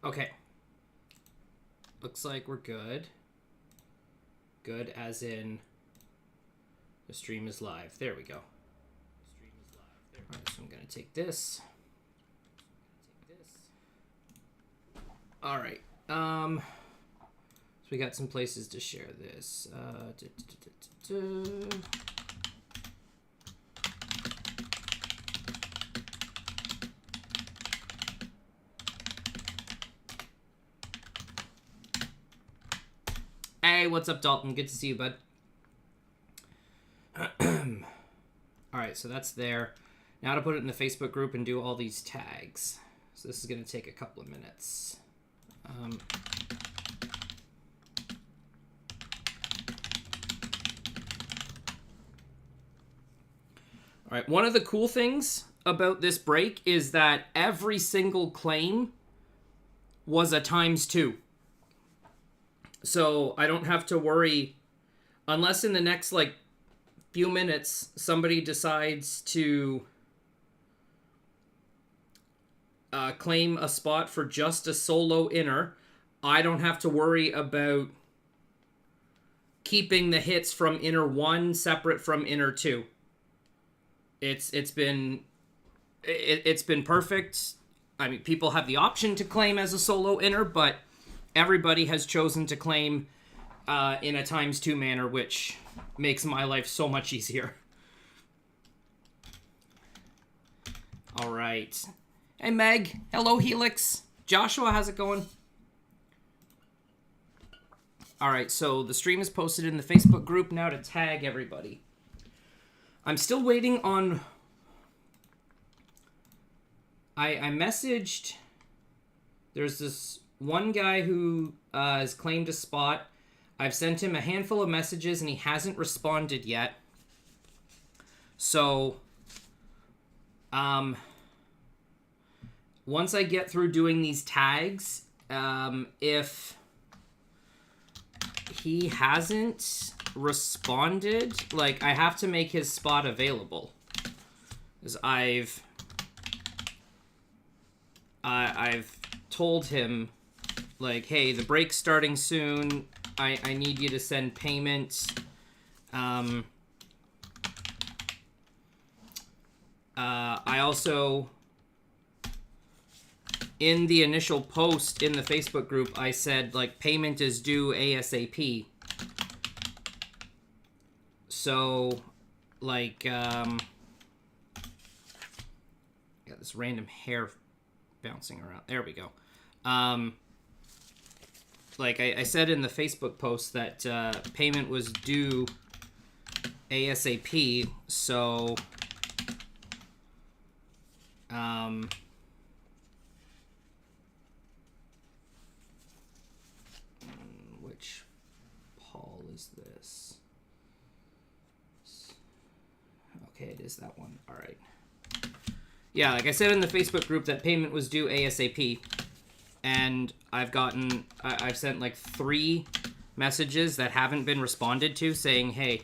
Okay. Looks like we're good. Good as in the stream is live. There we go. Alright, so I'm going to take this. Alright. So we got some places to share this. Hey, what's up, Dalton? Good to see you, bud. Alright, so that's there. Now to put it in the Facebook group and do all these tags. So this is going to take a couple of minutes. Alright, one of the cool things about this break is that every single claim was a ×2. So I don't have to worry, unless in the next, like, few minutes somebody decides to claim a spot for just a solo inner. I don't have to worry about keeping the hits from inner 1 separate from inner 2. It's been perfect. I mean, people have the option to claim as a solo inner, but everybody has chosen to claim in a ×2 manner, which makes my life so much easier. All right. Hey, Meg. Hello, Helix. Joshua, how's it going? All right, so the stream is posted in the Facebook group now to tag everybody. I'm still waiting on... I messaged... There's this one guy who has claimed a spot. I've sent him a handful of messages and he hasn't responded yet. So, once I get through doing these tags, if he hasn't responded, like, I have to make his spot available. Because I've told him, like, hey, the break's starting soon. I need you to send payment. I also, in the initial post in the Facebook group, I said, like, payment is due ASAP. So, like, got this random hair bouncing around. There we go. Like I said in the Facebook post that payment was due ASAP, so which Paul is this? Okay, it is that one. All right. Yeah, like I said in the Facebook group that payment was due ASAP. And I've sent like 3 messages that haven't been responded to saying, hey,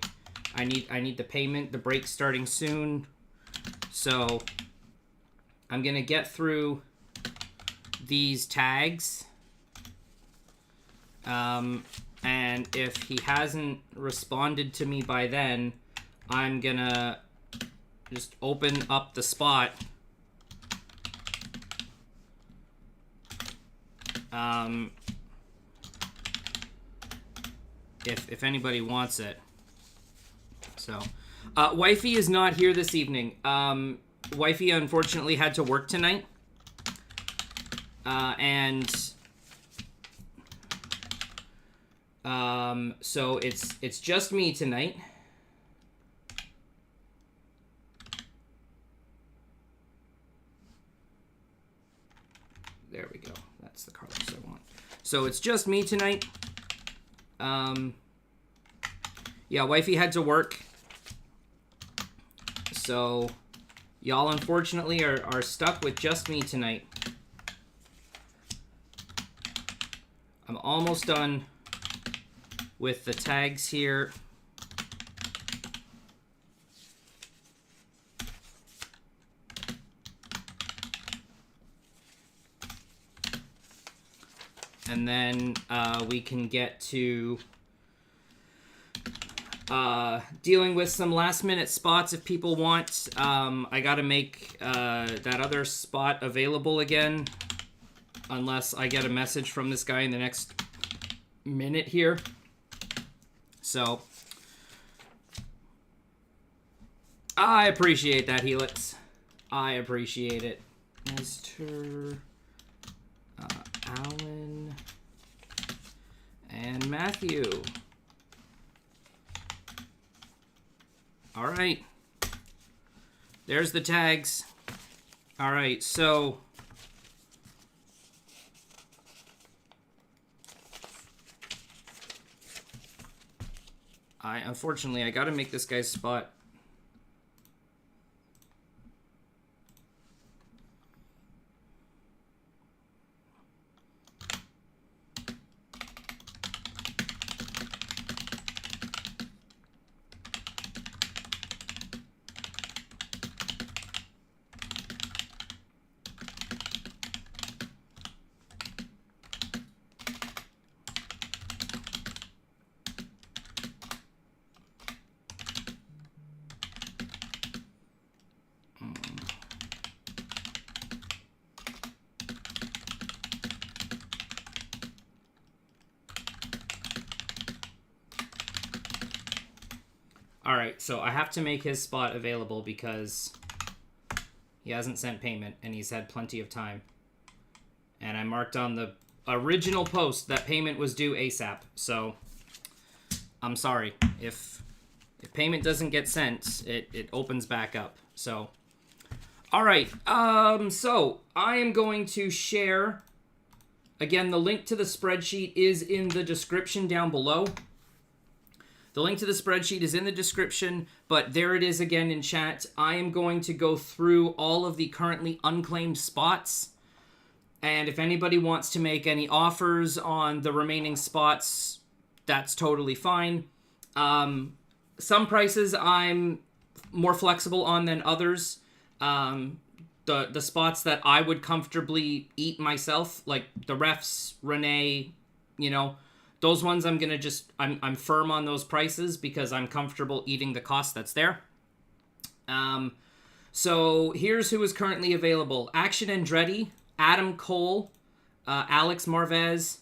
I need the payment. The break's starting soon. So I'm going to get through these tags. And if he hasn't responded to me by then, I'm going to just open up the spot. If anybody wants it. So, Wifey is not here this evening. Wifey unfortunately had to work tonight. So it's just me tonight. There we go. That's the Carlos I want. So it's just me tonight. Yeah, Wifey had to work. So y'all unfortunately are stuck with just me tonight. I'm almost done with the tags here. And then we can get to dealing with some last-minute spots if people want. I got to make that other spot available again, unless I get a message from this guy in the next minute here. So, I appreciate that, Helix. I appreciate it. Mr. Alan and Matthew. All right. There's the tags. All right, so unfortunately I got to make this guy's spot. Alright, so I have to make his spot available because he hasn't sent payment and he's had plenty of time. And I marked on the original post that payment was due ASAP. So I'm sorry. If payment doesn't get sent, it opens back up. So alright, so I am going to share. Again, the link to the spreadsheet is in the description down below. The link to the spreadsheet is in the description, but there it is again in chat. I am going to go through all of the currently unclaimed spots. And if anybody wants to make any offers on the remaining spots, that's totally fine. Some prices I'm more flexible on than others. The spots that I would comfortably eat myself, like the refs, Renee, you know, those ones I'm going to just, I'm firm on those prices because I'm comfortable eating the cost that's there. So here's who is currently available. Action Andretti, Adam Cole, Alex Marvez,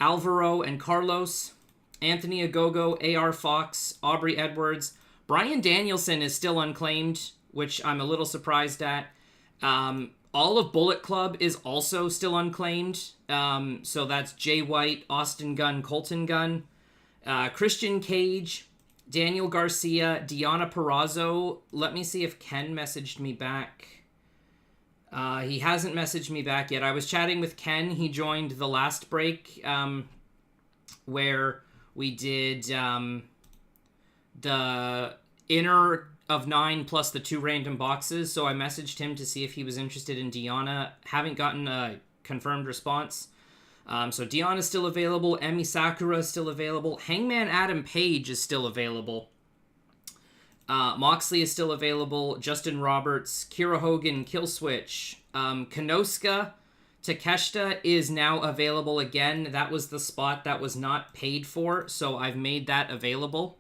Alvaro and Carlos, Anthony Agogo, AR Fox, Aubrey Edwards. Brian Danielson is still unclaimed, which I'm a little surprised at. All of Bullet Club is also still unclaimed. So that's Jay White, Austin Gunn, Colton Gunn, Christian Cage, Daniel Garcia, Deanna Perrazzo. Let me see if Ken messaged me back. He hasn't messaged me back yet. I was chatting with Ken. He joined the last break where we did the inner of 9 plus the 2 random boxes. So I messaged him to see if he was interested in Deanna. Haven't gotten a confirmed response. So Deanna's still available. Emi Sakura is still available. Hangman Adam Page is still available. Moxley is still available. Justin Roberts, Kira Hogan, Killswitch. Konosuke Takeshita is now available again. That was the spot that was not paid for, so I've made that available.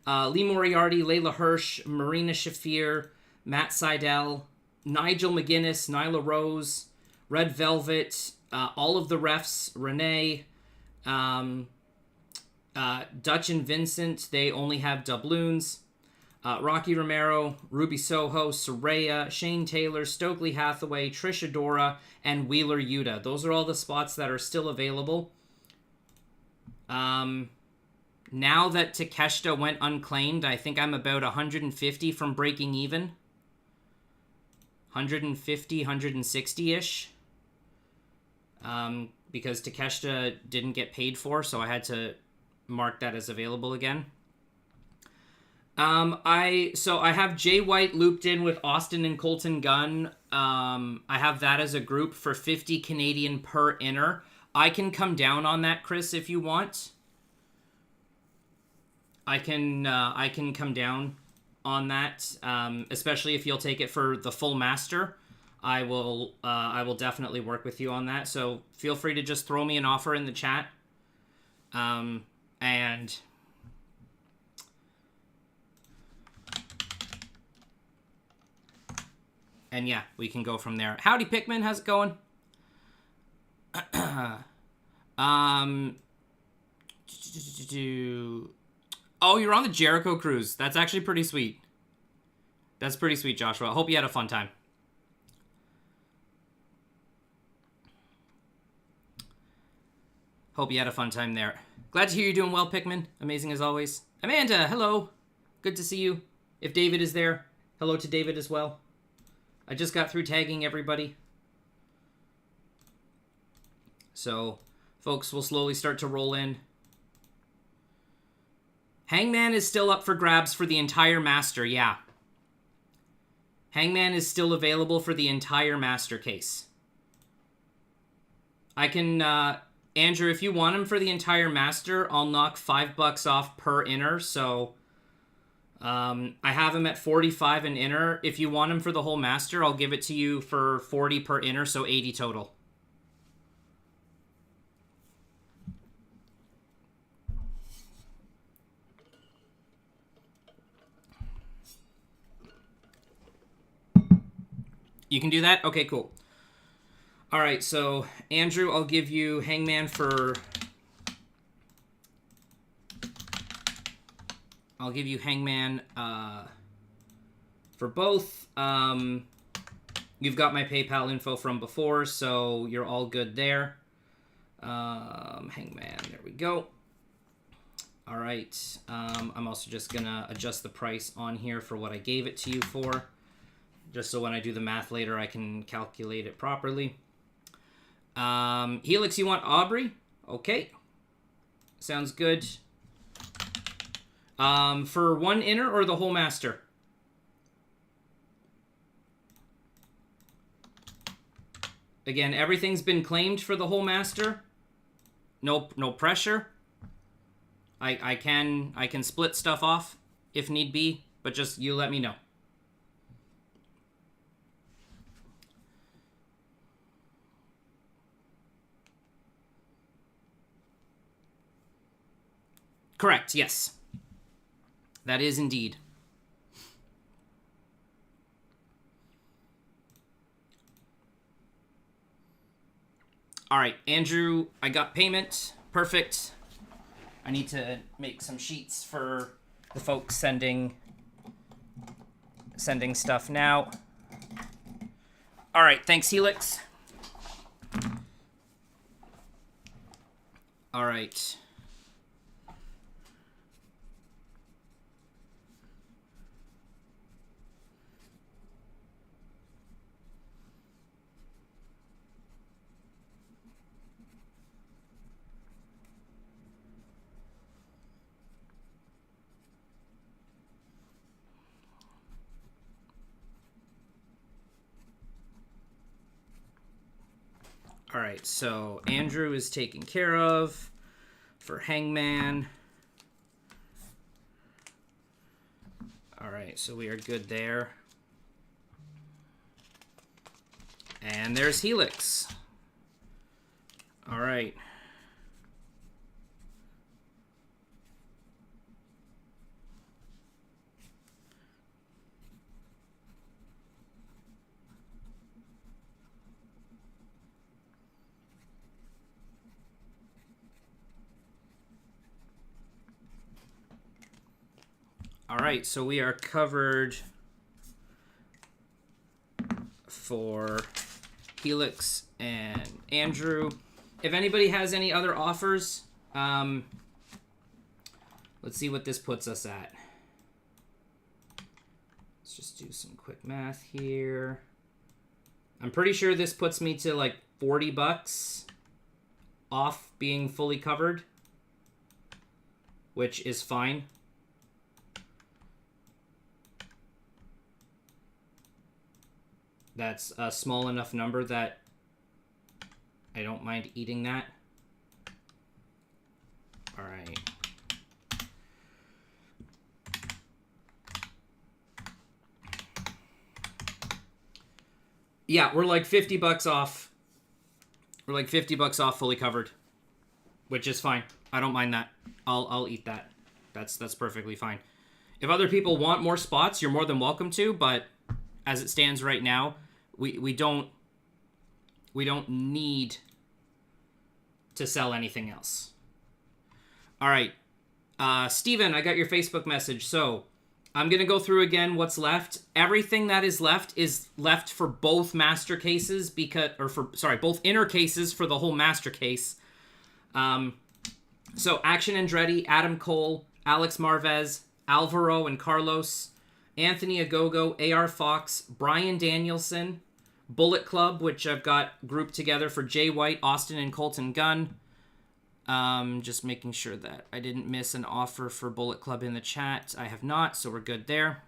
Lee Moriarty, Layla Hirsch, Marina Shafir, Matt Seidel, Nigel McGuinness, Nyla Rose, Red Velvet, all of the refs, Renee, Dutch and Vincent, they only have doubloons. Rocky Romero, Ruby Soho, Soraya, Shane Taylor, Stokely Hathaway, Trish Adora, and Wheeler Yuta. Those are all the spots that are still available. Now that Takeshita went unclaimed, I think I'm about 150 from breaking even. 150, 160-ish. Because Takeshita didn't get paid for, so I had to mark that as available again. I have Jay White looped in with Austin and Colton Gunn. I have that as a group for 50 Canadian per inner. I can come down on that, Chris, if you want. I can come down on that, especially if you'll take it for the full master. I will definitely work with you on that. So feel free to just throw me an offer in the chat. And yeah, we can go from there. Howdy, Pikmin. How's it going? Oh, you're on the Jericho cruise. That's actually pretty sweet. That's pretty sweet, Joshua. I hope you had a fun time. Hope you had a fun time there. Glad to hear you're doing well, Pikmin. Amazing as always. Amanda, hello. Good to see you. If David is there, hello to David as well. I just got through tagging everybody. So, folks, we'll slowly start to roll in. Hangman is still up for grabs for the entire Master, yeah. Hangman is still available for the entire Master case. I can, Andrew, if you want him for the entire Master, I'll knock $5 off per inner, so... I have him at 45 an inner. If you want him for the whole Master, I'll give it to you for 40 per inner, so 80 total. You can do that? Okay, cool. All right, so Andrew, I'll give you Hangman for... I'll give you Hangman for both. You've got my PayPal info from before, so you're all good there. Hangman, there we go. All right. I'm also just going to adjust the price on here for what I gave it to you for, just so when I do the math later, I can calculate it properly. Helix, you want Aubrey? Okay. Sounds good. For one inner or the whole Master? Again, everything's been claimed for the whole Master. No pressure. I can split stuff off if need be, but just you let me know. Correct, yes. That is indeed. All right, Andrew, I got payment. Perfect. I need to make some sheets for the folks sending stuff now. All right, thanks, Helix. All right. All right, so Andrew is taken care of for Hangman. All right, so we are good there. And there's Helix. All right. All right, so we are covered for Helix and Andrew. If anybody has any other offers, let's see what this puts us at. Let's just do some quick math here. I'm pretty sure this puts me to like $40 off being fully covered, which is fine. That's a small enough number that I don't mind eating that. All right. Yeah, we're like $50 off. We're like $50 off, fully covered, which is fine. I don't mind that. I'll eat that. That's perfectly fine. If other people want more spots, you're more than welcome to. But as it stands right now, we don't need to sell anything else. All right, Steven, I got your Facebook message. So I'm going to go through again what's left. Everything that is left for both master cases both inner cases for the whole master case. So Action Andretti, Adam Cole, Alex Marvez, Alvaro and Carlos, Anthony Agogo, AR Fox, Brian Danielson, Bullet Club, which I've got grouped together for Jay White, Austin, and Colton Gunn. Just making sure that I didn't miss an offer for Bullet Club in the chat. I have not, so we're good there.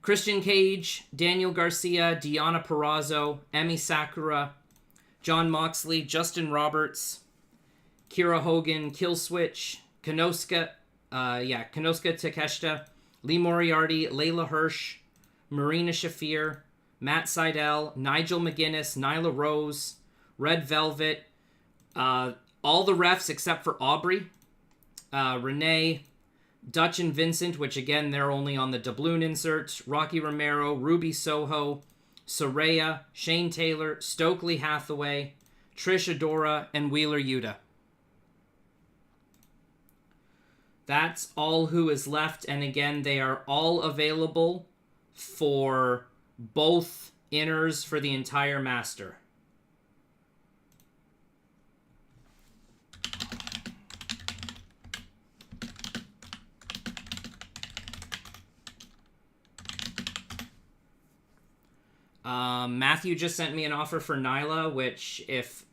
Christian Cage, Daniel Garcia, Deonna Purrazzo, Emi Sakura, John Moxley, Justin Roberts, Kira Hogan, Killswitch, Konosuke Takeshita, Lee Moriarty, Layla Hirsch, Marina Shafir, Matt Seidel, Nigel McGuinness, Nyla Rose, Red Velvet, all the refs except for Aubrey, Renee, Dutch and Vincent, which again, they're only on the doubloon inserts, Rocky Romero, Ruby Soho, Soraya, Shane Taylor, Stokely Hathaway, Trish Adora, and Wheeler Yuta. That's all who is left, and again, they are all available for both inners for the entire master. Matthew just sent me an offer for Nyla, which if...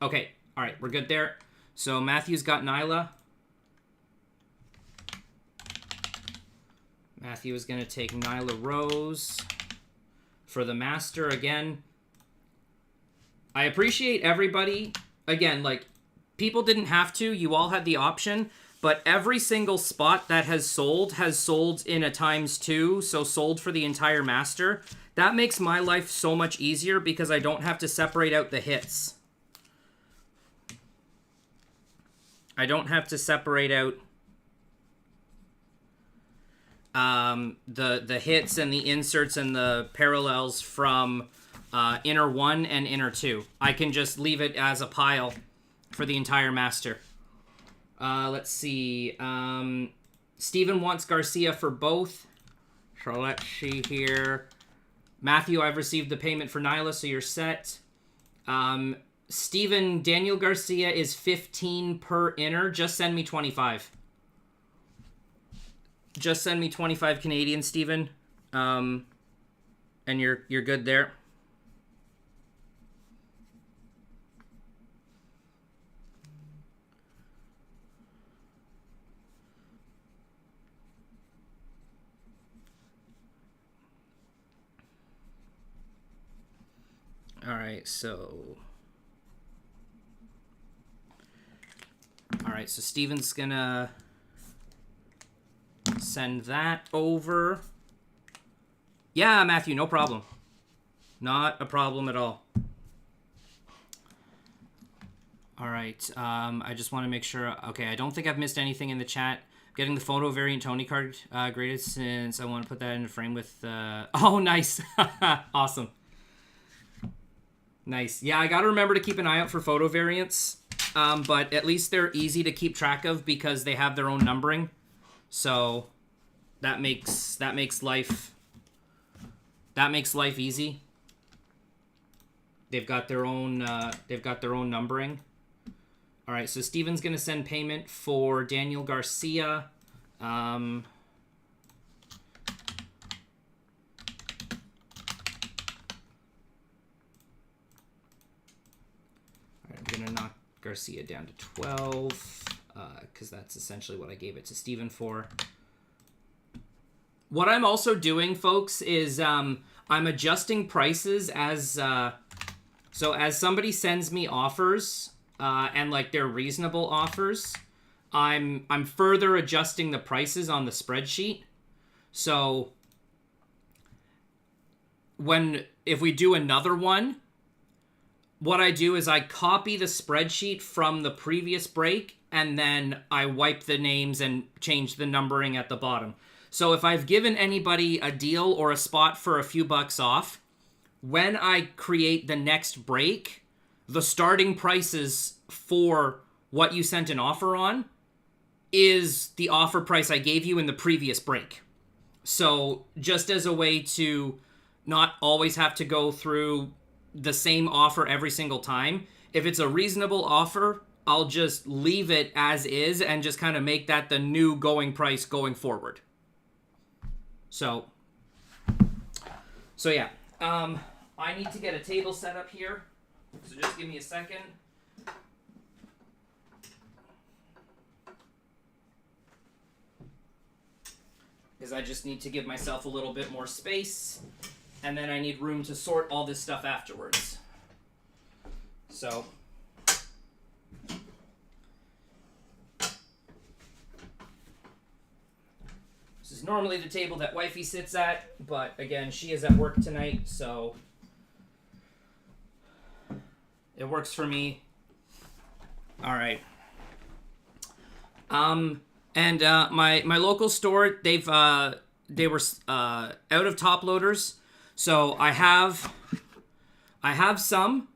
Okay, alright, we're good there. So Matthew's got Nyla. Matthew is going to take Nyla Rose for the master again. I appreciate everybody. Again, like, people didn't have to. You all had the option. But every single spot that has sold in a ×2, so sold for the entire master. That makes my life so much easier because I don't have to separate out the hits. I don't have to separate out the hits and the inserts and the parallels from inner 1 and inner 2. I can just leave it as a pile for the entire master. Let's see. Steven wants Garcia for both. So let's see here. Matthew, I've received the payment for Nyla, so you're set. Steven, Daniel Garcia is 15 per inner. Just send me 25. Just send me 25 Canadian, Steven. And you're good there. Alright, so Steven's gonna send that over. Yeah, Matthew, no problem. Not a problem at all. Alright, I just want to make sure. Okay, I don't think I've missed anything in the chat. Getting the photo variant Tony card graded since I want to put that in a frame with... Oh, nice. Awesome. Nice. Yeah, I gotta remember to keep an eye out for photo variants. But at least they're easy to keep track of because they have their own numbering. So that makes life easy. They've got their own numbering. All right, so Steven's gonna send payment for Daniel Garcia. I'm gonna knock Garcia down to 12 because that's essentially what I gave it to Steven for. What I'm also doing, folks, is I'm adjusting prices as so as somebody sends me offers and like they're reasonable offers, I'm further adjusting the prices on the spreadsheet. So if we do another one, what I do is I copy the spreadsheet from the previous break, and then I wipe the names and change the numbering at the bottom. So if I've given anybody a deal or a spot for a few bucks off, when I create the next break, the starting prices for what you sent an offer on is the offer price I gave you in the previous break. So just as a way to not always have to go through the same offer every single time, if it's a reasonable offer, I'll just leave it as is and just kind of make that the new going price going forward. So yeah. I need to get a table set up here, so just give me a second. Because I just need to give myself a little bit more space, and then I need room to sort all this stuff afterwards. So this is normally the table that wifey sits at, but again, she is at work tonight, so it works for me. All right. And my local store, they were out of top loaders, so I have some.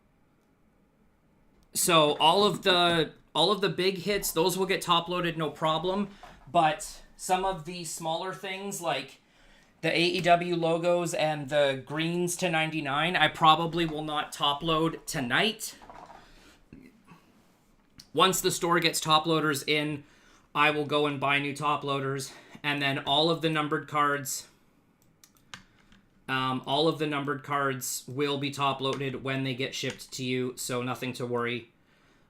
So all of the big hits, those will get top loaded, no problem. But some of the smaller things like the AEW logos and the greens to 99, I probably will not top load tonight. Once the store gets top loaders in, I will go and buy new top loaders, and then all of the numbered cards will be top loaded when they get shipped to you, so nothing to worry.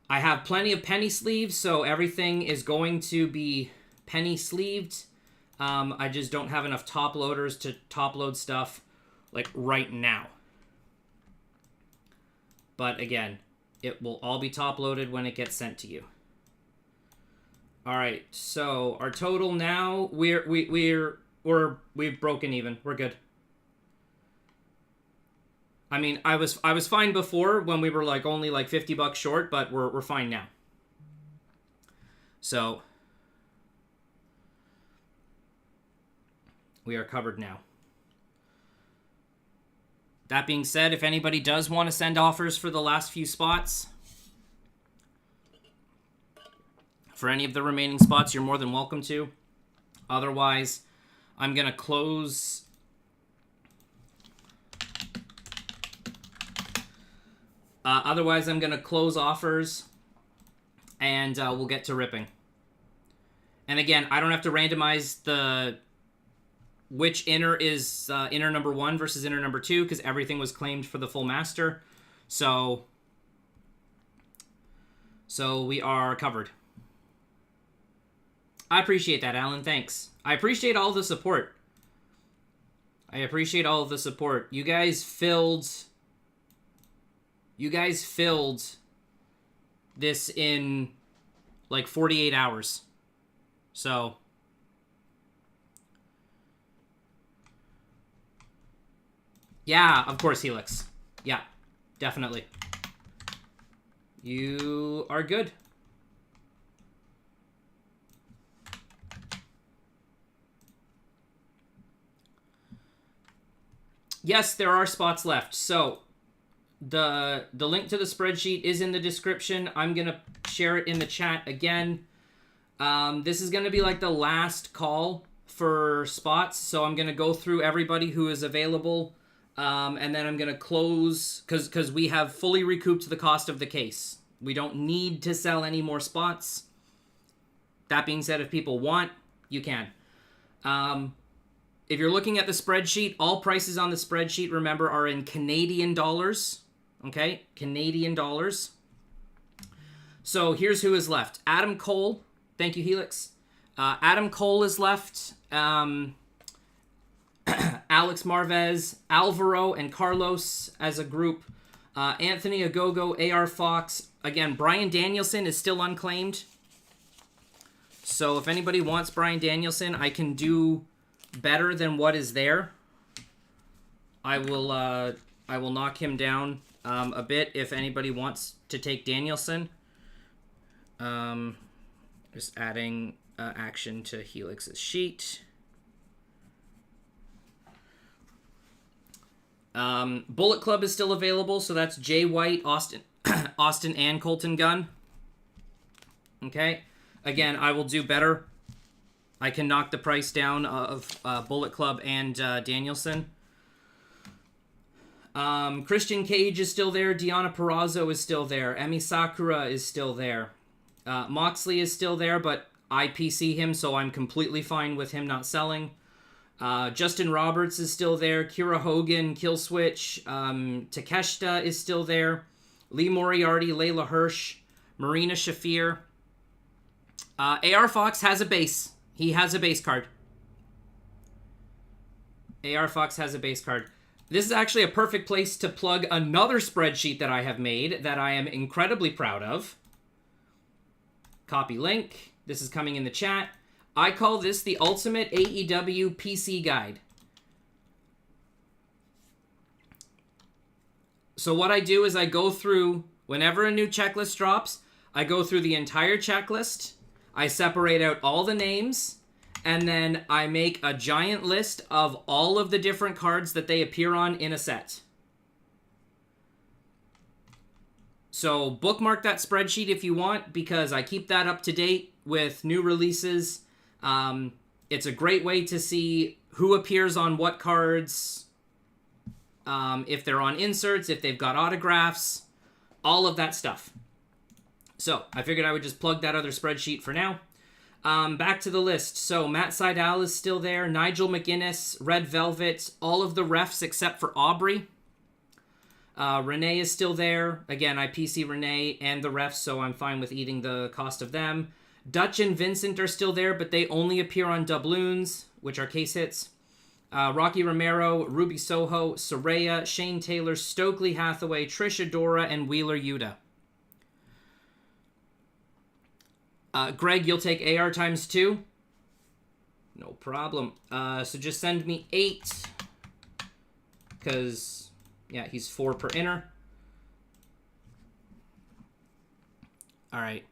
I have plenty of penny sleeves, so everything is going to be penny sleeved. I just don't have enough top loaders to top load stuff like right now. But again, it will all be top loaded when it gets sent to you. All right, so our total now, we've broken even. We're good. I mean, I was fine before when we were like only like $50 short, but we're fine now. So we are covered now. That being said, if anybody does want to send offers for the last few spots, for any of the remaining spots, you're more than welcome to. Otherwise, I'm going to close. I'm going to close offers, and we'll get to ripping. And again, I don't have to randomize which inner is inner number 1 versus inner number 2, because everything was claimed for the full master. So we are covered. I appreciate that, Alan. Thanks. I appreciate all the support. You guys filled this in like 48 hours. So yeah, of course, Helix. Yeah, definitely. You are good. Yes, there are spots left. So the link to the spreadsheet is in the description. I'm going to share it in the chat again. This is going to be like the last call for spots. So I'm going to go through everybody who is available. And then I'm going to close because we have fully recouped the cost of the case. We don't need to sell any more spots. That being said, if people want, you can. If you're looking at the spreadsheet, all prices on the spreadsheet, remember, are in Canadian dollars. Okay? Canadian dollars. So here's who is left. Adam Cole. Thank you, Helix. Adam Cole is left. Alex Marvez, Alvaro, and Carlos as a group. Anthony Agogo, AR Fox. Again, Bryan Danielson is still unclaimed. So if anybody wants Bryan Danielson, I can do better than what is there. I will knock him down a bit if anybody wants to take Danielson. Just adding action to Helix's sheet. Bullet Club is still available, so that's Jay White, Austin, and Colton Gunn. Okay. Again, I will do better. I can knock the price down of Bullet Club and Danielson. Christian Cage is still there. Deonna Purrazzo is still there. Emi Sakura is still there. Moxley is still there, but I PC him, so I'm completely fine with him not selling. Justin Roberts is still there. Kira Hogan, Killswitch. Takeshita is still there. Lee Moriarty, Layla Hirsch, Marina Shafir. AR Fox has a base. He has a base card. AR Fox has a base card. This is actually a perfect place to plug another spreadsheet that I have made that I am incredibly proud of. Copy link. This is coming in the chat. I call this the Ultimate AEW PC Guide. So what I do is I go through, whenever a new checklist drops, I go through the entire checklist, I separate out all the names, and then I make a giant list of all of the different cards that they appear on in a set. So bookmark that spreadsheet if you want, because I keep that up to date with new releases. It's a great way to see who appears on what cards, if they're on inserts, if they've got autographs, all of that stuff. So I figured I would just plug that other spreadsheet for now. Back to the list. So Matt Sydal is still there. Nigel McGuinness, Red Velvet, all of the refs except for Aubrey. Renee is still there. Again, I PC Renee and the refs, so I'm fine with eating the cost of them. Dutch and Vincent are still there, but they only appear on doubloons, which are case hits. Rocky Romero, Ruby Soho, Soraya, Shane Taylor, Stokely Hathaway, Trish Adora, and Wheeler Yuta. Greg, you'll take AR times 2? No problem. So just send me 8. Because, yeah, he's 4 per inner. Alright.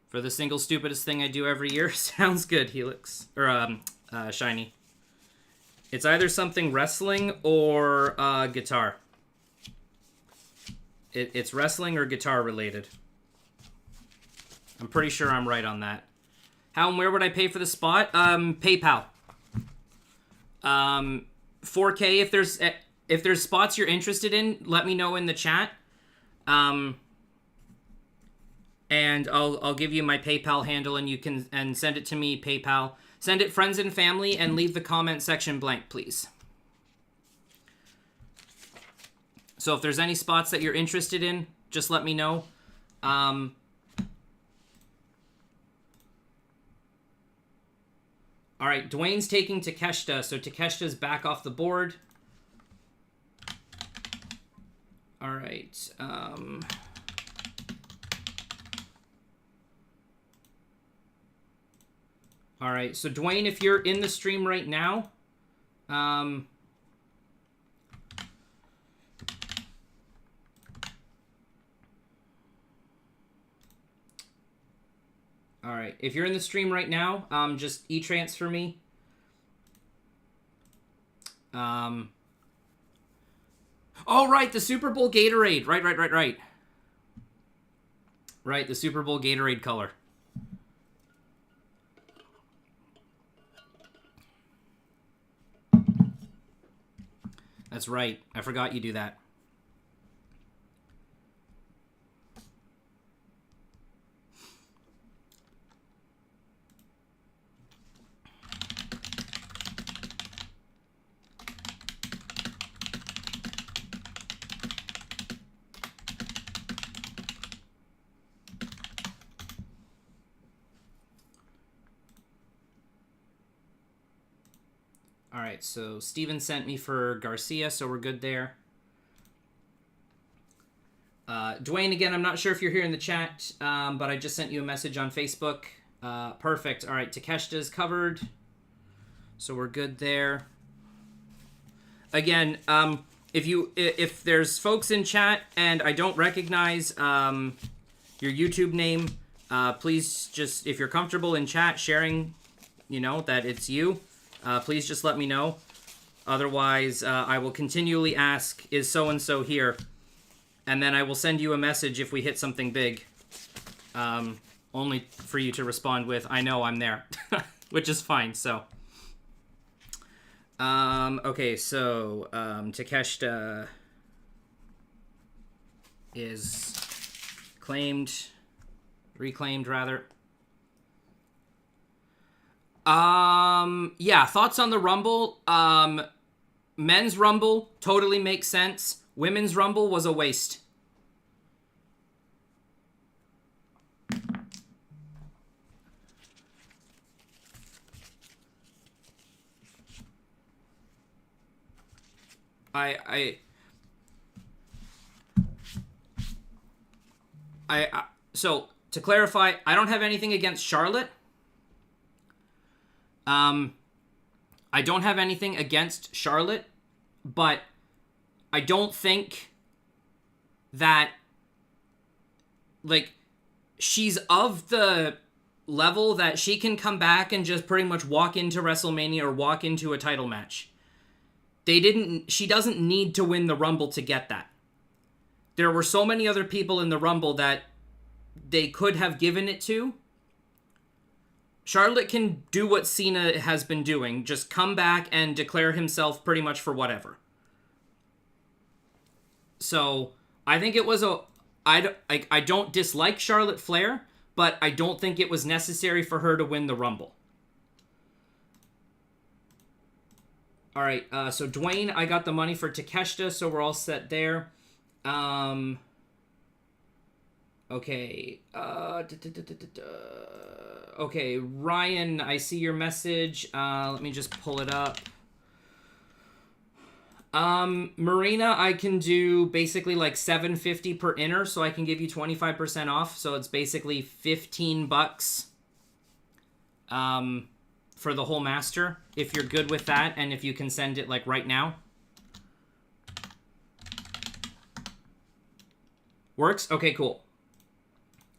For the single stupidest thing I do every year. Sounds good, Helix. Or, Shiny. It's either something wrestling or guitar. It's wrestling or guitar related. I'm pretty sure I'm right on that. How and where would I pay for the spot? PayPal. 4K. If there's spots you're interested in, let me know in the chat. And I'll give you my PayPal handle, and you can send it to me PayPal. Send it friends and family, and leave the comment section blank, please. So if there's any spots that you're interested in, just let me know. All right, Dwayne's taking Takeshita, so Takeshita's back off the board. All right. All right, so Dwayne, if you're in the stream right now, all right, if you're in the stream right now, just e-transfer me. Oh, right, the Super Bowl Gatorade. Right. Right, the Super Bowl Gatorade color. That's right. I forgot you do that. All right, so Steven sent me for Garcia, so we're good there. Dwayne, again, I'm not sure if you're here in the chat, but I just sent you a message on Facebook. Perfect. All right, Takeshita's covered, so we're good there. again, if there's folks in chat and I don't recognize your YouTube name, please just, if you're comfortable in chat sharing, that it's you, please just let me know. Otherwise, I will continually ask, is so-and-so here? And then I will send you a message if we hit something big. Only for you to respond with, I know I'm there. Which is fine, so. Okay, so, Takeshita is reclaimed rather. Yeah, thoughts on the Rumble. Men's Rumble totally makes sense. Women's Rumble was a waste. So to clarify, I don't have anything against Charlotte. I don't have anything against Charlotte, but I don't think that, like, she's of the level that she can come back and just pretty much walk into WrestleMania or walk into a title match. She doesn't need to win the Rumble to get that. There were so many other people in the Rumble that they could have given it to. Charlotte can do what Cena has been doing. Just come back and declare himself pretty much for whatever. So, I think it was I don't dislike Charlotte Flair, but I don't think it was necessary for her to win the Rumble. Alright, so Dwayne, I got the money for Takeshita, so we're all set there. Okay. Okay, Ryan, I see your message. Let me just pull it up. Marina, I can do basically like $7.50 per inner, so I can give you 25% off. So it's basically $15 for the whole master, if you're good with that, and if you can send it like right now. Works? Okay, cool.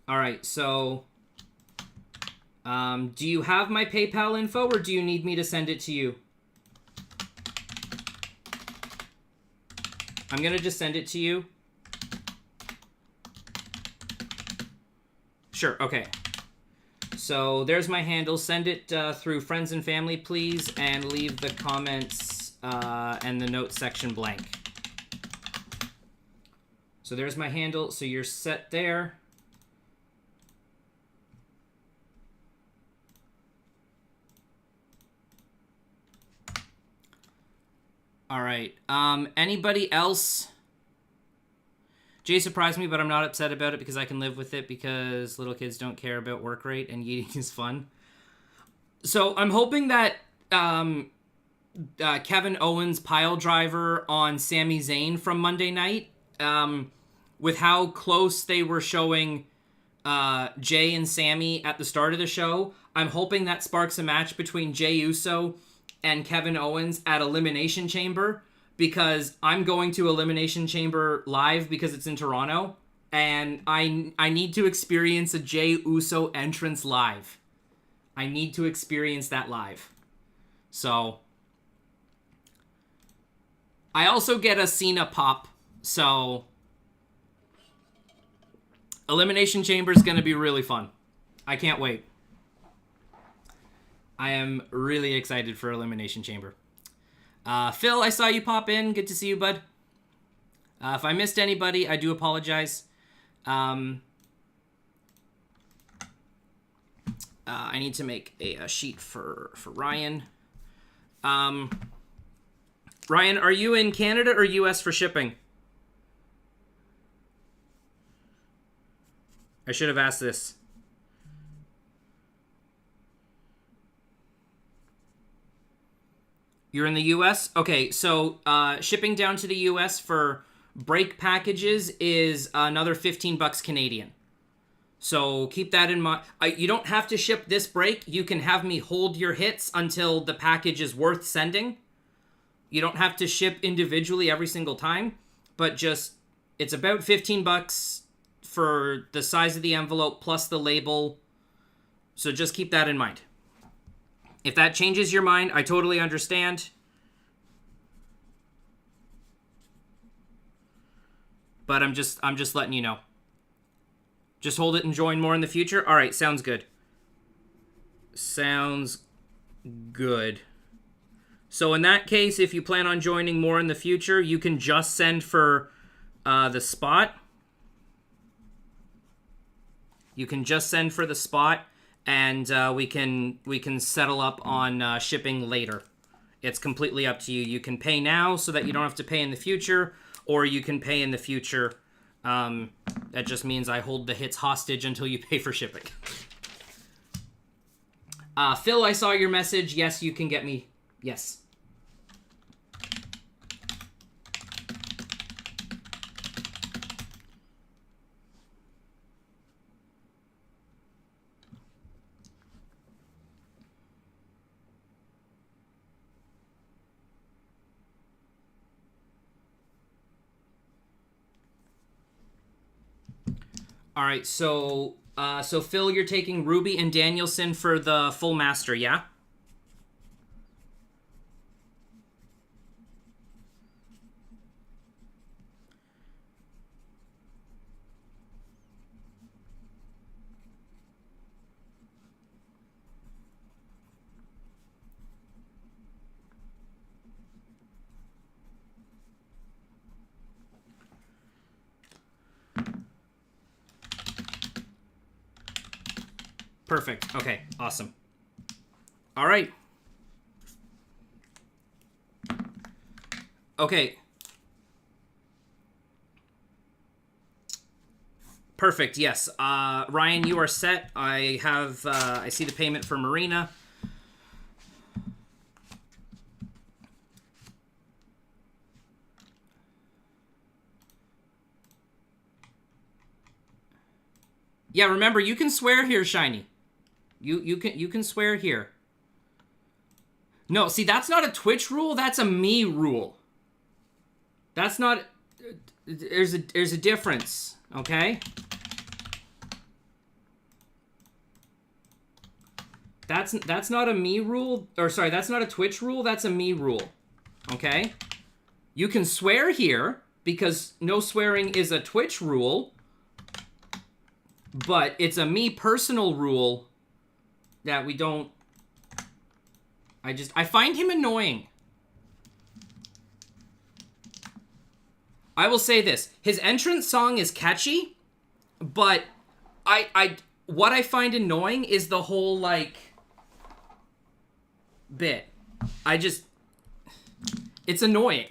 All right, so do you have my PayPal info, or do you need me to send it to you? I'm going to just send it to you. Sure, okay. So there's my handle. Send it through friends and family, please, and leave the comments and the notes section blank. So there's my handle. So you're set there. All right. Anybody else? Jay surprised me, but I'm not upset about it because I can live with it because little kids don't care about work rate and eating is fun. So I'm hoping that Kevin Owens pile driver on Sami Zayn from Monday night, with how close they were showing Jay and Sami at the start of the show, I'm hoping that sparks a match between Jey Uso and Kevin Owens at Elimination Chamber, because I'm going to Elimination Chamber live because it's in Toronto, and I need to experience a Jey Uso entrance live. I need to experience that live. So I also get a Cena pop, so Elimination Chamber is going to be really fun. I can't wait. I am really excited for Elimination Chamber. Phil, I saw you pop in. Good to see you, bud. If I missed anybody, I do apologize. I need to make a sheet for Ryan. Ryan, are you in Canada or US for shipping? I should have asked this. You're in the US? Okay, so shipping down to the US for break packages is another $15 Canadian. So keep that in mind. You don't have to ship this break. You can have me hold your hits until the package is worth sending. You don't have to ship individually every single time, but just it's about $15 for the size of the envelope plus the label. So just keep that in mind. If that changes your mind, I totally understand. But I'm just letting you know. Just hold it and join more in the future. All right, sounds good. Sounds good. So in that case, if you plan on joining more in the future, you can just send for the spot. You can just send for the spot, and we can settle up on shipping later. It's completely up to you. You can pay now so that you don't have to pay in the future, or you can pay in the future. That just means I hold the hits hostage until you pay for shipping. Phil, I saw your message. Yes, you can get me. Yes. All right, so Phil, you're taking Ruby and Danielson for the full master, yeah? Perfect. Okay, awesome. All right. Okay. Perfect, yes. Ryan, you are set. I see the payment for Marina. Yeah, remember, you can swear here, Shiny. You can swear here. No, see, that's not a Twitch rule. That's a me rule. That's not. There's a difference. Okay. That's not a me rule, or sorry, that's not a Twitch rule. That's a me rule. Okay. You can swear here because no swearing is a Twitch rule, but it's a me personal rule. That we don't... I find him annoying. I will say this. His entrance song is catchy, but what I find annoying is the whole, like, bit. It's annoying.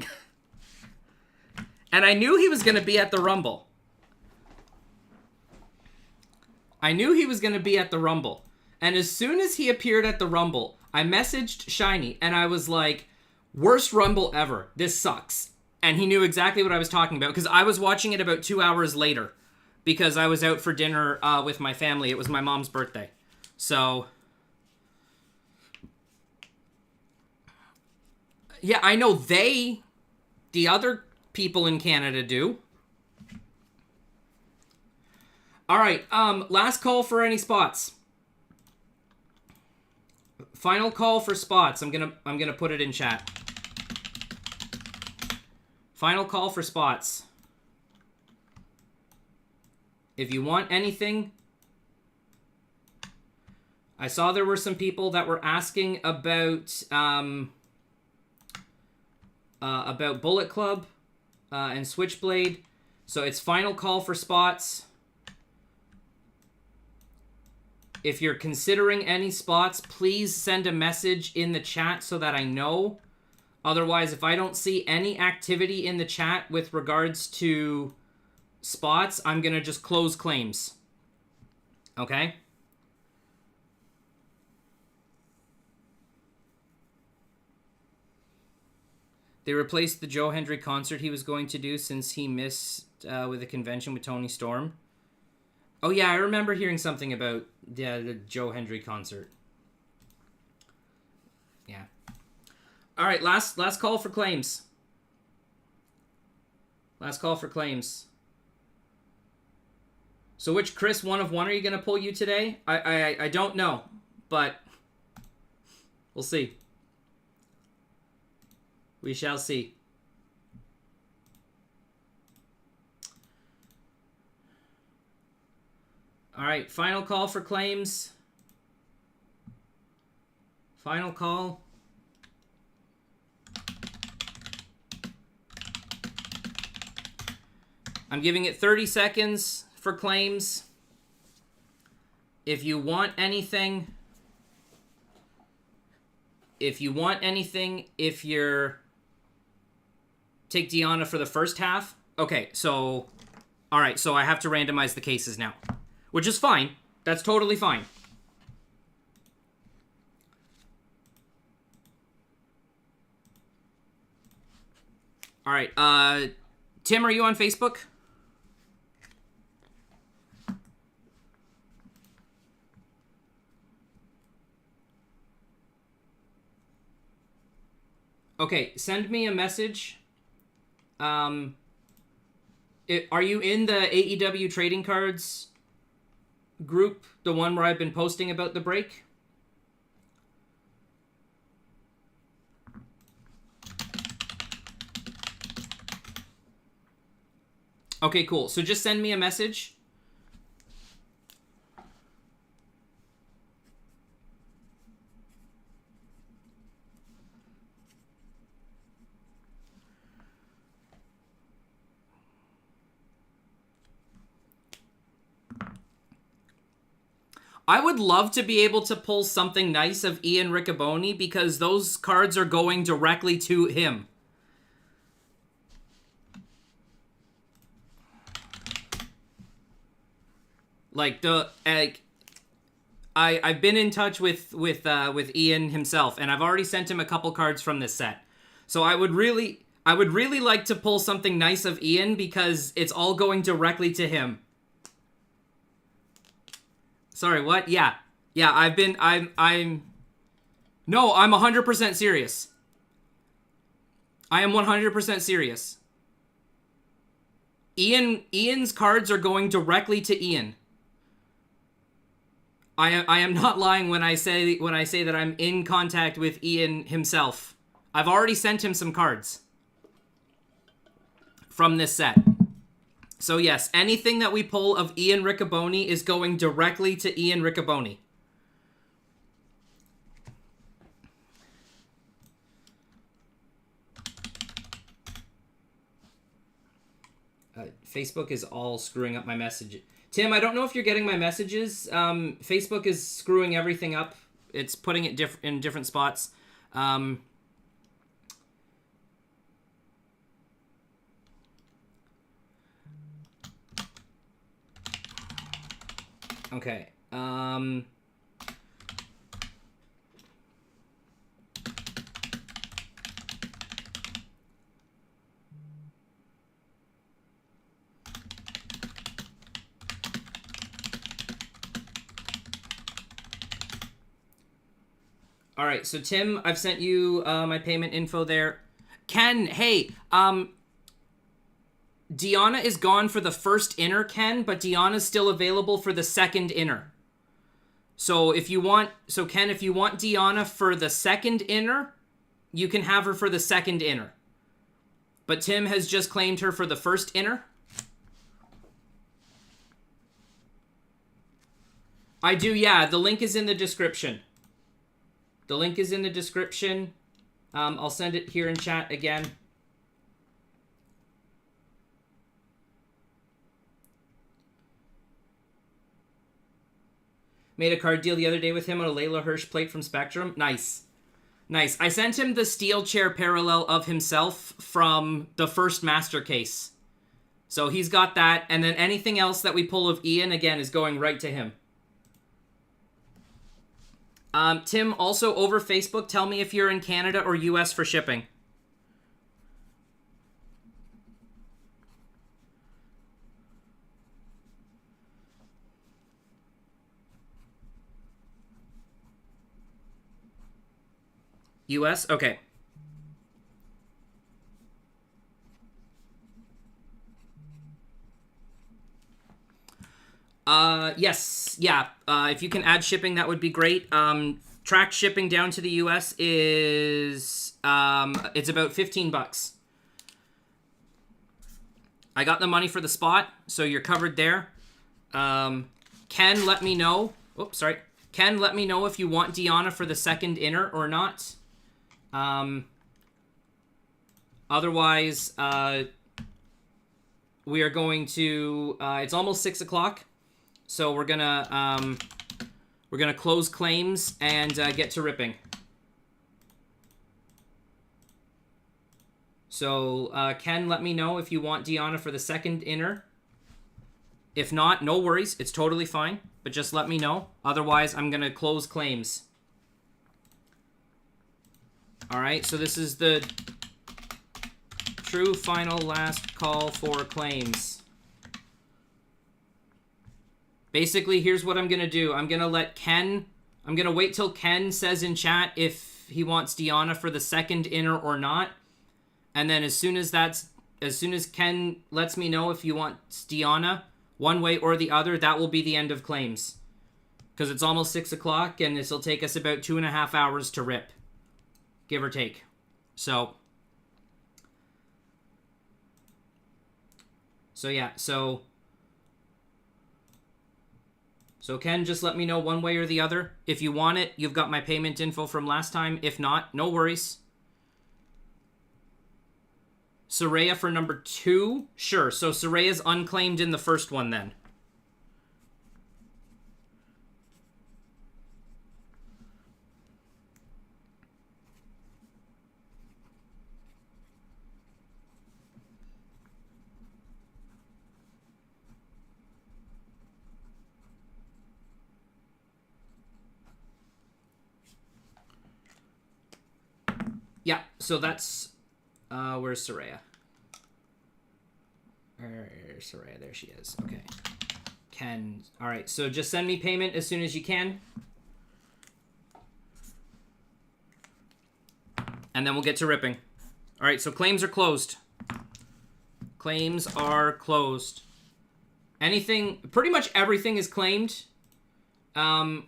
And I knew he was going to be at the Rumble. And as soon as he appeared at the Rumble, I messaged Shiny, and I was like, worst Rumble ever. This sucks. And he knew exactly what I was talking about, because I was watching it about 2 hours later, because I was out for dinner with my family. It was my mom's birthday. So, yeah, I know the other people in Canada do. All right, last call for any spots. Final call for spots. I'm gonna put it in chat. Final call for spots. If you want anything, I saw there were some people that were asking about Bullet Club and Switchblade. So it's final call for spots. If you're considering any spots, please send a message in the chat so that I know. Otherwise, if I don't see any activity in the chat with regards to spots, I'm going to just close claims. Okay? They replaced the Joe Hendry concert he was going to do since he missed with a convention with Tony Storm. Oh yeah, I remember hearing something about the Joe Hendry concert. Yeah. All right, last call for claims. Last call for claims. So which Chris 1 of 1 are you going to pull you today? I don't know, but we'll see. We shall see. All right, final call for claims. Final call. I'm giving it 30 seconds for claims. If you want anything, if you're take Deanna for the first half. Okay, so all right, so I have to randomize the cases now, which is fine. That's totally fine. All right, Tim, are you on Facebook? Okay, send me a message. Are you in the AEW trading cards group, the one where I've been posting about the break? Okay, cool. So just send me a message. I would love to be able to pull something nice of Ian Riccoboni because those cards are going directly to him. I've been in touch with Ian himself, and I've already sent him a couple cards from this set. So I would really like to pull something nice of Ian because it's all going directly to him. Sorry, what? Yeah. Yeah, No, I'm 100% serious. I am 100% serious. Ian's cards are going directly to Ian. I am not lying when I say that I'm in contact with Ian himself. I've already sent him some cards from this set. So yes, anything that we pull of Ian Riccoboni is going directly to Ian Riccoboni. Facebook is all screwing up my message. Tim, I don't know if you're getting my messages. Facebook is screwing everything up. It's putting it in different spots. Okay. All right, so Tim, I've sent you my payment info there. Ken, hey, Deanna is gone for the first inner, Ken, but Deanna's still available for the second inner. So Ken, if you want Deanna for the second inner, you can have her for the second inner. But Tim has just claimed her for the first inner. I do, yeah. The link is in the description. The link is in the description. I'll send it here in chat again. Made a card deal the other day with him on a Layla Hirsch plate from Spectrum. Nice. Nice. I sent him the steel chair parallel of himself from the first master case. So he's got that. And then anything else that we pull of Ian, again, is going right to him. Tim, also over Facebook, tell me if you're in Canada or US for shipping. US? Okay. Yes. Yeah. If you can add shipping, that would be great. Tracked shipping down to the US is, it's about $15. I got the money for the spot, so you're covered there. Ken, let me know. Oops, sorry. Ken, let me know if you want Deanna for the second inner or not. Otherwise, we are going to, it's almost 6 o'clock, so we're gonna close claims and get to ripping. So, Ken, let me know if you want Deanna for the second inner. If not, no worries. It's totally fine. But just let me know. Otherwise, I'm going to close claims. Alright, so this is the true final last call for claims. Basically, here's what I'm going to do. I'm going to let Ken... I'm going to wait till Ken says in chat if he wants Deanna for the second inner or not. And then as soon as Ken lets me know if you want Deanna, one way or the other, that will be the end of claims. Because it's almost 6 o'clock, and this will take us about 2.5 hours to rip. Give or take. So yeah, so Ken, just let me know one way or the other. If you want it, you've got my payment info from last time. If not, no worries. Soraya for number 2? Sure, so Soraya's unclaimed in the first one then. Yeah, so that's... where's Soraya? Soraya, there she is. Okay. Ken. Alright, so just send me payment as soon as you can. And then we'll get to ripping. Alright, so claims are closed. Claims are closed. Anything, pretty much everything is claimed. Alright,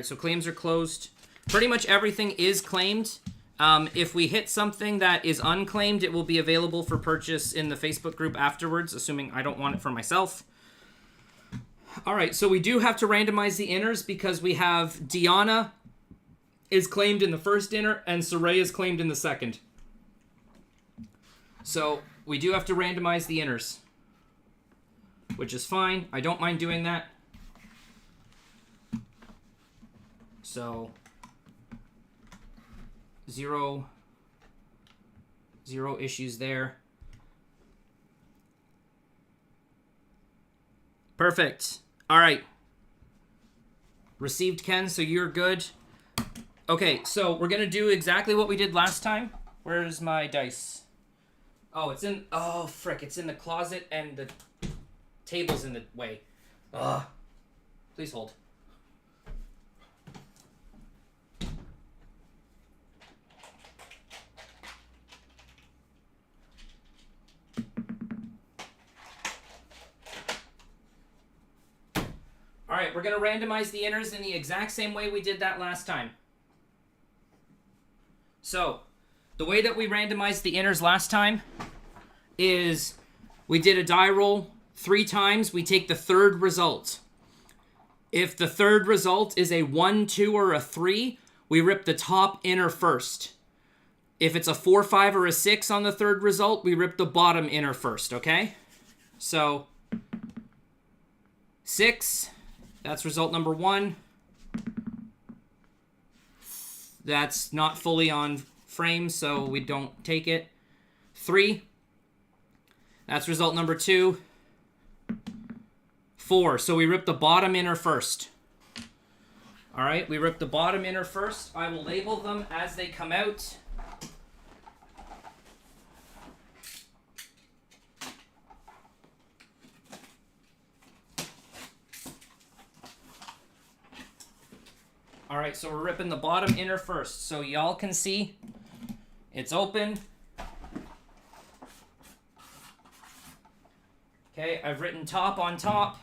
so claims are closed. Pretty much everything is claimed. If we hit something that is unclaimed, it will be available for purchase in the Facebook group afterwards, assuming I don't want it for myself. Alright, so we do have to randomize the inners because we have Deanna is claimed in the first inner and Soraya is claimed in the second. So we do have to randomize the inners, which is fine. I don't mind doing that. So, zero issues there. Perfect. All right. Received, Ken, so you're good. Okay, so we're going to do exactly what we did last time. Where's my dice? Oh, it's in... Oh, frick. It's in the closet and the table's in the way. Ugh. Please hold. Alright, we're going to randomize the inners in the exact same way we did that last time. So, the way that we randomized the inners last time is we did a die roll 3 times. We take the third result. If the third result is a 1, 2, or a 3, we rip the top inner first. If it's a 4, 5, or a 6 on the third result, we rip the bottom inner first, okay? So, 6... That's result number 1. That's not fully on frame, so we don't take it. 3. That's result number 2. 4. So we rip the bottom inner first. Alright, we rip the bottom inner first. I will label them as they come out. Alright, so we're ripping the bottom inner first. So y'all can see it's open. Okay, I've written top on top.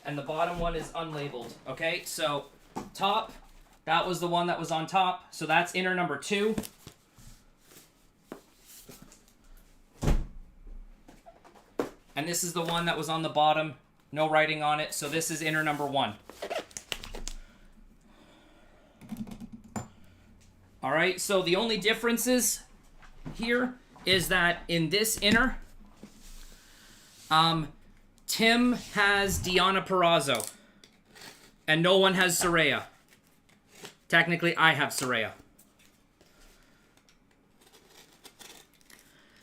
And the bottom one is unlabeled. Okay, so top, that was the one that was on top. So that's inner number 2. And this is the one that was on the bottom. No writing on it. So this is inner number 1. All right, so the only differences here is that in this inner, Tim has Deonna Purrazzo, and no one has Saraya. Technically, I have Saraya.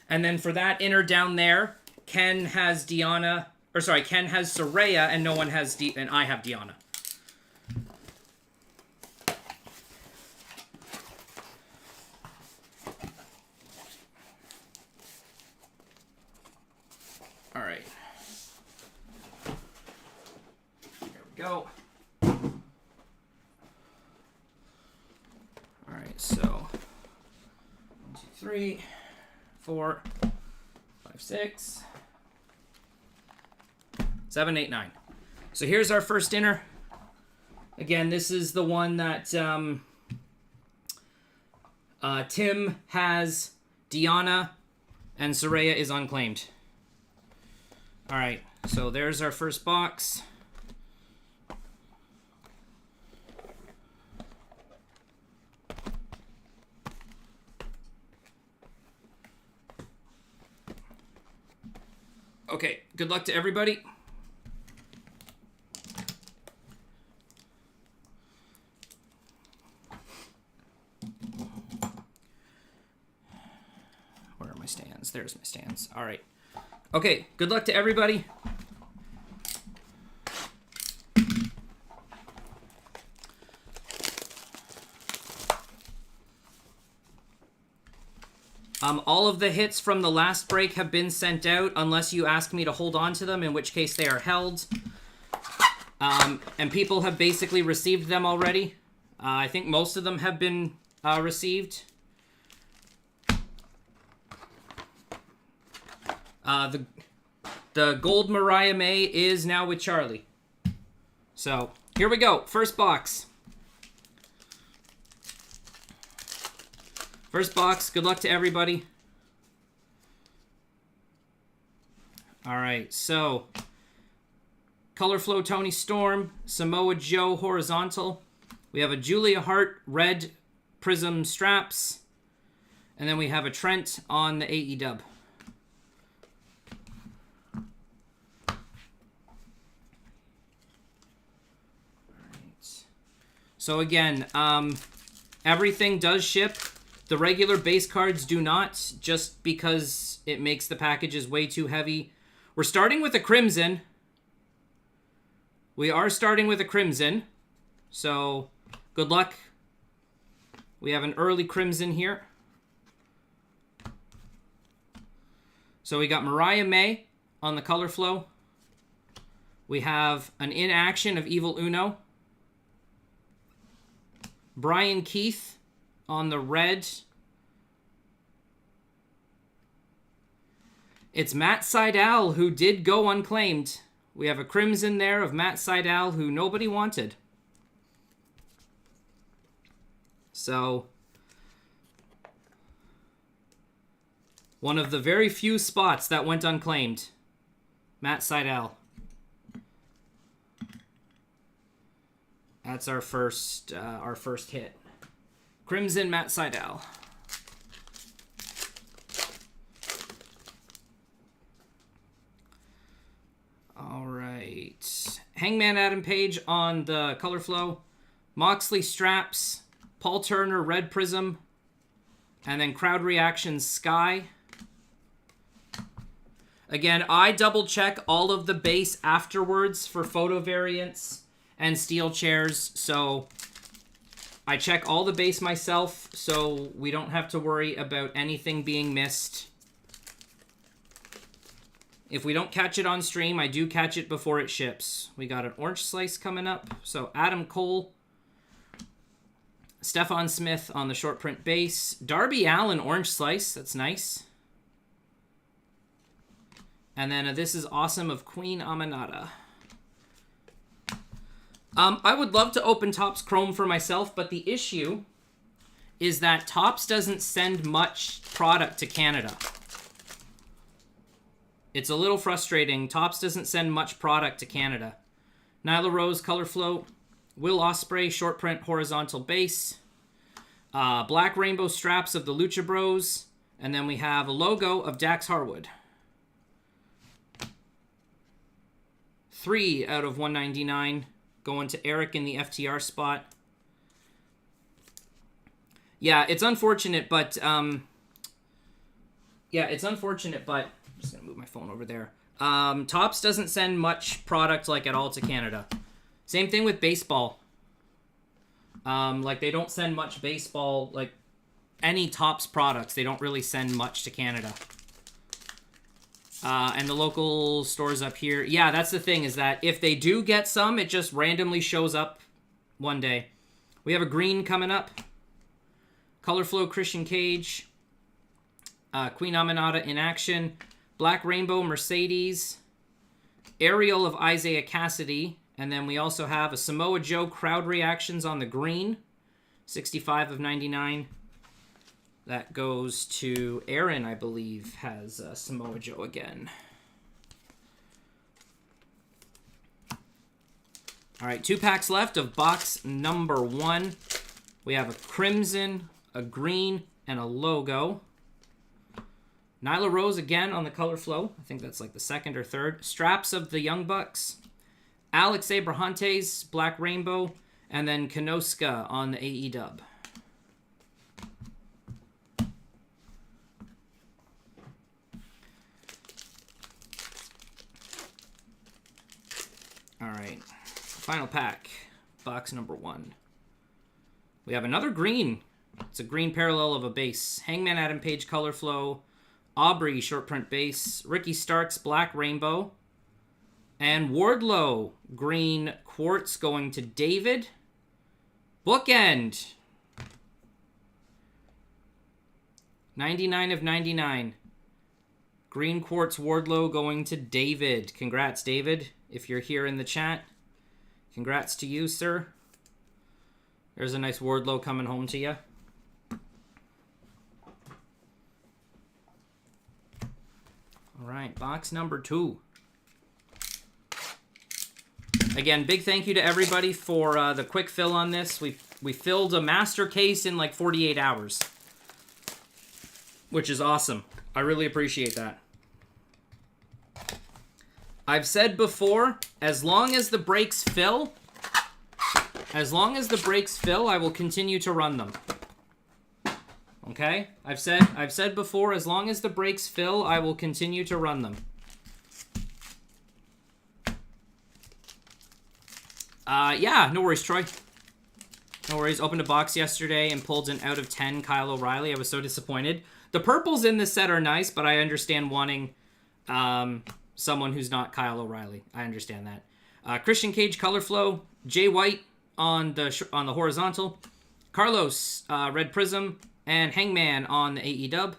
And then for that inner down there, Ken has Saraya, and no one has and I have Deonna. All right. Go. All right, so 1, 2, 3, 4, 5, 6, 7, 8, 9. So here's our first inner. Again, this is the one that Tim has Deonna and Saraya is unclaimed. All right, so there's our first box. Okay, good luck to everybody. Where are my stands? There's my stands. All right. Okay, good luck to everybody. All of the hits from the last break have been sent out, unless you ask me to hold on to them, in which case they are held. And people have basically received them already. I think most of them have been received. The gold Mariah May is now with Charlie. So, here we go. First box. First box. Good luck to everybody. All right, so Color Flow Tony Storm, Samoa Joe horizontal. We have a Julia Hart red prism straps. And then we have a Trent on the AEW. So again, everything does ship. The regular base cards do not, just because it makes the packages way too heavy. We're starting with a Crimson. We are starting with a Crimson. So, good luck. We have an early Crimson here. So we got Mariah May on the Color Flow. We have an in action of Evil Uno. Brian Keith on the red. It's Matt Sydal, who did go unclaimed. We have a Crimson there of Matt Sydal, who nobody wanted. So, one of the very few spots that went unclaimed. Matt Sydal. That's our first hit. Crimson Matt Sydal. All right. Hangman Adam Page on the Color Flow. Moxley straps. Paul Turner red prism. And then Crowd Reactions Sky. Again, I double check all of the base afterwards for photo variants and steel chairs, so I check all the base myself, so we don't have to worry about anything being missed. If we don't catch it on stream, I do catch it before it ships. We got an orange slice coming up. So Adam Cole, Stephon Smith on the short print base. Darby Allin orange slice. That's nice. And then this is awesome of Queen Aminata. I would love to open Topps Chrome for myself, but the issue is that Topps doesn't send much product to Canada. It's a little frustrating. Topps doesn't send much product to Canada. Nyla Rose, Color Float. Will Ospreay, short print, horizontal base. Black rainbow straps of the Lucha Bros. And then we have a logo of Dax Harwood. 3 out of 199. Going to Eric in the FTR spot. Yeah, it's unfortunate, but... I'm just going to move my phone over there. Topps doesn't send much product, like, at all to Canada. Same thing with baseball. Like, they don't send much baseball, like, any Topps products. They don't really send much to Canada. And the local stores up here. Yeah, that's the thing, is that if they do get some, it just randomly shows up one day. We have a green coming up. Color Flow Christian Cage. Queen Aminata in action. Black Rainbow Mercedes. Aerial of Isaiah Cassidy. And then we also have a Samoa Joe crowd reactions on the green. 65 of 99. That goes to Aaron, I believe, has Samoa Joe again. All right, 2 packs left of box number 1. We have a crimson, a green, and a logo. Nyla Rose again on the Color Flow. I think that's like the second or third. Straps of the Young Bucks. Alex Abrahantes, Black Rainbow. And then Kanoska on the AEW. All right, final pack, box number 1. We have another green. It's a green parallel of a base. Hangman Adam Page Color Flow, Aubrey short print base, Ricky Starks Black Rainbow, and Wardlow green quartz going to David. Bookend. 99 of 99. Green quartz Wardlow going to David. Congrats, David. If you're here in the chat, congrats to you, sir. There's a nice Wardlow coming home to you. All right, box number 2. Again, big thank you to everybody for the quick fill on this. We filled a master case in like 48 hours, which is awesome. I really appreciate that. I've said before, as long as the breaks fill, I will continue to run them. Okay? I've said before, as long as the breaks fill, I will continue to run them. Yeah, no worries, Troy. No worries. Opened a box yesterday and pulled an out of 10 Kyle O'Reilly. I was so disappointed. The purples in this set are nice, but I understand wanting someone who's not Kyle O'Reilly. I understand that. Christian Cage Color Flow, Jay White on the horizontal, Carlos Red Prism, and Hangman on the AEW.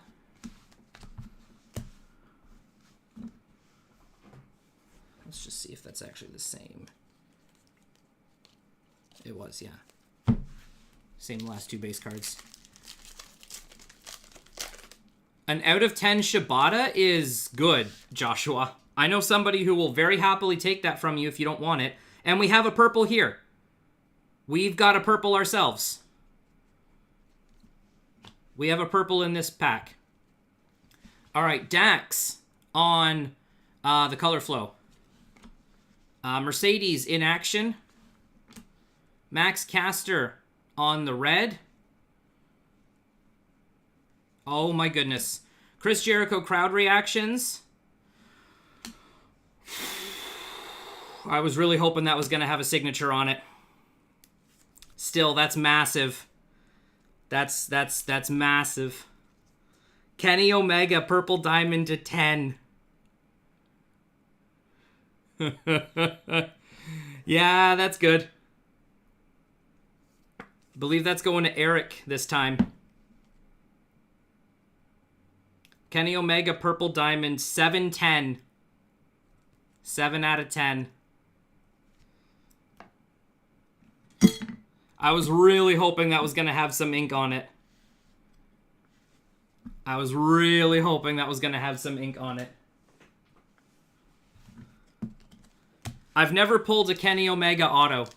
Let's just see if that's actually the same. It was, yeah. Same last 2 base cards. An out of 10 Shibata is good, Joshua. I know somebody who will very happily take that from you if you don't want it. And we have a purple here. We've got a purple ourselves. We have a purple in this pack. All right, Dax on the Color Flow. Mercedes in action. Max Caster on the red. Oh my goodness. Chris Jericho crowd reactions. I was really hoping that was going to have a signature on it. Still, that's massive. That's massive. Kenny Omega purple diamond to 10. Yeah, that's good. believe that's going to Eric this time. Kenny Omega, Purple Diamond, 7/10. 7 out of 10. I was really hoping that was going to have some ink on it. I've never pulled a Kenny Omega auto.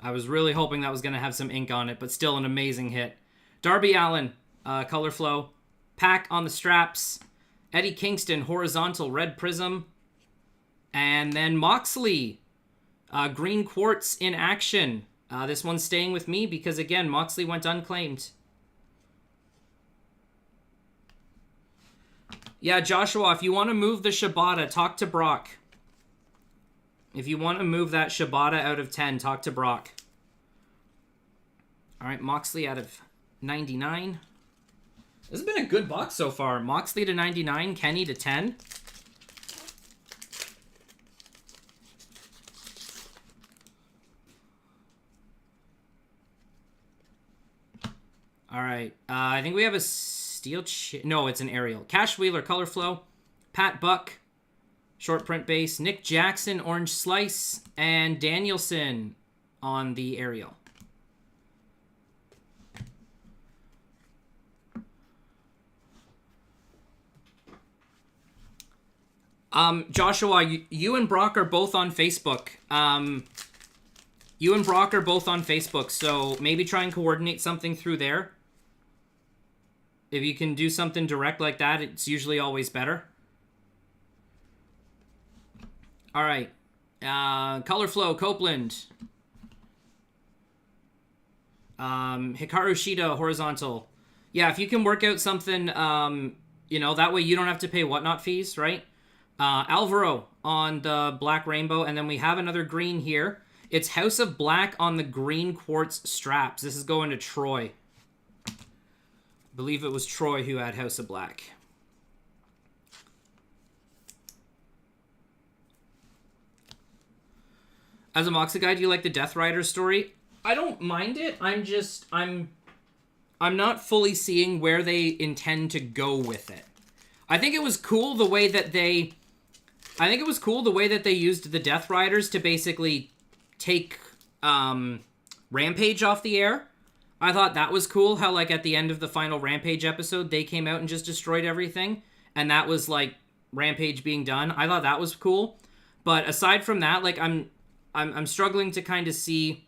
I was really hoping that was going to have some ink on it, but still an amazing hit. Darby Allin, Color Flow. Pack on the straps. Eddie Kingston, Horizontal, Red Prism. And then Moxley, Green Quartz in action. This one's staying with me because, again, Moxley went unclaimed. Yeah, Joshua, if you want to move the Shibata, talk to Brock. If you want to move that Shibata out of 10, talk to Brock. All right, Moxley out of 99. This has been a good box so far. Moxley to 99, Kenny to 10. All right, I think we have a steel... No, it's an aerial. Cash Wheeler, Color Flow. Pat Buck, short print base. Nick Jackson, Orange Slice. And Danielson on the aerial. Joshua, you and Brock are both on Facebook. So maybe try and coordinate something through there. If you can do something direct like that, it's usually always better. All right. Color Flow, Copeland. Hikaru Shida, Horizontal. Yeah, if you can work out something, that way you don't have to pay whatnot fees, right? Alvaro on the Black Rainbow, and then we have another green here. It's House of Black on the Green Quartz straps. This is going to Troy. I believe it was Troy who had House of Black. As a Moxa guy, do you like the Death Rider story? I don't mind it. I'm not fully seeing where they intend to go with it. I think it was cool the way that they used the Death Riders to basically take Rampage off the air. I thought that was cool how, like, at the end of the final Rampage episode, they came out and just destroyed everything. And that was, like, Rampage being done. I thought that was cool. But aside from that, like, I'm struggling to kind of see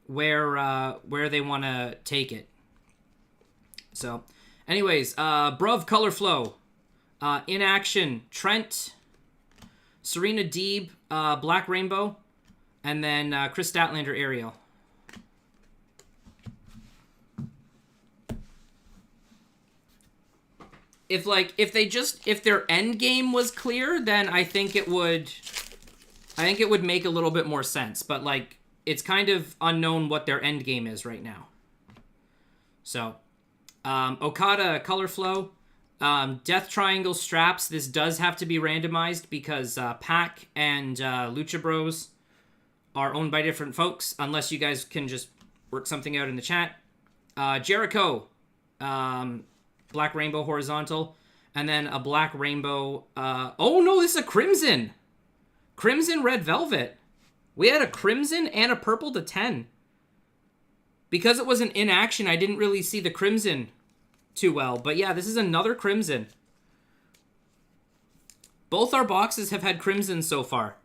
where they want to take it. So, anyways, Bruv Color Flow. In action, Trent, Serena Deeb, Black Rainbow, and then Chris Statlander, Ariel. If their end game was clear, then I think it would make a little bit more sense. But, like, it's kind of unknown what their end game is right now. So, Okada, Color Flow. Death Triangle straps. This does have to be randomized because Pac and Lucha Bros are owned by different folks, unless you guys can just work something out in the chat. Jericho, Black Rainbow Horizontal, and then a Black Rainbow... oh no, this is a Crimson! Crimson Red Velvet. We had a Crimson and a Purple to 10. Because it wasn't in action, I didn't really see the Crimson too well. But yeah, this is another Crimson. Both our boxes have had Crimson so far.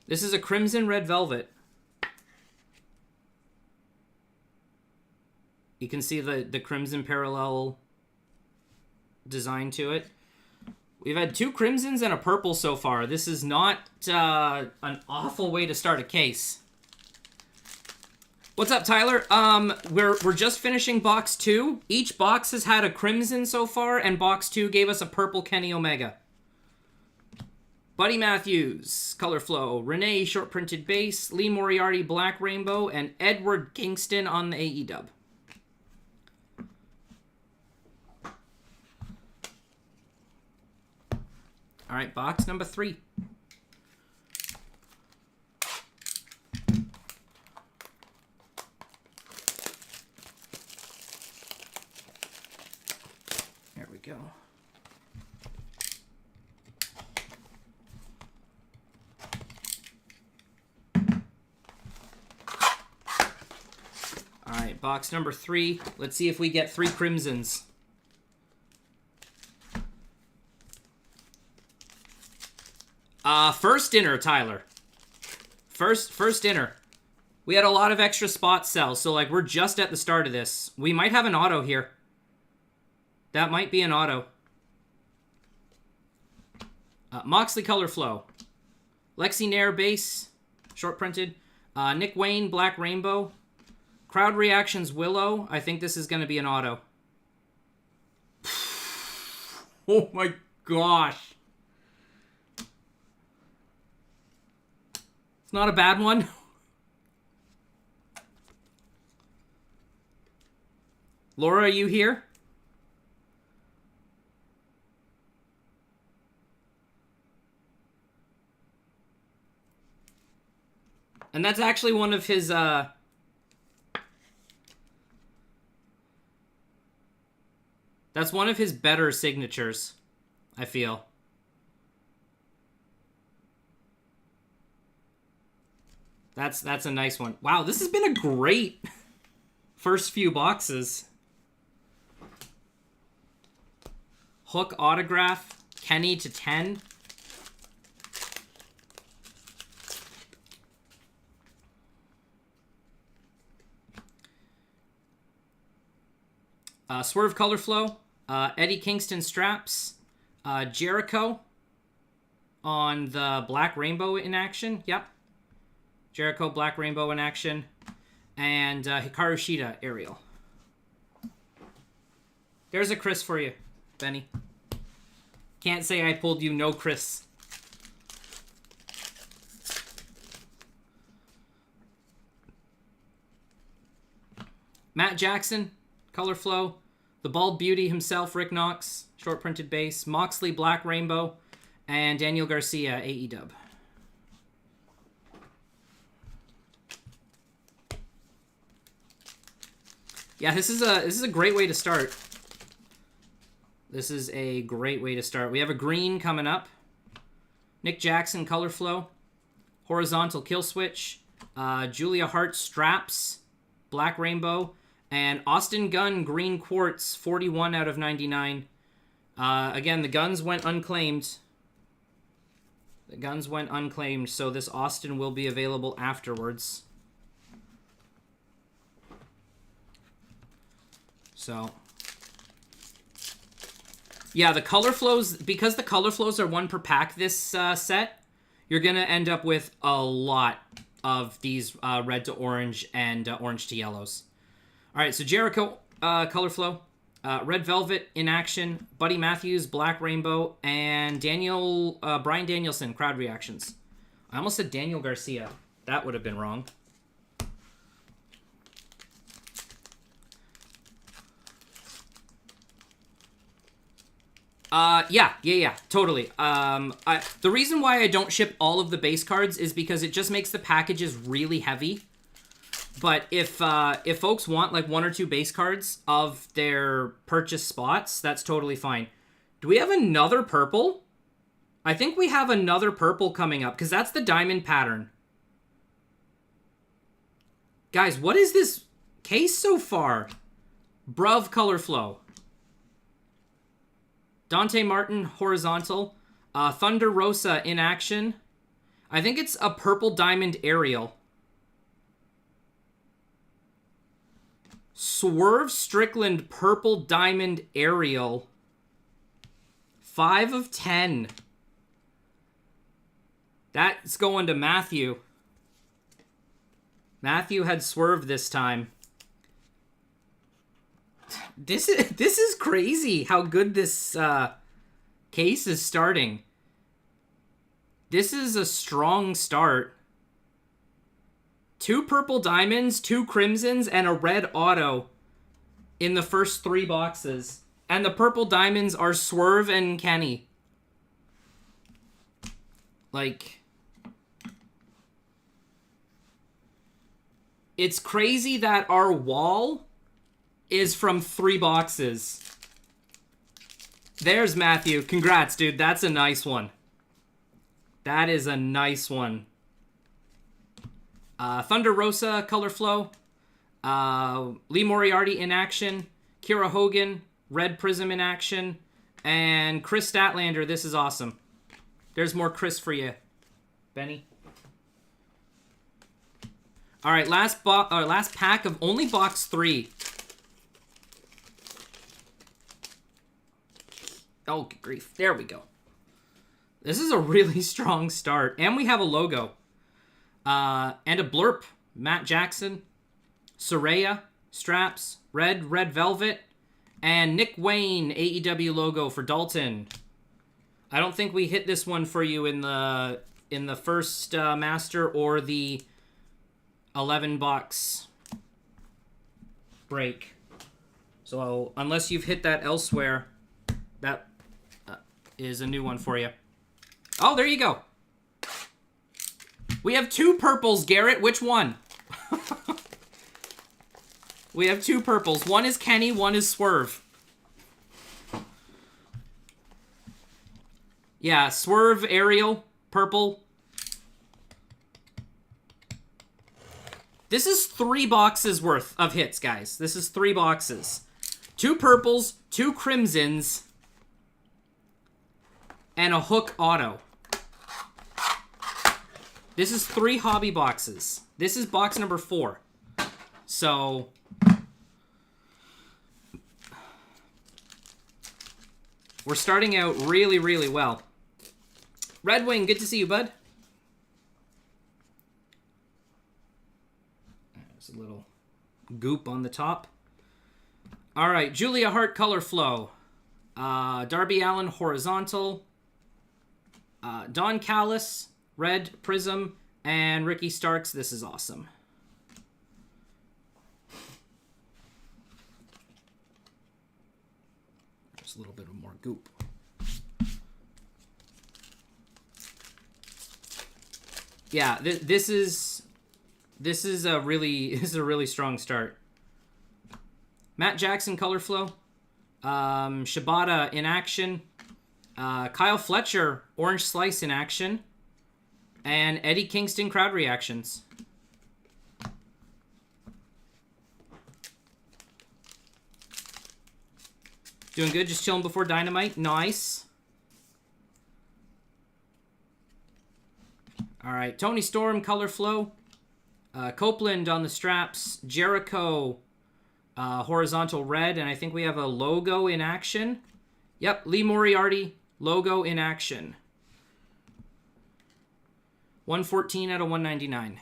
This is a Crimson Red Velvet. You can see the Crimson parallel design to it. We've had 2 Crimsons and a Purple so far. This is not an awful way to start a case. What's up, Tyler? We're just finishing box 2. Each box has had a Crimson so far, and box 2 gave us a Purple Kenny Omega. Buddy Matthews, Color Flow. Renee, short printed base. Lee Moriarty, Black Rainbow, and Edward Kingston on the AEW. All right, box number 3. There we go. All right, box number 3. Let's see if we get 3 crimsons. First dinner, Tyler. First dinner. We had a lot of extra spot sells, so like we're just at the start of this. We might have an auto here. That might be an auto. Moxley Color Flow. Lexi Nair base, short printed. Nick Wayne Black Rainbow. Crowd Reactions Willow. I think this is going to be an auto. Oh my gosh. Not a bad one. Laura, are you here? And that's actually one of his that's one of his better signatures, I feel. That's a nice one. Wow, this has been a great first few boxes. Hook autograph, Kenny to 10. Swerve Color Flow, Eddie Kingston straps, Jericho on the Black Rainbow in action. Yep. Jericho Black Rainbow in action. And Hikaru Shida Ariel. There's a Chris for you, Benny. Can't say I pulled you no Chris. Matt Jackson, Color Flow. The Bald Beauty himself, Rick Knox, short printed base. Moxley Black Rainbow. And Daniel Garcia, AEW. Yeah, this is a great way to start. This is a great way to start. We have a green coming up. Nick Jackson, Color Flow. Horizontal Kill Switch. Julia Hart straps. Black Rainbow. And Austin Gunn, Green Quartz, 41 out of 99. Again, the guns went unclaimed. The guns went unclaimed, so this Austin will be available afterwards. So, yeah, the color flows, because the color flows are 1 per pack this set, you're going to end up with a lot of these red to orange and orange to yellows. All right, so Jericho Color Flow, Red Velvet in action, Buddy Matthews, Black Rainbow, and Brian Danielson, Crowd Reactions. I almost said Daniel Garcia. That would have been wrong. Yeah, totally. The reason why I don't ship all of the base cards is because it just makes the packages really heavy. But if folks want like 1 or 2 base cards of their purchase spots, that's totally fine. Do we have another purple? I think we have another purple coming up because that's the diamond pattern. Guys, what is this case so far? Bruv Color Flow. Dante Martin, Horizontal. Thunder Rosa in action. I think it's a purple diamond Ariel. Swerve Strickland, purple diamond Ariel. 5 of 10. That's going to Matthew. Matthew had Swerve this time. This is crazy how good this case is starting. This is a strong start. 2 purple diamonds, 2 crimsons, and a red auto in the first 3 boxes. And the purple diamonds are Swerve and Kenny. Like, it's crazy that our wall is from 3 boxes. There's Matthew. Congrats, dude. That's a nice one. That is a nice one. Thunder Rosa, Color Flow. Lee Moriarty in action. Kira Hogan, Red Prism in action. And Chris Statlander. This is awesome. There's more Chris for you, Benny. All right, last pack of only box 3. Oh, good grief. There we go. This is a really strong start. And we have a logo. And a blurb. Matt Jackson. Soraya. Straps. Red Velvet. And Nick Wayne. AEW logo for Dalton. I don't think we hit this one for you in the first master or the 11 box break. So unless you've hit that elsewhere, that is a new one for you. Oh, there you go. We have 2 purples, Garrett. Which one? We have 2 purples. One is Kenny, one is Swerve. Yeah, Swerve, Ariel, purple. This is 3 boxes worth of hits, guys. This is 3 boxes. 2 purples, 2 crimsons, and a Hook auto. This is 3 hobby boxes. This is box number 4. So we're starting out really, really well. Red Wing, good to see you, bud. There's a little goop on the top. All right, Julia Hart, Color Flow. Darby Allin, Horizontal. Don Callis, Red Prism. And Ricky Starks, this is awesome. There's a little bit of more goop. Yeah, this is a really strong start. Matt Jackson, Color Flow. Shibata in action. Kyle Fletcher, Orange Slice in action. And Eddie Kingston, crowd reactions. Doing good, just chilling before Dynamite. Nice. All right, Tony Storm, Color Flow. Copeland on the straps. Jericho, horizontal red. And I think we have a logo in action. Yep, Lee Moriarty, logo in action. 114 out of 199.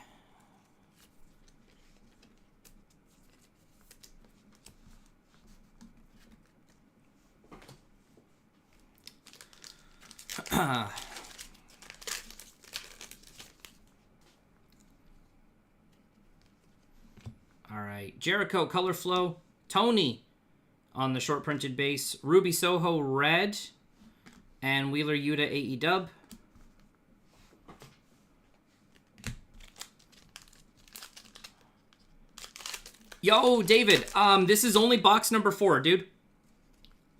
All right, Jericho, Color Flow. Tony on the short printed base. Ruby Soho, red. And Wheeler Yuta, AEW. Yo, David, this is only box number 4, dude.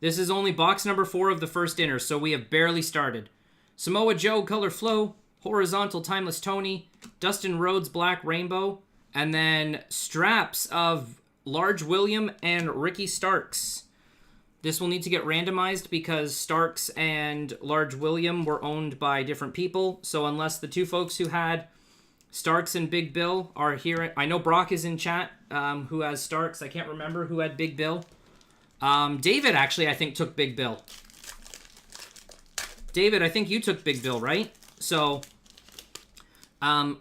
This is only box number 4 of the first inner, so we have barely started. Samoa Joe, Color Flow. Horizontal, Timeless Tony. Dustin Rhodes, Black Rainbow. And then straps of Large William and Ricky Starks. This will need to get randomized because Starks and Large William were owned by different people. So unless the 2 folks who had Starks and Big Bill are here. I know Brock is in chat, who has Starks. I can't remember who had Big Bill. David, actually, I think, took Big Bill. David, I think you took Big Bill, right? So, unless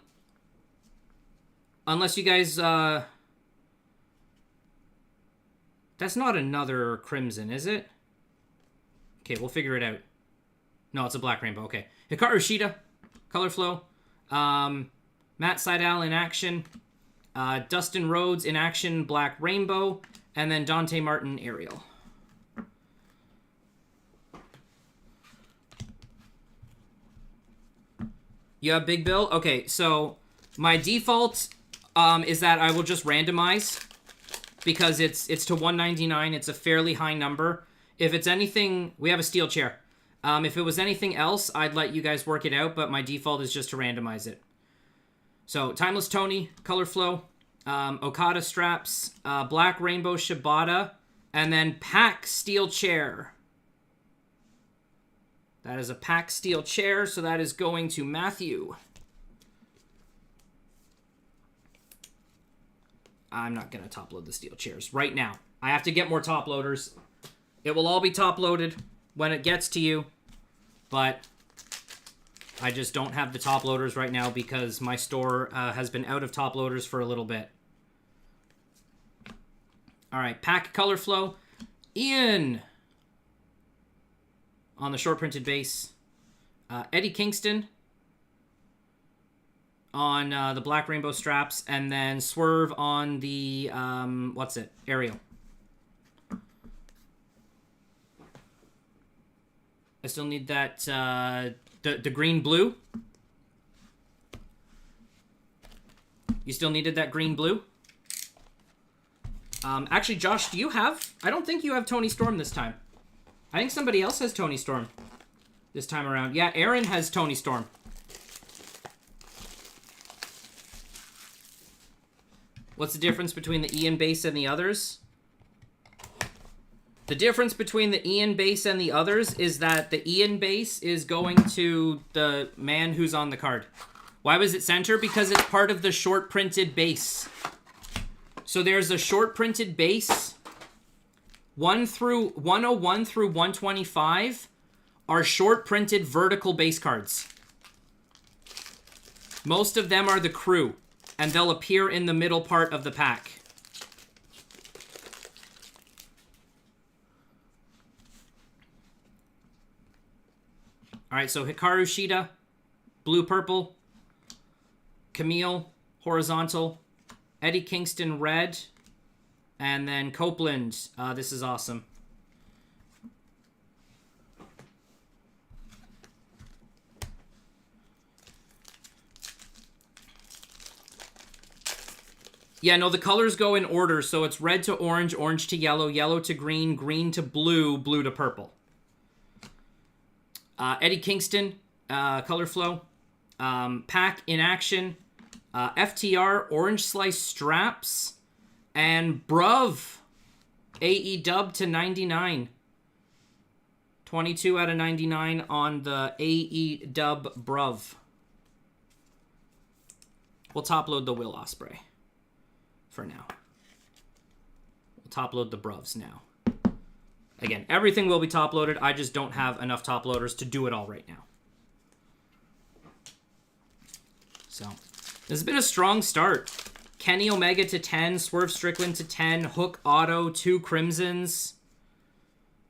you guys... That's not another Crimson, is it? Okay, we'll figure it out. No, it's a Black Rainbow. Okay. Hikaru Shida, Color Flow. Matt Sydal in action. Dustin Rhodes in action, Black Rainbow. And then Dante Martin, Ariel. You have Big Bill? Okay, so my default is that I will just randomize because it's to 199. It's a fairly high number. If it's anything, we have a steel chair. If it was anything else, I'd let you guys work it out, but my default is just to randomize it. So, Timeless Tony, Color Flow, Okada Straps, Black Rainbow Shibata, and then Pack Steel Chair. That is a Pack Steel Chair, so that is going to Matthew. I'm not going to top load the steel chairs right now. I have to get more top loaders. It will all be top loaded when it gets to you, but I just don't have the top loaders right now because my store has been out of top loaders for a little bit. All right, Pack Color Flow. Ian on the short printed base. Eddie Kingston on the Black Rainbow Straps, and then Swerve on the, Ariel. I still need that, the green-blue. You still needed that green-blue? Actually, Josh, do you have... I don't think you have Tony Storm this time. I think somebody else has Tony Storm this time around. Yeah, Aaron has Tony Storm. What's the difference between the Ian base and the others? The difference between the Ian base and the others is that the Ian base is going to the man who's on the card. Why was it center? Because it's part of the short printed base. So there's a short printed base. 101 through 125 are short printed vertical base cards. Most of them are the crew, and they'll appear in the middle part of the pack. All right, so Hikaru Shida, blue-purple. Camille, horizontal. Eddie Kingston, red. And then Copeland. This is awesome. Yeah, no, the colors go in order. So it's red to orange, orange to yellow, yellow to green, green to blue, blue to purple. Eddie Kingston, Color Flow. Pack in Action. FTR, Orange Slice Straps. And Bruv, AEW to 99. 22 out of 99 on the AEW Bruv. We'll top load the Will Ospreay for now. We'll top load the Bruvs now. Again, everything will be top loaded. I just don't have enough top loaders to do it all right now. So, this has been a strong start. Kenny Omega to 10, Swerve Strickland to 10, Hook Auto, 2 Crimsons.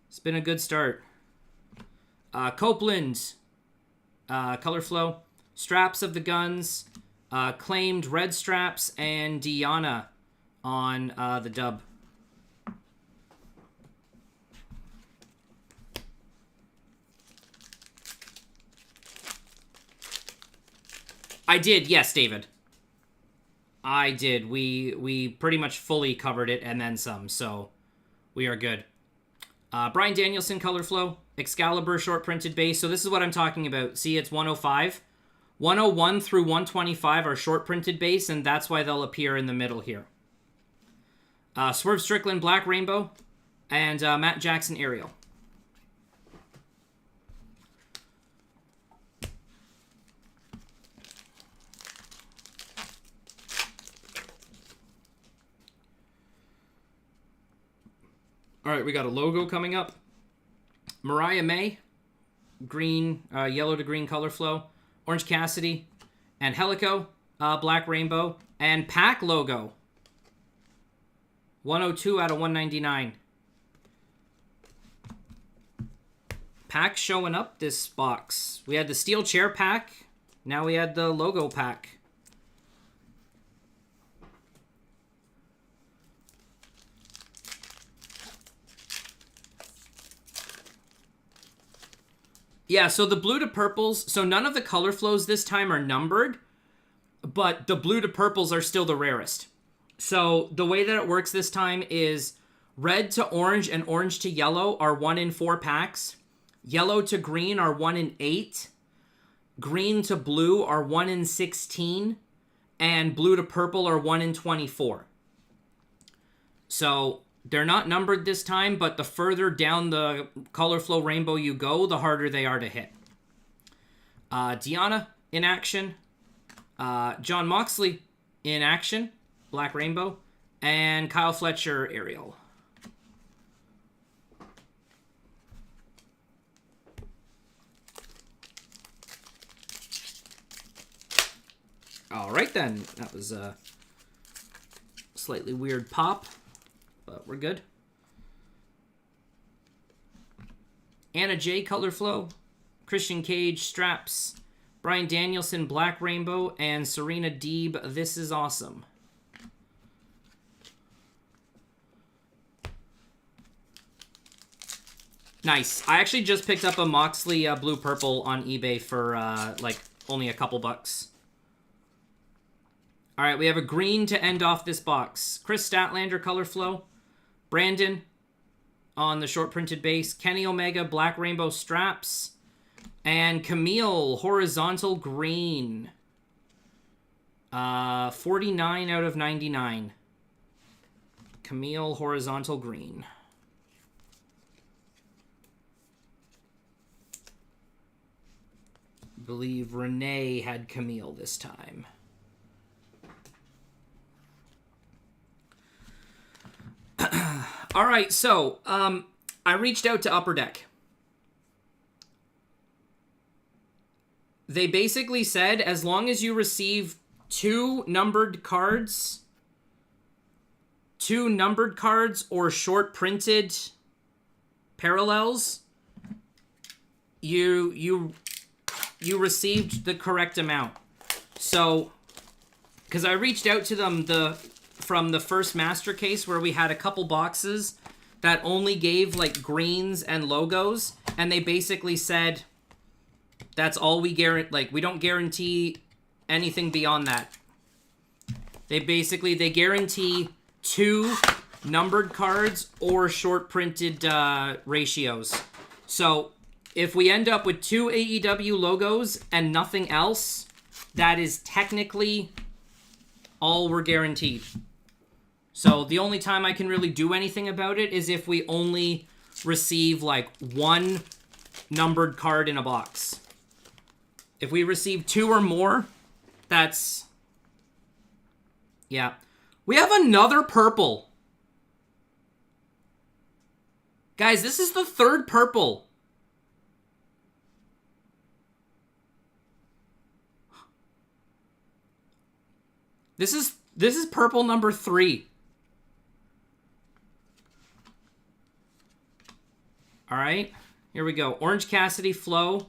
It's been a good start. Copeland, Color Flow, Straps of the Guns, Claimed Red Straps, and Deanna on the dub. I did, yes, David. I did. We pretty much fully covered it and then some, so we are good. Brian Danielson, Color Flow, Excalibur, short printed base. So this is what I'm talking about. See, it's 105. 101 through 125 are short printed base, and that's why they'll appear in the middle here. Swerve Strickland, Black Rainbow, and Matt Jackson, Ariel. All right, we got a logo coming up. Mariah May, green, yellow to green Color Flow. Orange Cassidy, and Helico, Black Rainbow, and Pack logo. 102 out of 199. Pack showing up this box. We had the steel chair pack. Now we had the logo pack. Yeah, so the blue to purples, so none of the color flows this time are numbered, but the blue to purples are still the rarest. So the way that it works this time is red to orange and orange to yellow are 1 in 4 packs. Yellow to green are 1 in 8. Green to blue are 1 in 16. And blue to purple are 1 in 24. So they're not numbered this time, but the further down the color flow rainbow you go, the harder they are to hit. Deanna in action. John Moxley in action. Black Rainbow. And Kyle Fletcher, Ariel. All right, then. That was a slightly weird pop, but we're good. Anna J, Color Flow. Christian Cage, Straps. Bryan Danielson, Black Rainbow. And Serena Deeb, This Is Awesome. Nice. I actually just picked up a Moxley Blue Purple on eBay for like only a couple bucks. All right, we have a green to end off this box. Chris Statlander, Color Flow. Brandon on the short printed base. Kenny Omega, Black Rainbow Straps. And Camille, Horizontal Green. 49 out of 99. Camille, Horizontal Green. I believe Renee had Camille this time. All right, so I reached out to Upper Deck. They basically said as long as you receive 2 numbered cards or short printed parallels, you received the correct amount. So, because I reached out to them from the first master case where we had a couple boxes that only gave like greens and logos, and they basically said that's all we guarantee. Like, we don't guarantee anything beyond that. They guarantee 2 numbered cards or short printed ratios. So if we end up with 2 AEW logos and nothing else, that is technically all we're guaranteed. So the only time I can really do anything about it is if we only receive like 1 numbered card in a box. If we receive 2 or more, that's... yeah. We have another purple. Guys, this is the 3rd purple. This is purple number 3. All right, here we go. Orange Cassidy, Flo.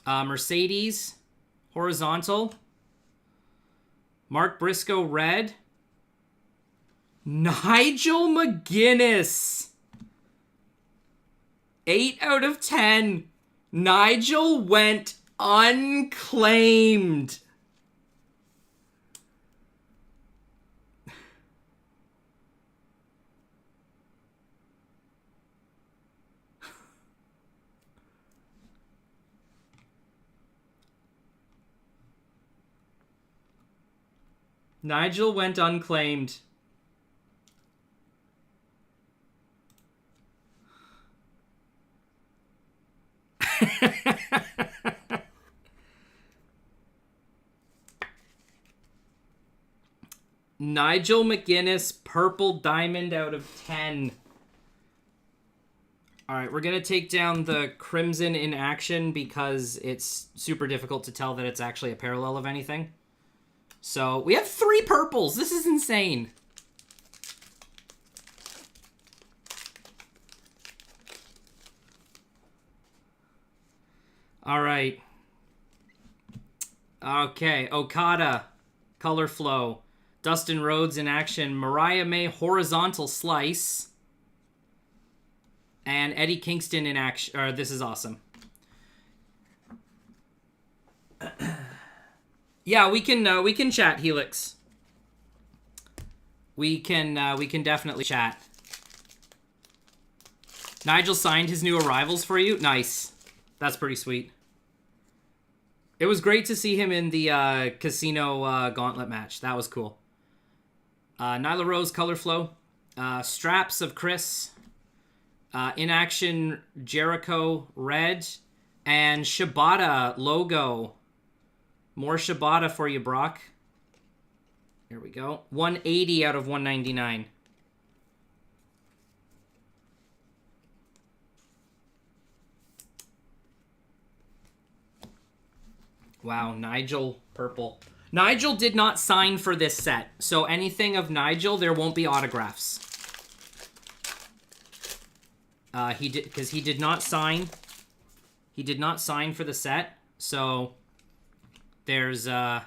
Mercedes, Horizontal. Mark Briscoe, Red. Nigel McGuinness. 8 out of 10. Nigel went unclaimed. Nigel went unclaimed. Nigel McGuinness, purple diamond out of 10. All right, we're going to take down the crimson in action because it's super difficult to tell that it's actually a parallel of anything. So we have 3 purples. This is insane. All right. Okay, Okada, Color Flow. Dustin Rhodes in action. Mariah May, Horizontal Slice. And Eddie Kingston in action. Or this is awesome. Yeah, we can chat, Helix. We can definitely chat. Nigel signed his new arrivals for you. Nice. That's pretty sweet. It was great to see him in the casino gauntlet match. That was cool. Nyla Rose color flow. Straps of Chris. In action Jericho red. And Shibata logo. More Shibata for you, Brock. There we go. 180 out of 199. Wow, Nigel purple. Nigel did not sign for this set, so anything of Nigel, there won't be autographs. He did, because he did not sign. He did not sign for the set, so there's Darby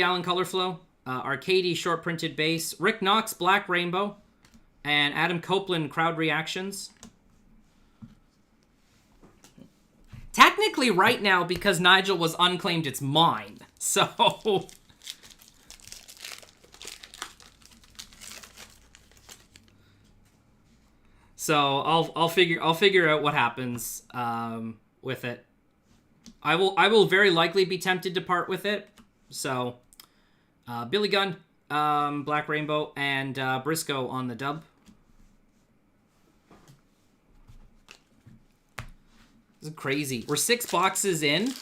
Allin color flow, Arcady short printed base, Rick Knox black rainbow, and Adam Copeland crowd reactions. Technically, right now, because Nigel was unclaimed, it's mine. So, I'll figure out what happens with it. I will very likely be tempted to part with it. So, Billy Gunn, Black Rainbow, and Briscoe on the dub. This is crazy. We're 6 boxes in,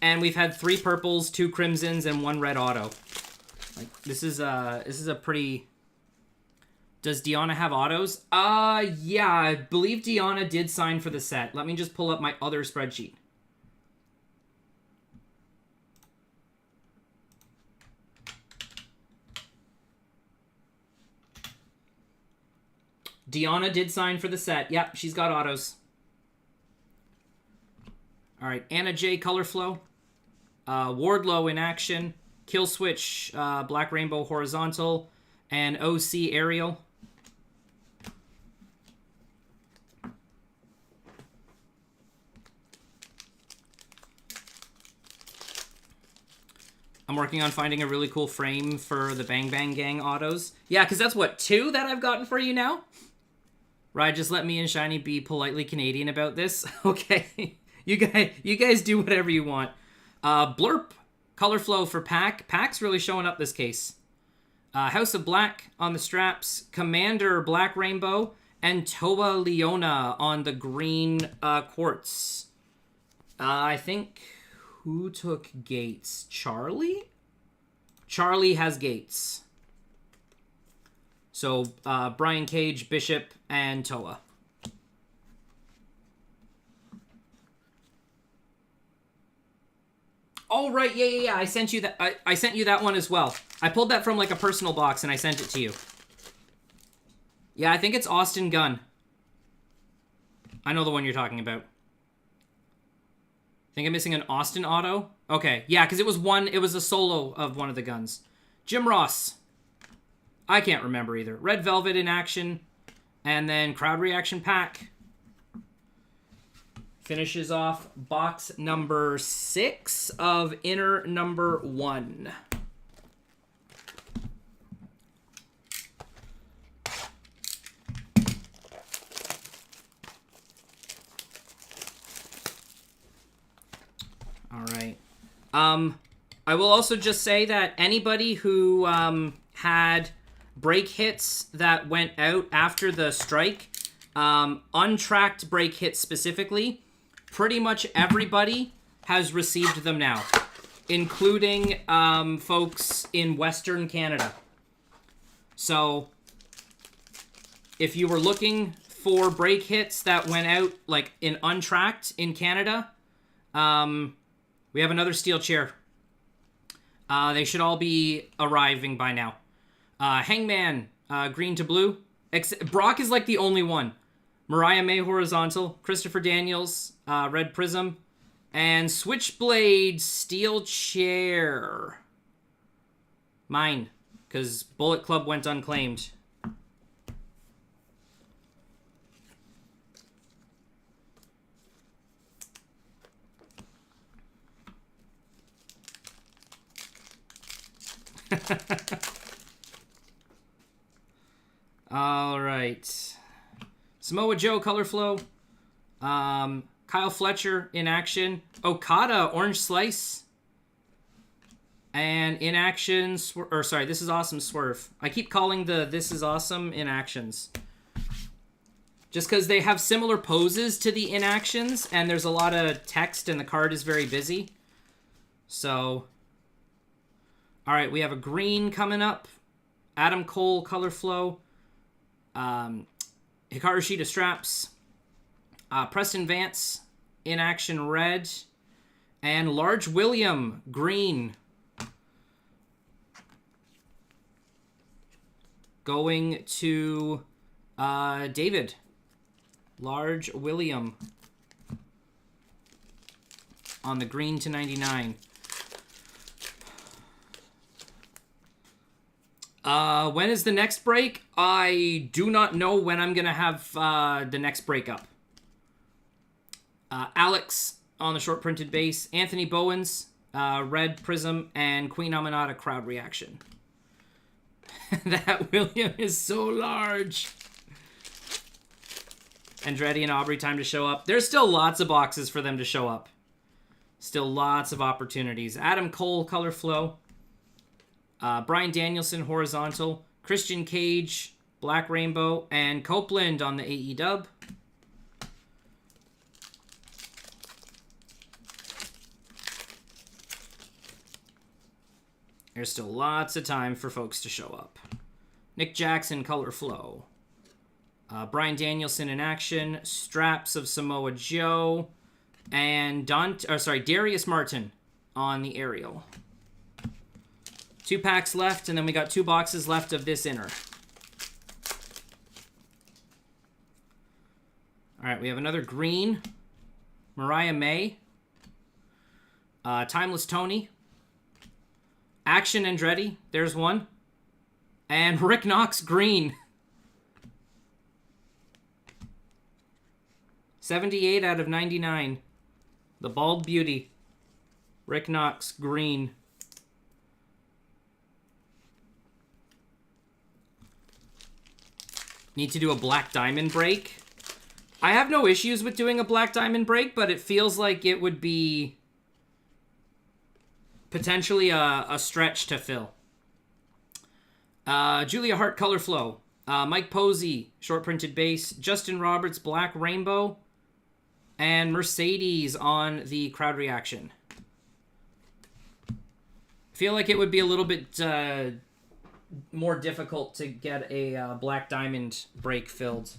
and we've had 3 purples, 2 crimsons, and 1 red auto. Like this is a pretty. Does Deanna have autos? Yeah, I believe Deanna did sign for the set. Let me just pull up my other spreadsheet. Deanna did sign for the set. Yep, she's got autos. All right, Anna J. Color Flow. Wardlow in action. Kill Switch, Black Rainbow Horizontal. And OC Aerial. I'm working on finding a really cool frame for the Bang Bang Gang autos. Yeah, because that's, what, 2 that I've gotten for you now? Right, just let me and Shiny be politely Canadian about this. Okay. You guys do whatever you want. Blurp, color flow for Pac. Pac's really showing up this case. House of Black on the straps. Commander Black Rainbow. And Toa Leona on the green quartz. I think... Who took Gates? Charlie? Charlie has Gates. So, Brian Cage, Bishop, and Toa. Oh, right, yeah. I sent you that. I sent you that one as well. I pulled that from, like, a personal box, and I sent it to you. Yeah, I think it's Austin Gunn. I know the one you're talking about. Think I'm missing an Austin auto? Okay, yeah, because it was a solo of one of the guns. Jim Ross. I can't remember either. Red Velvet in action. And then Crowd Reaction Pack. Finishes off box number 6 of inner number 1. All right. I will also just say that anybody who had break hits that went out after the strike, untracked break hits specifically, pretty much everybody has received them now, including folks in Western Canada. So if you were looking for break hits that went out like in untracked in Canada, we have another steel chair. They should all be arriving by now. Hangman, green to blue. Brock is like the only one. Mariah May horizontal. Christopher Daniels, red prism. And Switchblade steel chair. Mine, because Bullet Club went unclaimed. All right. Samoa Joe, color flow. Kyle Fletcher in action. Okada, orange slice. And in action, or sorry, this is awesome swerve. I keep calling the this is awesome in actions. Just because they have similar poses to the in actions, and there's a lot of text, and the card is very busy. So, all right, we have a green coming up. Adam Cole, color flow. Hikaru Shida straps. Preston Vance, in action red. And Large William, green. Going to David. Large William. On the green to 99. When is the next break? I do not know when I'm going to have the next break up. Alex on the short printed base. Anthony Bowens, red prism, and Queen Aminata crowd reaction. That William is so large. Andretti and Aubrey time to show up. There's still lots of boxes for them to show up. Still lots of opportunities. Adam Cole, color flow. Bryan Danielson, horizontal. Christian Cage, black rainbow. And Copeland on the AEW. There's still lots of time for folks to show up. Nick Jackson, color flow. Bryan Danielson in action. Straps of Samoa Joe. And Darius Martin on the aerial. 2 packs left, and then we got 2 boxes left of this inner. All right, we have another green. Mariah May. Timeless Tony. Action Andretti. There's one. And Rick Knox, green. 78 out of 99. The Bald Beauty. Rick Knox, green. Need to do a Black Diamond break. I have no issues with doing a Black Diamond break, but it feels like it would be potentially a stretch to fill. Julia Hart, color flow. Mike Posey, short printed base. Justin Roberts, black rainbow. And Mercedes on the crowd reaction. Feel like it would be a little bit more difficult to get a Black Diamond break filled.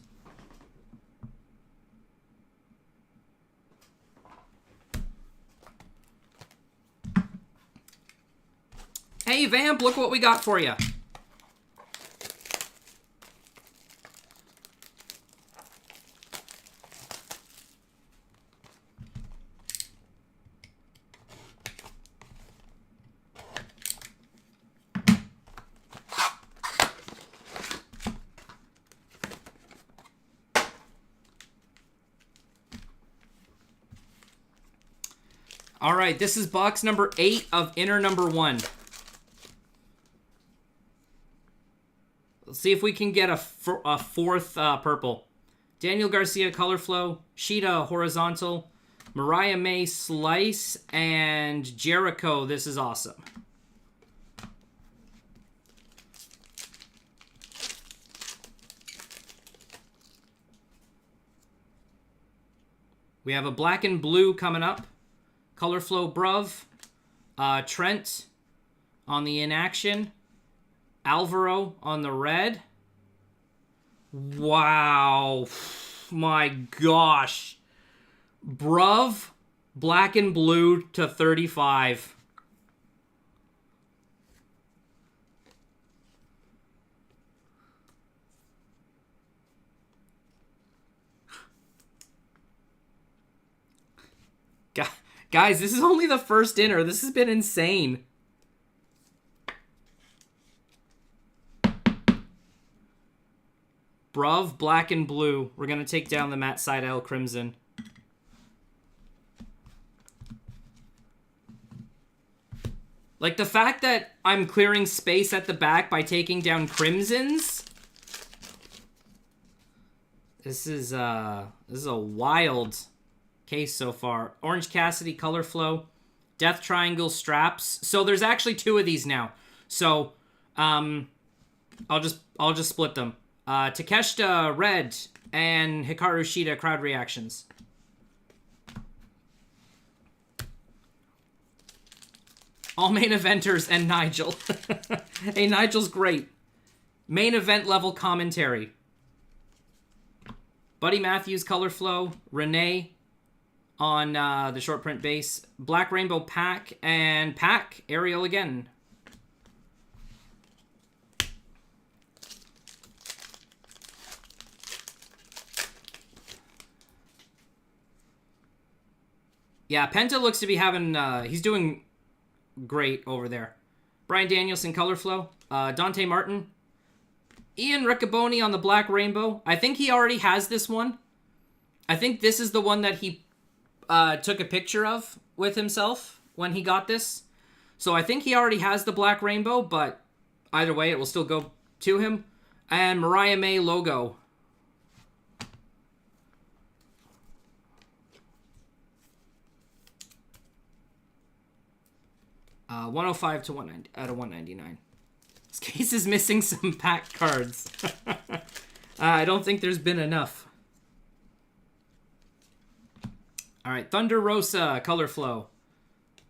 Hey, Vamp, look what we got for you. All right, this is box number 8 of inner number 1. Let's see if we can get a fourth purple. Daniel Garcia, color flow. Sheeta, horizontal. Mariah May, slice. And Jericho, this is awesome. We have a black and blue coming up. Color flow, Bruv. Trent on the inaction. Alvaro on the red. Wow. My gosh. Bruv, black and blue to 35. Guys, this is only the first inner. This has been insane. Bruv, black and blue. We're going to take down the Matt Sydal Crimson. Like, the fact that I'm clearing space at the back by taking down Crimsons... This is a wild case so far. Orange Cassidy, Color Flow, Death Triangle, Straps. So there's actually 2 of these now. So I'll just split them. Takeshita, Red, and Hikaru Shida, Crowd Reactions. All main eventers and Nigel. Hey, Nigel's great. Main event level commentary. Buddy Matthews, Color Flow, Renee on the short print base, Black Rainbow Pack, and Pack, Ariel again. Yeah, Penta looks to be having, he's doing great over there. Brian Danielson, Color Flow, Dante Martin, Ian Riccoboni on the Black Rainbow. I think he already has this one. I think this is the one that he took a picture of with himself when he got this. So I think he already has the Black Rainbow, but either way, it will still go to him. And Mariah May logo. $105 to $190 out of $199. This case is missing some pack cards. I don't think there's been enough. All right, Thunder Rosa, Color Flow.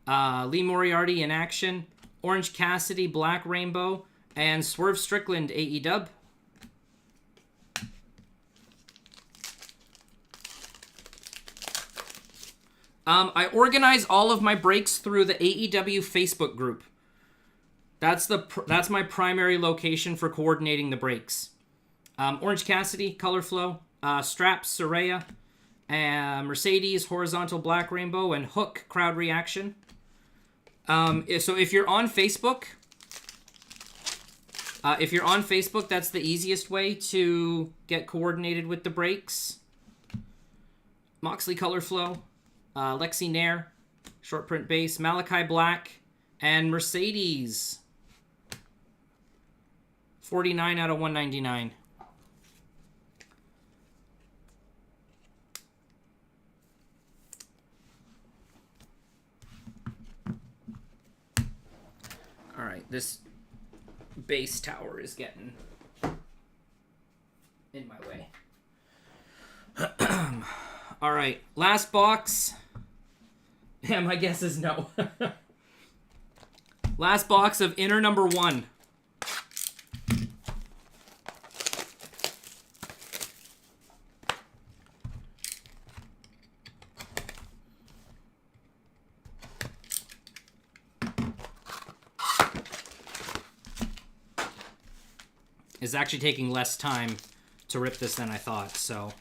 Lee Moriarty in action. Orange Cassidy, Black Rainbow. And Swerve Strickland, AEW. I organize all of my breaks through the AEW Facebook group. That's my primary location for coordinating the breaks. Orange Cassidy, Color Flow, Straps, Soraya, and Mercedes, Horizontal Black Rainbow, and Hook, Crowd Reaction. So if you're on Facebook, that's the easiest way to get coordinated with the breaks. Moxley, Color Flow, Lexi Nair, short print base, Malachi Black, and Mercedes. 49 out of 199. All right, this base tower is getting in my way. All right, last box. Yeah, my guess is no. Last box of inner number 1. It's actually taking less time to rip this than I thought, so.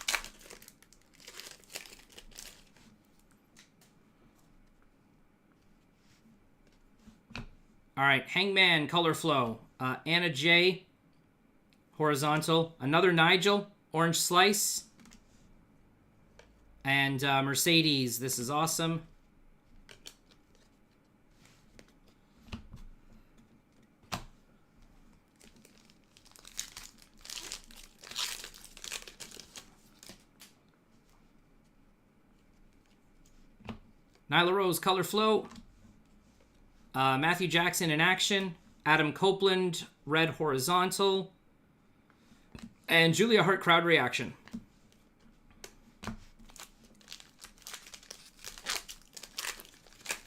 All right, Hangman, Color Flow. Anna J, Horizontal. Another Nigel, Orange Slice. And Mercedes, this is awesome. Nyla Rose, Color Flow. Matthew Jackson in action. Adam Copeland, Red Horizontal. And Julia Hart, Crowd Reaction.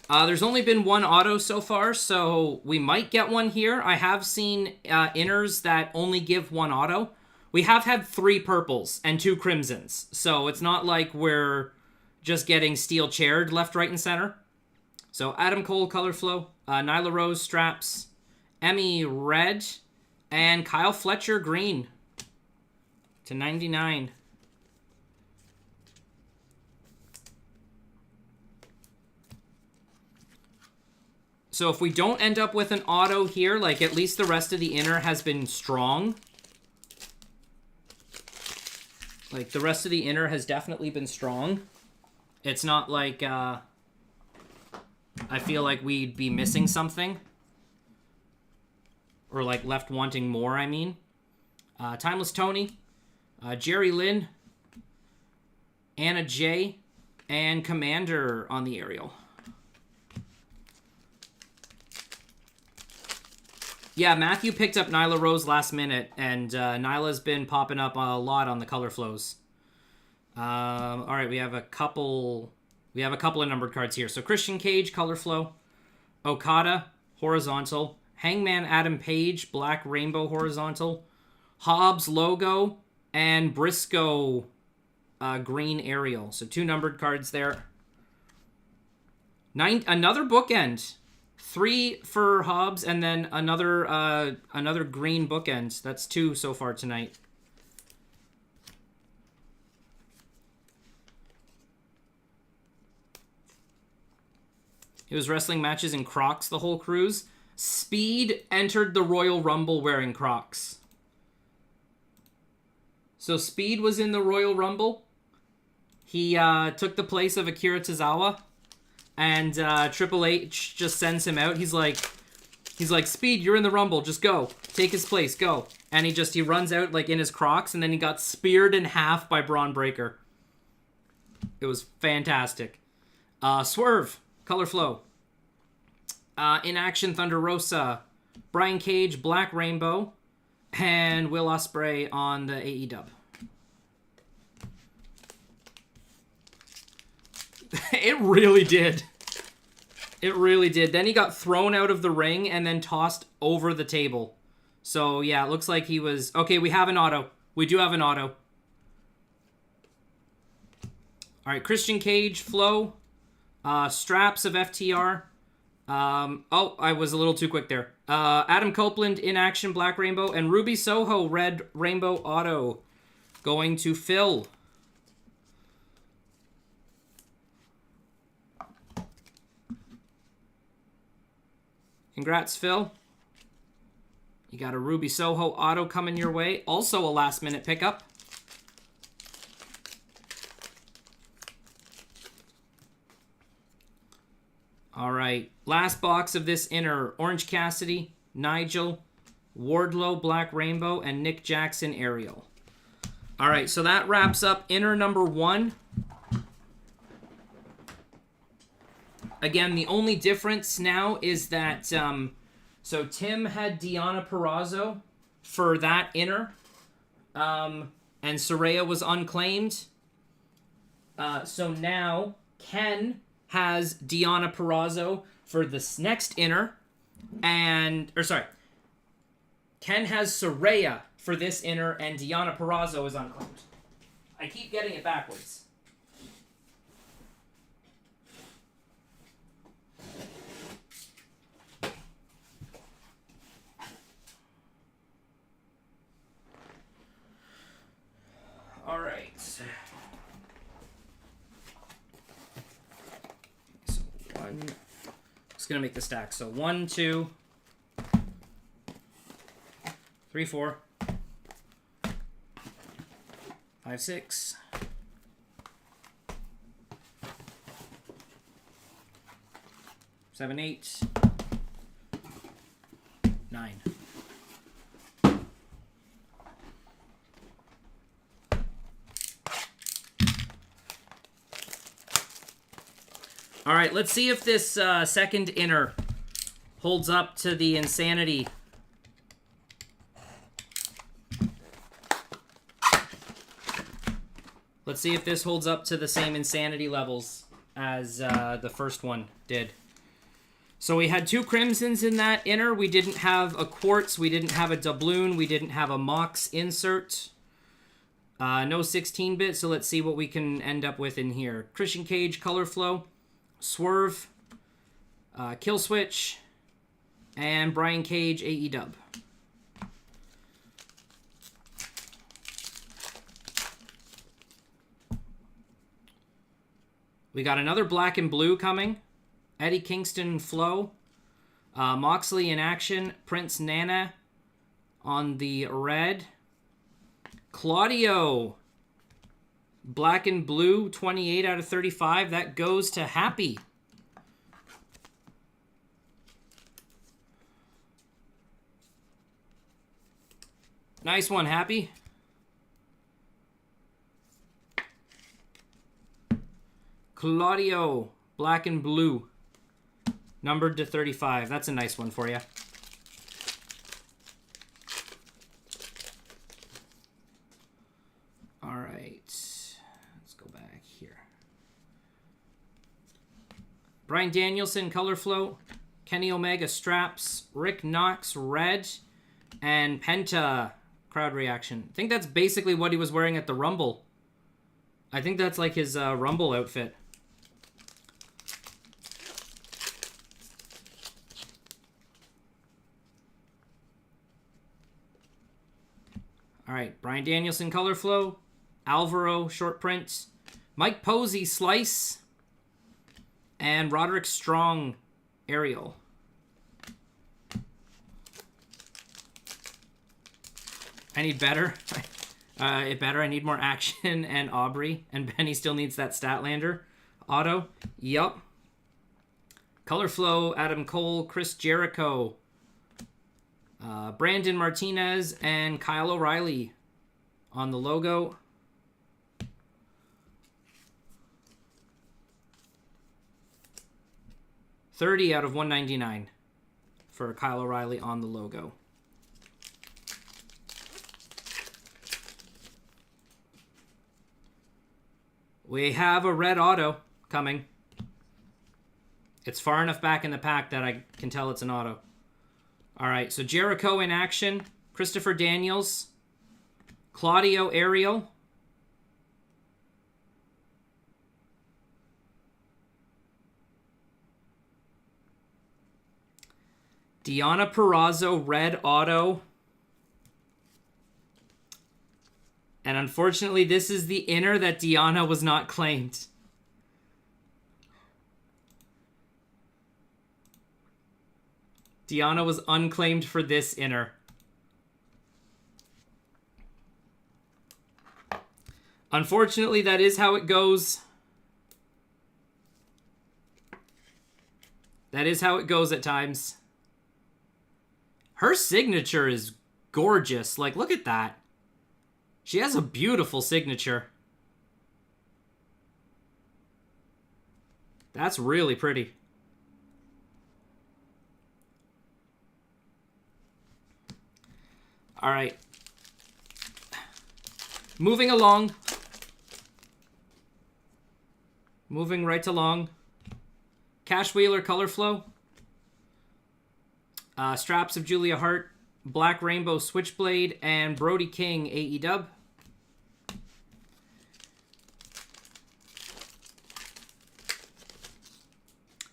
There's only been one auto so far, so we might get one here. I have seen inners that only give one auto. We have had 3 purples and 2 crimsons, so it's not like we're just getting steel chaired left, right, and center. So Adam Cole, Color Flow, Nyla Rose, Straps, Emmy, Red, and Kyle Fletcher, Green to 99. So if we don't end up with an auto here, like at least the rest of the inner has been strong. Like the rest of the inner has definitely been strong. It's not like I feel like we'd be missing something. or like left wanting more, I mean. Timeless Tony, Jerry Lynn, Anna J, and Commander on the aerial. Yeah, Matthew picked up Nyla Rose last minute, and Nyla's been popping up a lot on the color flows. All right, we have a couple of numbered cards here. So Christian Cage, color flow. Okada, horizontal. Hangman Adam Page, black rainbow horizontal. Hobbs logo, and Briscoe green aerial. So 2 numbered cards there. Another bookend. 3 for Hobbs, and then another green bookend. That's 2 so far tonight. It was wrestling matches in Crocs the whole cruise. Speed entered the Royal Rumble wearing Crocs. So Speed was in the Royal Rumble. He took the place of Akira Tozawa. And Triple H just sends him out. He's like, Speed, you're in the Rumble. Just go. Take his place. Go. And he runs out like in his Crocs, and then he got speared in half by Braun Breaker. It was fantastic. Swerve, color flow. In Action, Thunder Rosa, Brian Cage, Black Rainbow, and Will Ospreay on the AEW. It really did. It really did. Then he got thrown out of the ring and then tossed over the table. So, yeah, it looks like he was... Okay, we have an auto. We do have an auto. All right, Christian Cage, Flow. Straps of FTR. Oh, I was a little too quick there. Adam Copeland, In Action, Black Rainbow. And Ruby Soho, Red Rainbow Auto. Going to Phil. Congrats, Phil. You got a Ruby Soho auto coming your way. Also a last-minute pickup. All right. Last box of this inner. Orange Cassidy, Nigel, Wardlow, Black Rainbow, and Nick Jackson, Ariel. All right. So that wraps up inner number 1. Again, the only difference now is that, so Tim had Deonna Purrazzo for that inner, and Saraya was unclaimed. So now Ken has Deonna Purrazzo for this next inner, Ken has Saraya for this inner, and Deonna Purrazzo is unclaimed. I keep getting it backwards. All right. So 1. Just gonna make the stack. So 1, 2, 3, 4, 5, 6, 7, 8, 9. All right, let's see if this second inner holds up to the insanity. Let's see if this holds up to the same insanity levels as the first one did. So we had 2 crimsons in that inner. We didn't have a quartz. We didn't have a doubloon. We didn't have a Mox insert. No 16-bit, so let's see what we can end up with in here. Christian Cage, Color Flow. Swerve, Kill Switch, and Brian Cage, AEW. We got another black and blue coming. Eddie Kingston, Flow. Moxley in action. Prince Nana on the red. Claudio, black and blue, 28 out of 35. That goes to Happy. Nice one, Happy. Claudio, black and blue. Numbered to 35. That's a nice one for you. All right. Let's go back here. Bryan Danielson, Color Flow. Kenny Omega, Straps. Rick Knox, Red. And Penta, Crowd Reaction. I think that's basically what he was wearing at the Rumble. I think that's like his Rumble outfit. All right, Bryan Danielson, Color Flow. Alvaro, Short Print. Mike Posey, Slice. And Roderick Strong, Ariel. I need better. I need more action and Aubrey. And Benny still needs that Statlander auto. Yup. Color Flow, Adam Cole, Chris Jericho. Brandon Martinez and Kyle O'Reilly on the logo. $30 out of $199 for Kyle O'Reilly on the logo. We have a red auto coming. It's far enough back in the pack that I can tell it's an auto. All right, so Jericho in action. Christopher Daniels. Claudio Ariel. Deonna Purrazzo, red auto. And unfortunately, this is the inner that Deonna was not claimed. Deonna was unclaimed for this inner. Unfortunately, that is how it goes. That is how it goes at times. Her signature is gorgeous. Like, look at that. She has a beautiful signature. That's really pretty. All right. Moving along. Moving right along. Cash Wheeler, Color Flow. Straps of Julia Hart. Black Rainbow Switchblade. And Brody King, AEW.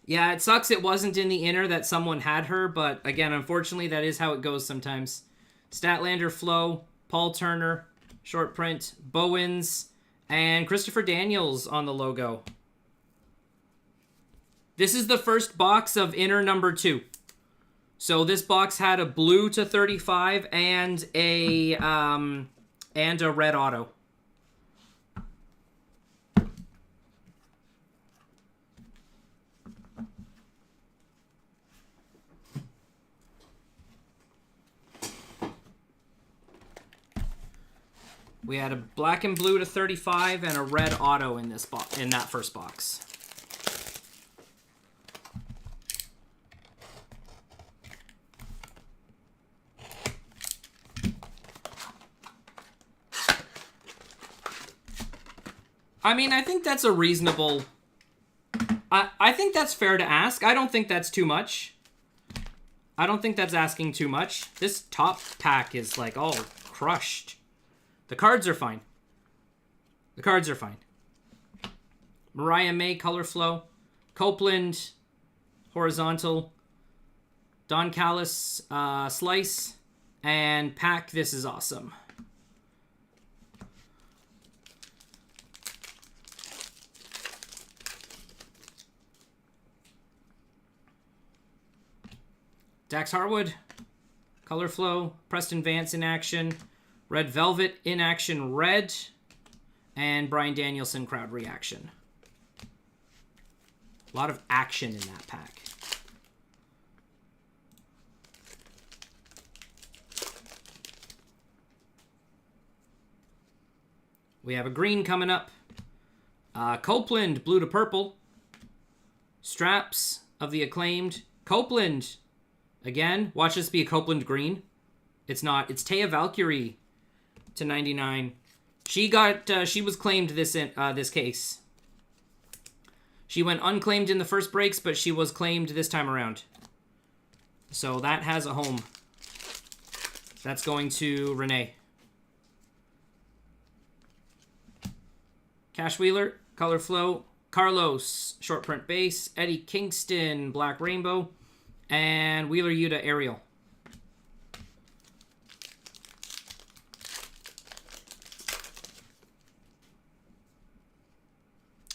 Yeah, it sucks it wasn't in the inner that someone had her, but again, unfortunately, that is how it goes sometimes. Statlander Flow, Paul Turner, Short Print, Bowens, and Christopher Daniels on the logo. This is the first box of inner number 2. So this box had a blue to 35 and a red auto. We had a black and blue to 35 and a red auto in this box, in that first box. I mean, I think that's a reasonable... I think that's fair to ask. I don't think that's too much. I don't think that's asking too much. This top pack is like all crushed. The cards are fine. The cards are fine. Mariah May, Color Flow. Copeland, Horizontal. Don Callis, Slice. And Pack, This Is Awesome. Dax Harwood, Color Flow. Preston Vance in action. Red Velvet in action, red. And Bryan Danielson, Crowd Reaction. A lot of action in that pack. We have a green coming up. Copeland, blue to purple. Straps of the Acclaimed. Copeland, again. Watch this be a Copeland green. It's not. It's Taya Valkyrie to 99. She was claimed this case. She went unclaimed in the first breaks, but she was claimed this time around. So that has a home. That's going to Renee. Cash Wheeler, Color Flow. Carlos, short print base. Eddie Kingston, Black Rainbow. And Wheeler Yuta, Ariel.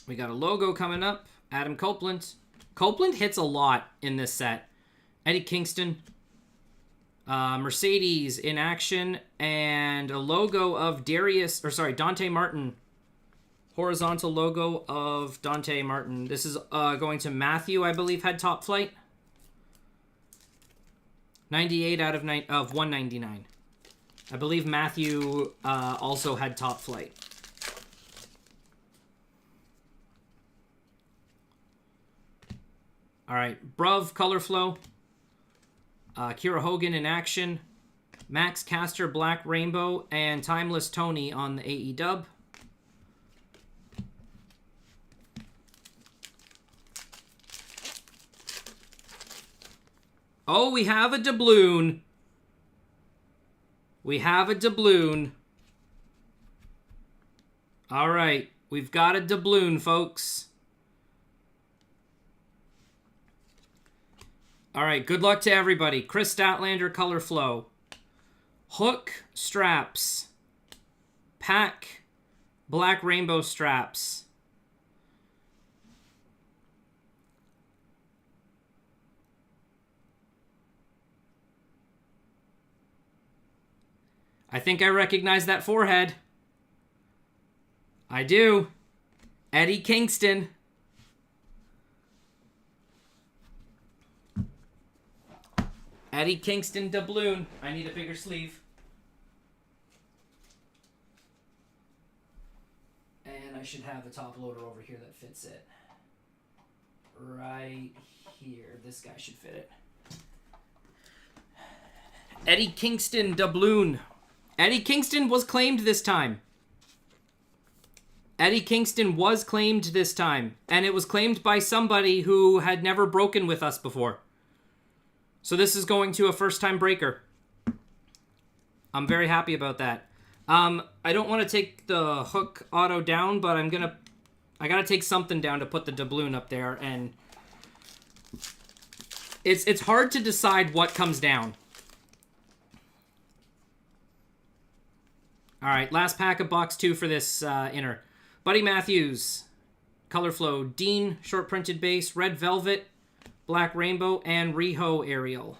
We got a logo coming up. Adam Copeland. Copeland hits a lot in this set. Eddie Kingston. Mercedes in action. And a logo of Dante Martin. Horizontal logo of Dante Martin. This is going to Matthew, I believe, had top flight. 98 out of 199. I believe Matthew also had top flight. All right, Bruv, Color Flow. Kira Hogan in action. Max Caster, Black Rainbow. And Timeless Tony on the AEW. Oh, we have a doubloon. We have a doubloon. All right, we've got a doubloon, folks. All right, good luck to everybody. Chris Statlander, Color Flow. Hook, Straps. Pack, Black Rainbow Straps. I think I recognize that forehead. I do. Eddie Kingston. Eddie Kingston doubloon. I need a bigger sleeve. And I should have a top loader over here that fits it. Right here. This guy should fit it. Eddie Kingston doubloon. Eddie Kingston was claimed this time. Eddie Kingston was claimed this time. And it was claimed by somebody who had never broken with us before. So this is going to a first-time breaker. I'm very happy about that. I don't want to take the hook auto down, but I gotta take something down to put the doubloon up there, and it's hard to decide what comes down. All right, last pack of box 2 for this inner. Buddy Matthews, Color Flow. Dean, short printed base. Red Velvet, Black Rainbow, and Riho Ariel.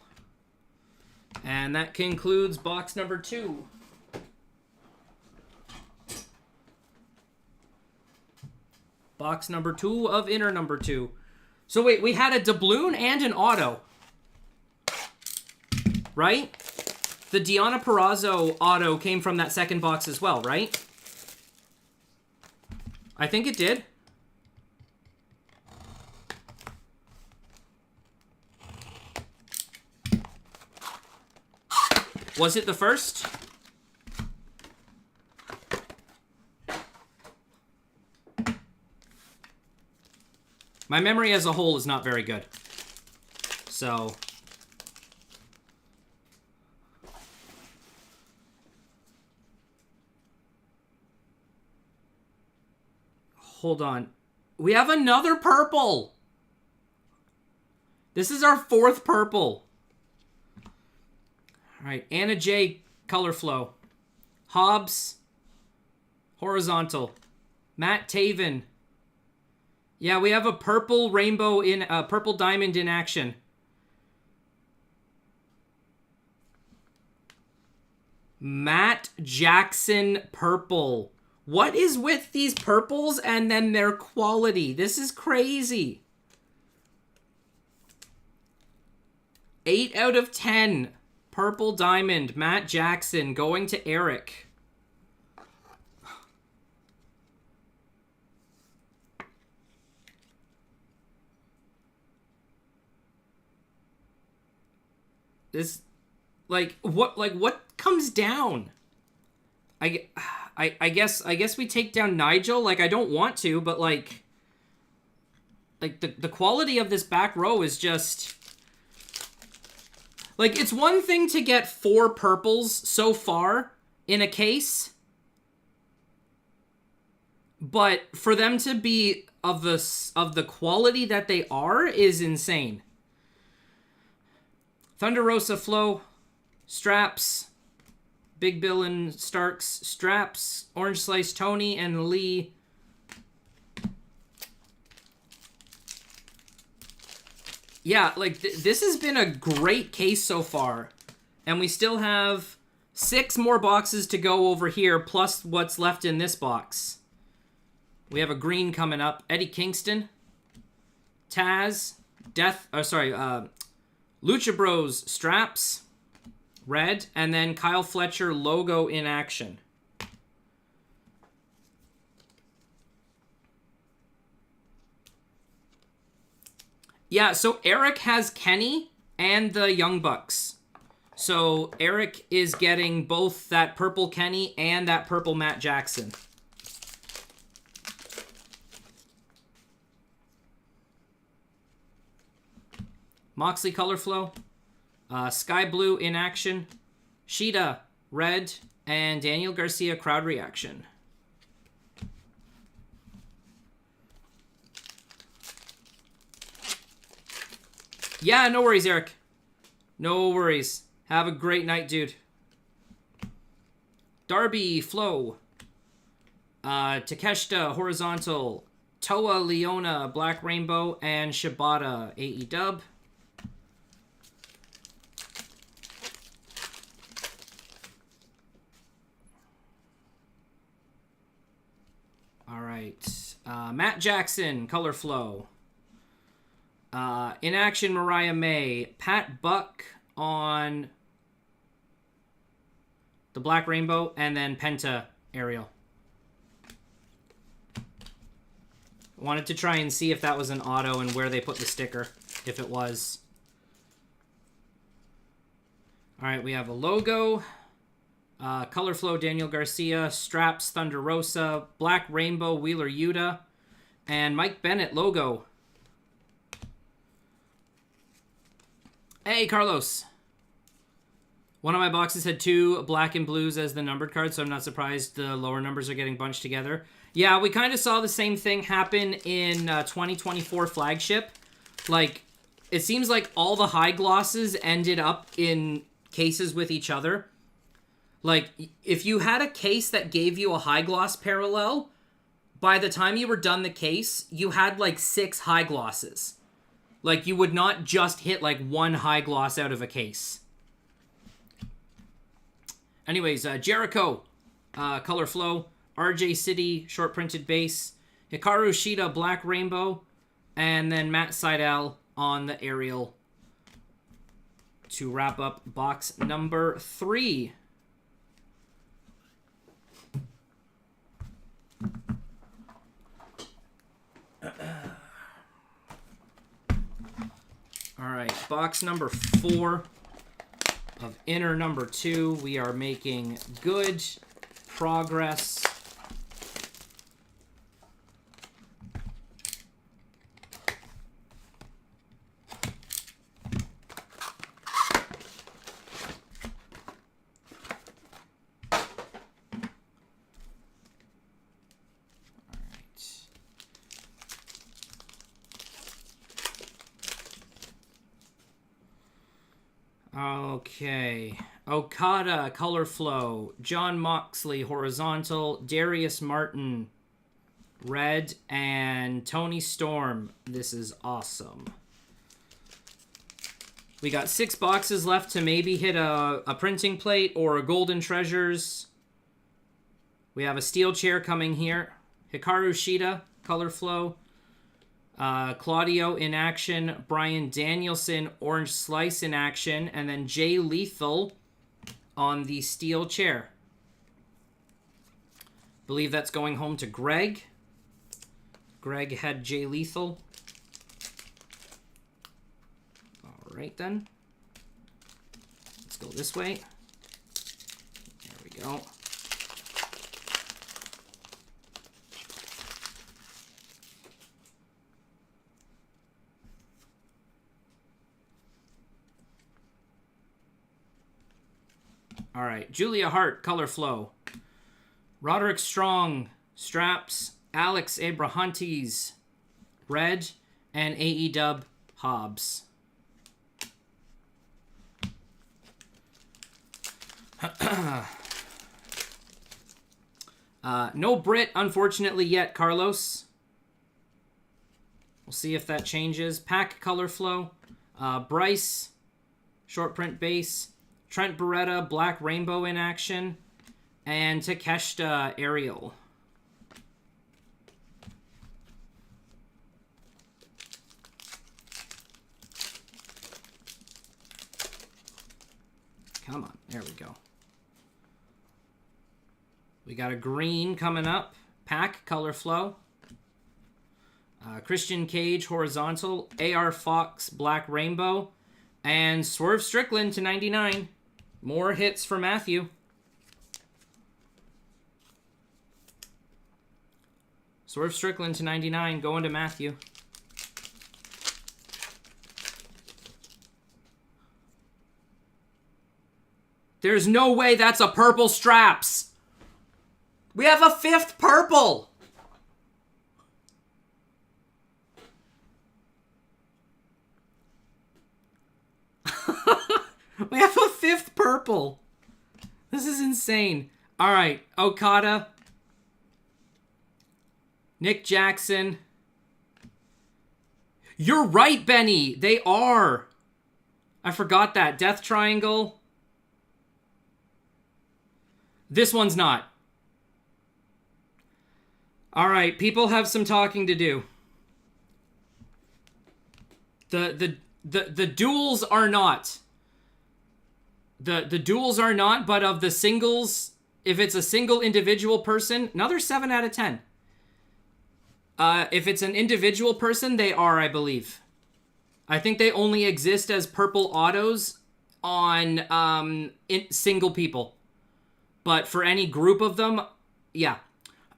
And that concludes box number 2. Box number 2 of inner number 2. So wait, we had a doubloon and an auto. Right? The Deonna Purrazzo auto came from that second box as well, right? I think it did. Was it the first? My memory as a whole is not very good. So... hold on. We have another purple! This is our 4th purple. Alright, Anna J. Color Flow. Hobbs. Horizontal. Matt Taven. Yeah, we have a purple rainbow in purple diamond in action. Matt Jackson purple. What is with these purples and then their quality? This is crazy. 8 out of 10. Purple diamond. Matt Jackson going to Eric. This, what comes down? I guess we take down Nigel. Like, I don't want to, but like the quality of this back row is just like, it's one thing to get 4 purples so far in a case, but for them to be of the quality that they are is insane. Thunder Rosa Flow, Straps, Big Bill and Starks, Straps, Orange Slice Tony, and Lee. Yeah, like, this has been a great case so far. And we still have 6 more boxes to go over here, plus what's left in this box. We have a green coming up. Eddie Kingston, Taz, Lucha Bros, Straps, red, and then Kyle Fletcher logo in action. Yeah, so Eric has Kenny and the Young Bucks. So Eric is getting both that purple Kenny and that purple Matt Jackson. Moxley Color Flow, Sky Blue in action, Sheeta red, and Daniel Garcia crowd reaction. Yeah, no worries, Eric. No worries. Have a great night, dude. Darby Flow, Takeshita horizontal, Toa Leona Black Rainbow, and Shibata AEW. All right, Matt Jackson, Color Flow. In action, Mariah May. Pat Buck on the Black Rainbow, and then Penta Ariel. Wanted to try and see if that was an auto and where they put the sticker, if it was. All right, we have a logo. Color Flow, Daniel Garcia. Straps, Thunder Rosa. Black Rainbow, Wheeler Yuta. And Mike Bennett logo. Hey, Carlos. One of my boxes had 2 black and blues as the numbered cards, so I'm not surprised the lower numbers are getting bunched together. Yeah, we kind of saw the same thing happen in 2024 Flagship. Like, it seems like all the high glosses ended up in cases with each other. Like, if you had a case that gave you a high gloss parallel, by the time you were done the case, you had like 6 high glosses. Like, you would not just hit like 1 high gloss out of a case. Anyways, Jericho, Color Flow, RJ City, short printed base, Hikaru Shida, Black Rainbow, and then Matt Seidel on the aerial to wrap up box number 3. All right, box number 4 of inner number 2. We are making good progress. Okay. Okada, Color Flow. John Moxley, horizontal. Darius Martin, red. And Tony Storm. This is awesome. We got 6 boxes left to maybe hit a printing plate or a Golden Treasures. We have a steel chair coming here. Hikaru Shida, Color Flow. Claudio in action, Bryan Danielson, Orange Slice in action, and then Jay Lethal on the steel chair. Believe that's going home to Greg. Greg had Jay Lethal. All right then. Let's go this way. There we go. All right, Julia Hart, Color Flow. Roderick Strong, Straps. Alex Abrahantes, Red. And AEW, Hobbs. No Brit, unfortunately, yet, Carlos. We'll see if that changes. Pack Color Flow. Bryce, Short Print Base. Trent Beretta, Black Rainbow in action. And Takeshita, Ariel. Come on, there we go. We got a green coming up. Pack Color Flow. Christian Cage, Horizontal. AR Fox, Black Rainbow. And Swerve Strickland to 99. More hits for Matthew. Swerve Strickland to 99, going to Matthew. There's no way that's a purple Straps. We have a 5th purple. We have a 5th purple. This is insane. All right, Okada. Nick Jackson. You're right, Benny. They are. I forgot that. Death Triangle. This one's not. All right, people have some talking to do. The duels are not. The duels are not, but of the singles, if it's a single individual person, another 7 out of 10. If it's an individual person, they are, I believe. I think they only exist as purple autos on single people. But for any group of them, yeah.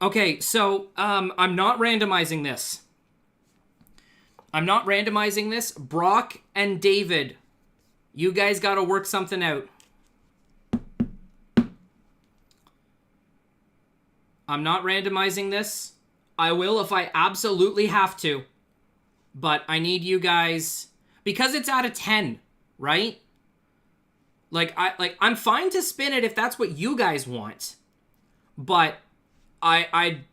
Okay, so I'm not randomizing this. Brock and David, you guys got to work something out. I'm not randomizing this. I will if I absolutely have to. But I need you guys, because it's out of 10, right? I'm fine to spin it if that's what you guys want. But I'd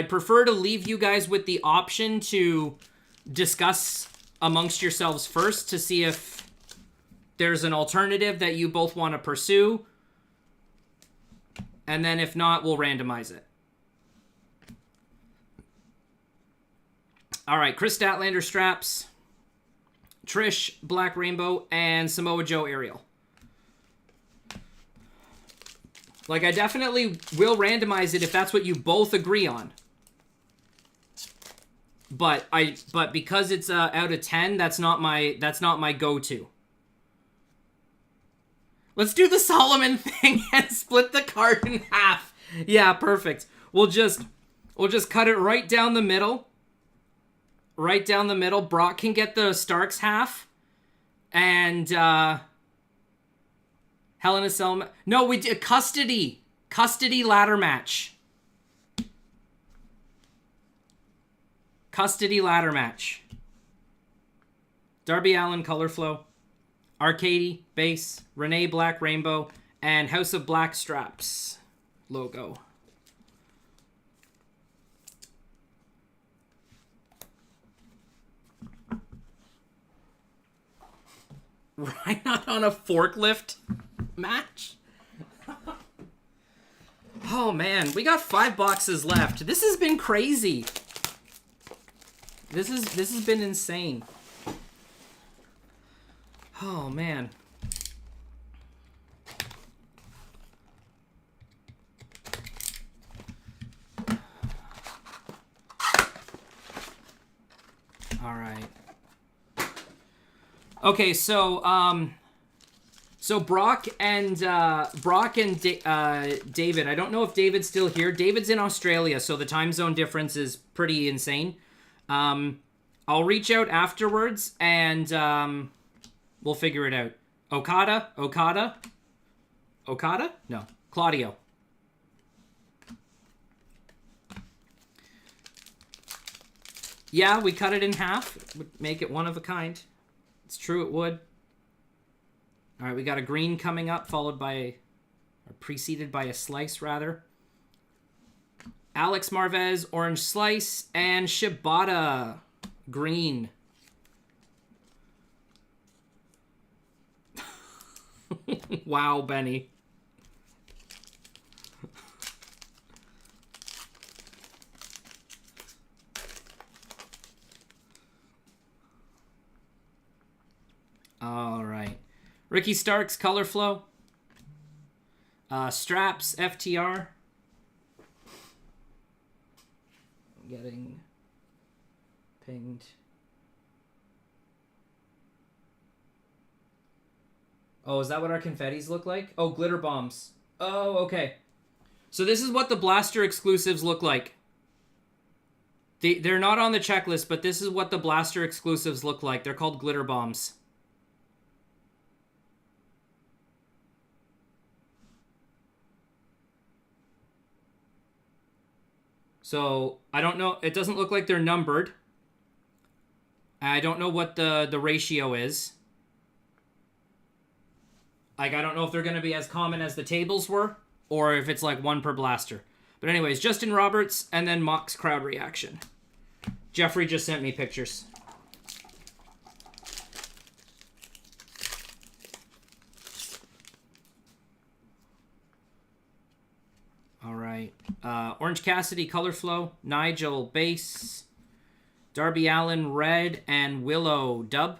prefer to leave you guys with the option to discuss amongst yourselves first to see if there's an alternative that you both want to pursue. And then if not, we'll randomize it. All right, Chris Statlander Straps, Trish Black Rainbow, and Samoa Joe Ariel. Like, I definitely will randomize it if that's what you both agree on. But because it's out of 10, that's not my go-to. Let's do the Solomon thing and split the card in half. Yeah, perfect. We'll just cut it right down the middle. Right down the middle. Brock can get the Starks half. And Hell in a Cell. No, we did custody ladder match. Custody ladder match. Darby Allin Color Flow. Arcady Base. Renee Black Rainbow. And House of Black Straps logo. Right, not on a forklift match? Oh man, we got 5 boxes left. This has been crazy. This has been insane. Oh man. All right. Okay, so So Brock and David. I don't know if David's still here. David's in Australia, so the time zone difference is pretty insane. I'll reach out afterwards and we'll figure it out. Okada? No, Claudio. Yeah, we cut it in half. It would make it one of a kind. It's true, it would. All right, we got a green coming up, followed by, or preceded by a slice, rather. Alex Marvez, orange slice, and Shibata, green. Wow, Benny. All right. Ricky Starks, color flow. Straps, FTR. I'm getting pinged. Oh, is that what our confettis look like? Oh, glitter bombs. Oh, okay. So this is what the Blaster exclusives look like. They're not on the checklist, but this is what the Blaster exclusives look like. They're called glitter bombs. So, I don't know. It doesn't look like they're numbered. I don't know what the ratio is. Like, I don't know if they're going to be as common as the tables were, or if it's like one per blaster. But anyways, Justin Roberts, and then Mox crowd reaction. Jeffrey just sent me pictures. All right. Orange Cassidy, color flow. Nigel, base. Darby Allin, red. And Willow, dub.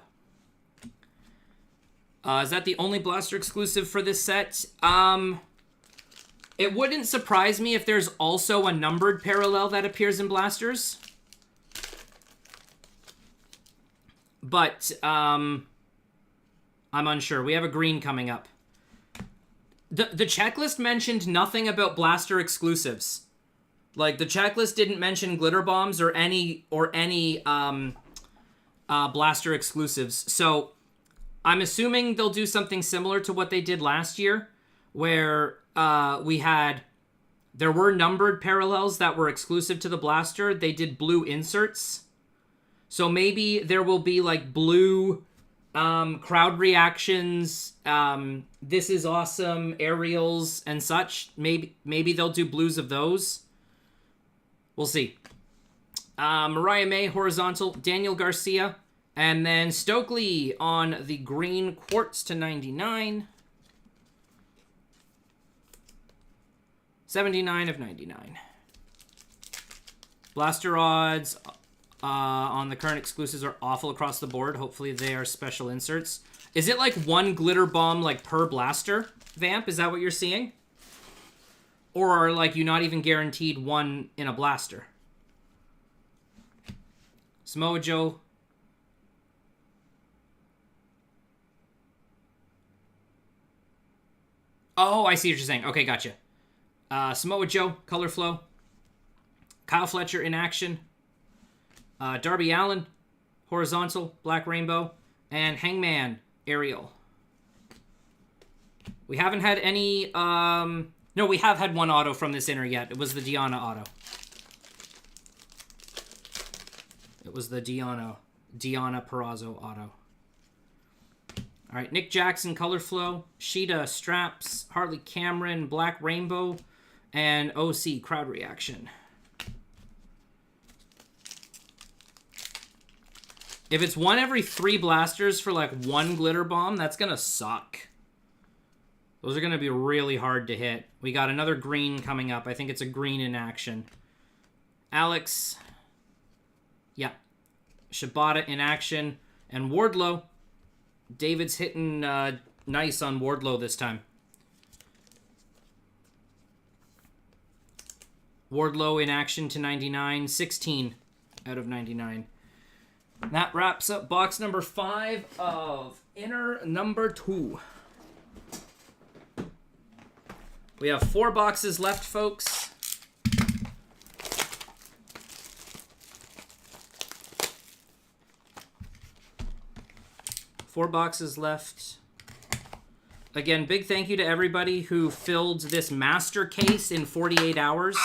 Is that the only Blaster exclusive for this set? It wouldn't surprise me if there's also a numbered parallel that appears in Blasters. But, I'm unsure. We have a green coming up. The checklist mentioned nothing about Blaster exclusives. Like, the checklist didn't mention glitter bombs or any Blaster exclusives. So, I'm assuming they'll do something similar to what they did last year, where there were numbered parallels that were exclusive to the Blaster. They did blue inserts. So maybe there will be, like, blue crowd reactions, this is awesome, aerials, and such. Maybe they'll do blues of those. We'll see. Mariah May, horizontal. Daniel Garcia. And then Stokely on the green quartz to 99. 79 of 99. Blaster odds on the current exclusives are awful across the board. Hopefully they are special inserts. Is it like one glitter bomb like per blaster, Vamp? Is that what you're seeing? Or are like you not even guaranteed one in a blaster? Samoa Joe. Oh, I see what you're saying. Okay, gotcha. Samoa Joe, color flow. Kyle Fletcher in action. Darby Allin, horizontal, black rainbow. And Hangman, aerial. We haven't had any... no, we have had one auto from this inner yet. It was the Deanna auto. It was the Deanna Purrazzo auto. All right, Nick Jackson, color flow. Sheeta, straps. Harley Cameron, black rainbow. And OC, crowd reaction. If it's one every 3 blasters for like one glitter bomb, that's going to suck. Those are going to be really hard to hit. We got another green coming up. I think it's a green in action. Alex. Yeah. Shibata in action. And Wardlow. David's hitting nice on Wardlow this time. Wardlow in action to 99. 16 out of 99. That wraps up box number 5 of inner number 2. We have 4 boxes left, folks. Four boxes left. Again, big thank you to everybody who filled this master case in 48 hours.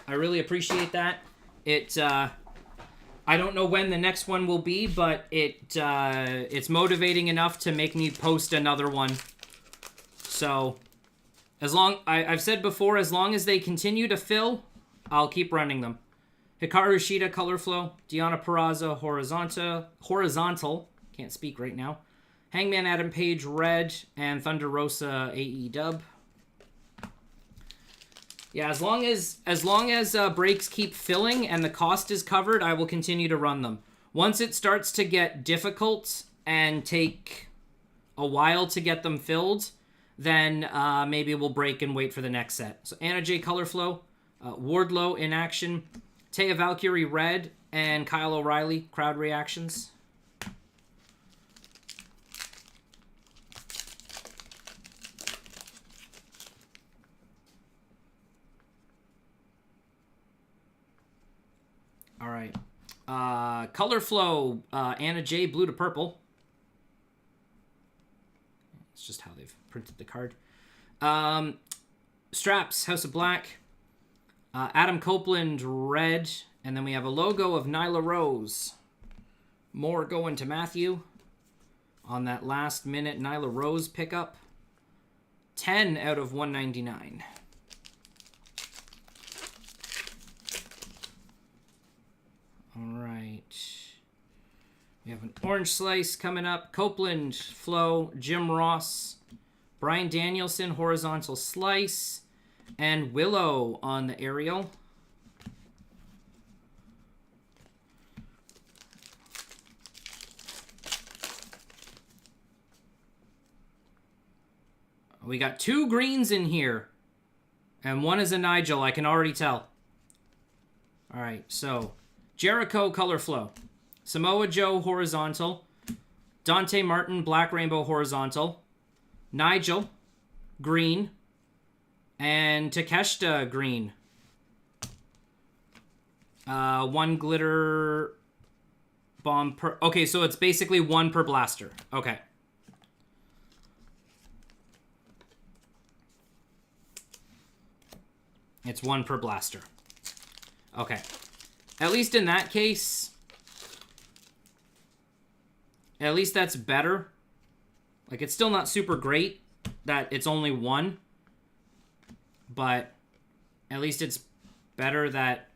I really appreciate that. I don't know when the next one will be, but it's motivating enough to make me post another one. So, I've said before, as long as they continue to fill, I'll keep running them. Hikaru Shida, Color Flow. Deonna Purrazzo, Horizontal. Can't speak right now. Hangman Adam Page, Red. And Thunder Rosa, AEW. Yeah, as long as breaks keep filling and the cost is covered, I will continue to run them. Once it starts to get difficult and take a while to get them filled, then maybe we'll break and wait for the next set. So Anna J. Color Flow, Wardlow in action, Taya Valkyrie Red, and Kyle O'Reilly crowd reactions. All right. Color Flow, Anna J, blue to purple. It's just how they've printed the card. Straps, House of Black. Adam Copeland, red. And then we have a logo of Nyla Rose. More going to Matthew on that last minute Nyla Rose pickup. 10 out of 199. All right. We have an orange slice coming up. Copeland, Flo, Jim Ross, Bryan Danielson, horizontal slice, and Willow on the aerial. We got 2 greens in here, and one is a Nigel, I can already tell. All right, so Jericho, Color Flow. Samoa Joe, horizontal. Dante Martin, Black Rainbow, horizontal. Nigel, green. And Takeshita, green. 1 glitter bomb per... Okay, so it's basically 1 per blaster. Okay. It's 1 per blaster. Okay. At least in that case... At least that's better. Like, it's still not super great that it's only 1. But at least it's better that,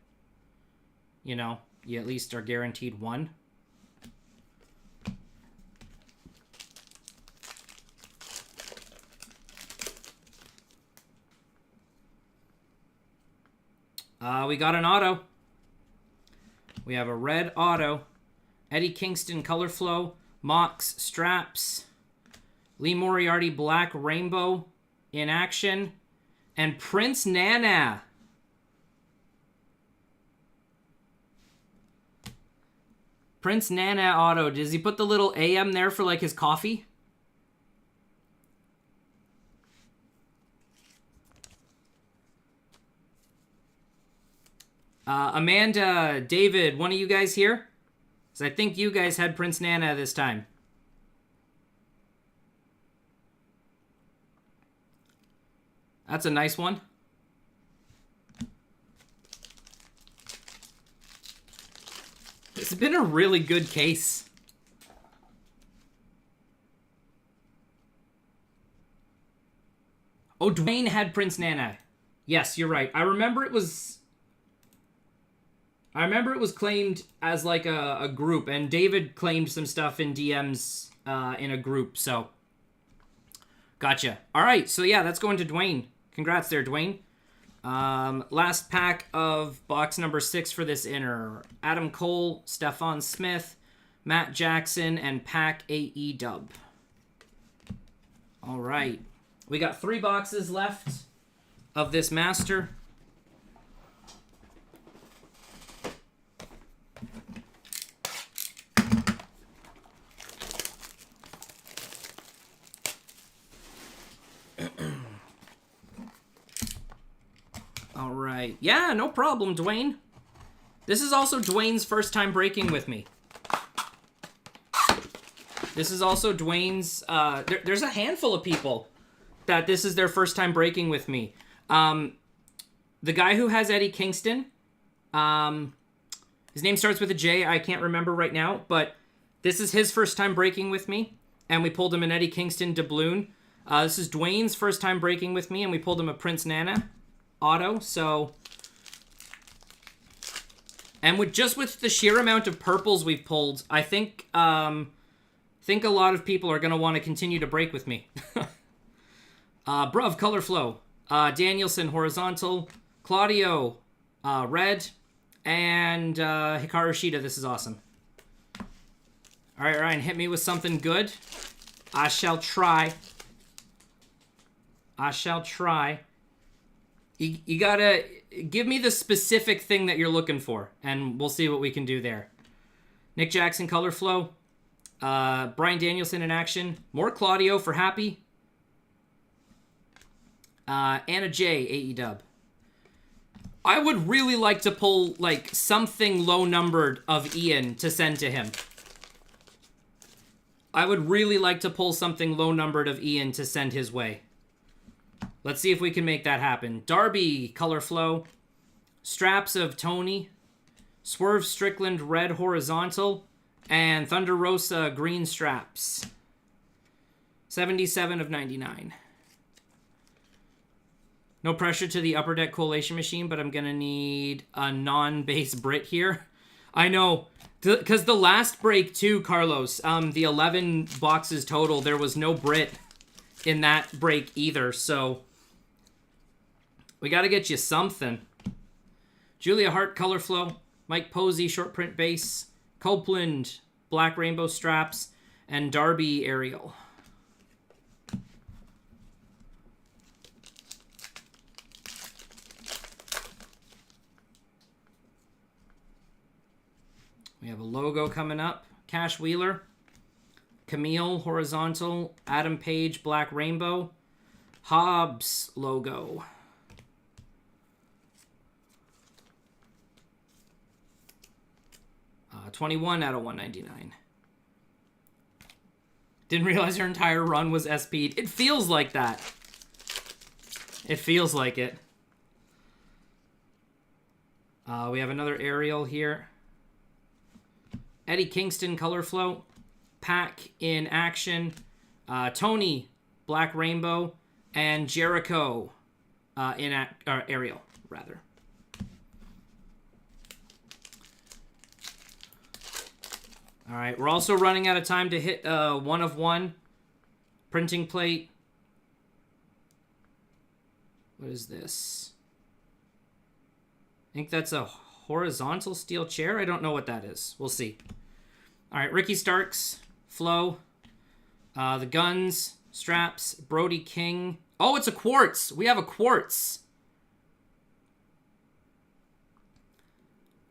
you know, you at least are guaranteed 1. We got an auto. We have a red auto. Eddie Kingston, Color Flow. Mox, Straps. Lee Moriarty, Black Rainbow in action. And Prince Nana. Prince Nana auto. Does he put the little AM there for, like, his coffee? Amanda, David, one of you guys here? Because I think you guys had Prince Nana this time. That's a nice one. This has been a really good case. Oh, Dwayne had Prince Nana. Yes, you're right. I remember it was claimed as like a group, and David claimed some stuff in DMs in a group, so gotcha. All right, so yeah, that's going to Dwayne. Congrats there, Dwayne. Last pack of box number 6 for this inner. Adam Cole, Stephon Smith, Matt Jackson, and Pac AEW. All right. We got 3 boxes left of this master. All right. Yeah, no problem, Dwayne. This is also Dwayne's first time breaking with me. This is also Dwayne's... there's a handful of people that this is their first time breaking with me. The guy who has Eddie Kingston, his name starts with a J. I can't remember right now, but this is his first time breaking with me, and we pulled him an Eddie Kingston doubloon. This is Dwayne's first time breaking with me, and we pulled him a Prince Nana auto. So, and with the sheer amount of purples we've pulled, I think a lot of people are gonna want to continue to break with me. Bruv, color flow. Danielson, horizontal. Claudio, red. And Hikaru Shida, this is awesome. All right, Ryan, hit me with something good. I shall try. I shall try. You gotta give me the specific thing that you're looking for, and we'll see what we can do there. Nick Jackson, color flow. Brian Danielson in action. More Claudio for happy. Anna J, AEW. I would really like to pull, like, something low-numbered of Ian to send to him. I would really like to pull something low-numbered of Ian to send his way. Let's see if we can make that happen. Darby, color flow. Straps of Tony. Swerve Strickland, red horizontal. And Thunder Rosa, green straps. 77 of 99. No pressure to the upper deck collation machine, but I'm going to need a non-base Brit here. I know, because the last break too, Carlos, the 11 boxes total, there was no Brit in that break either, so we got to get you something. Julia Hart, color flow. Mike Posey, short print base. Copeland, black rainbow straps. And Darby, Ariel. We have a logo coming up. Cash Wheeler. Camille, horizontal. Adam Page, black rainbow. Hobbs logo. 21 out of 199. Didn't realize her entire run was SP'd. It feels like that. It feels like it. We have another Ariel here. Eddie Kingston, color flow. Pack in action. Tony, black rainbow. And Jericho Ariel, rather. All right, we're also running out of time to hit 1 of 1. Printing plate. What is this? I think that's a horizontal steel chair. I don't know what that is. We'll see. All right, Ricky Starks, flow. The guns, straps, Brody King. Oh, it's a quartz. We have a quartz.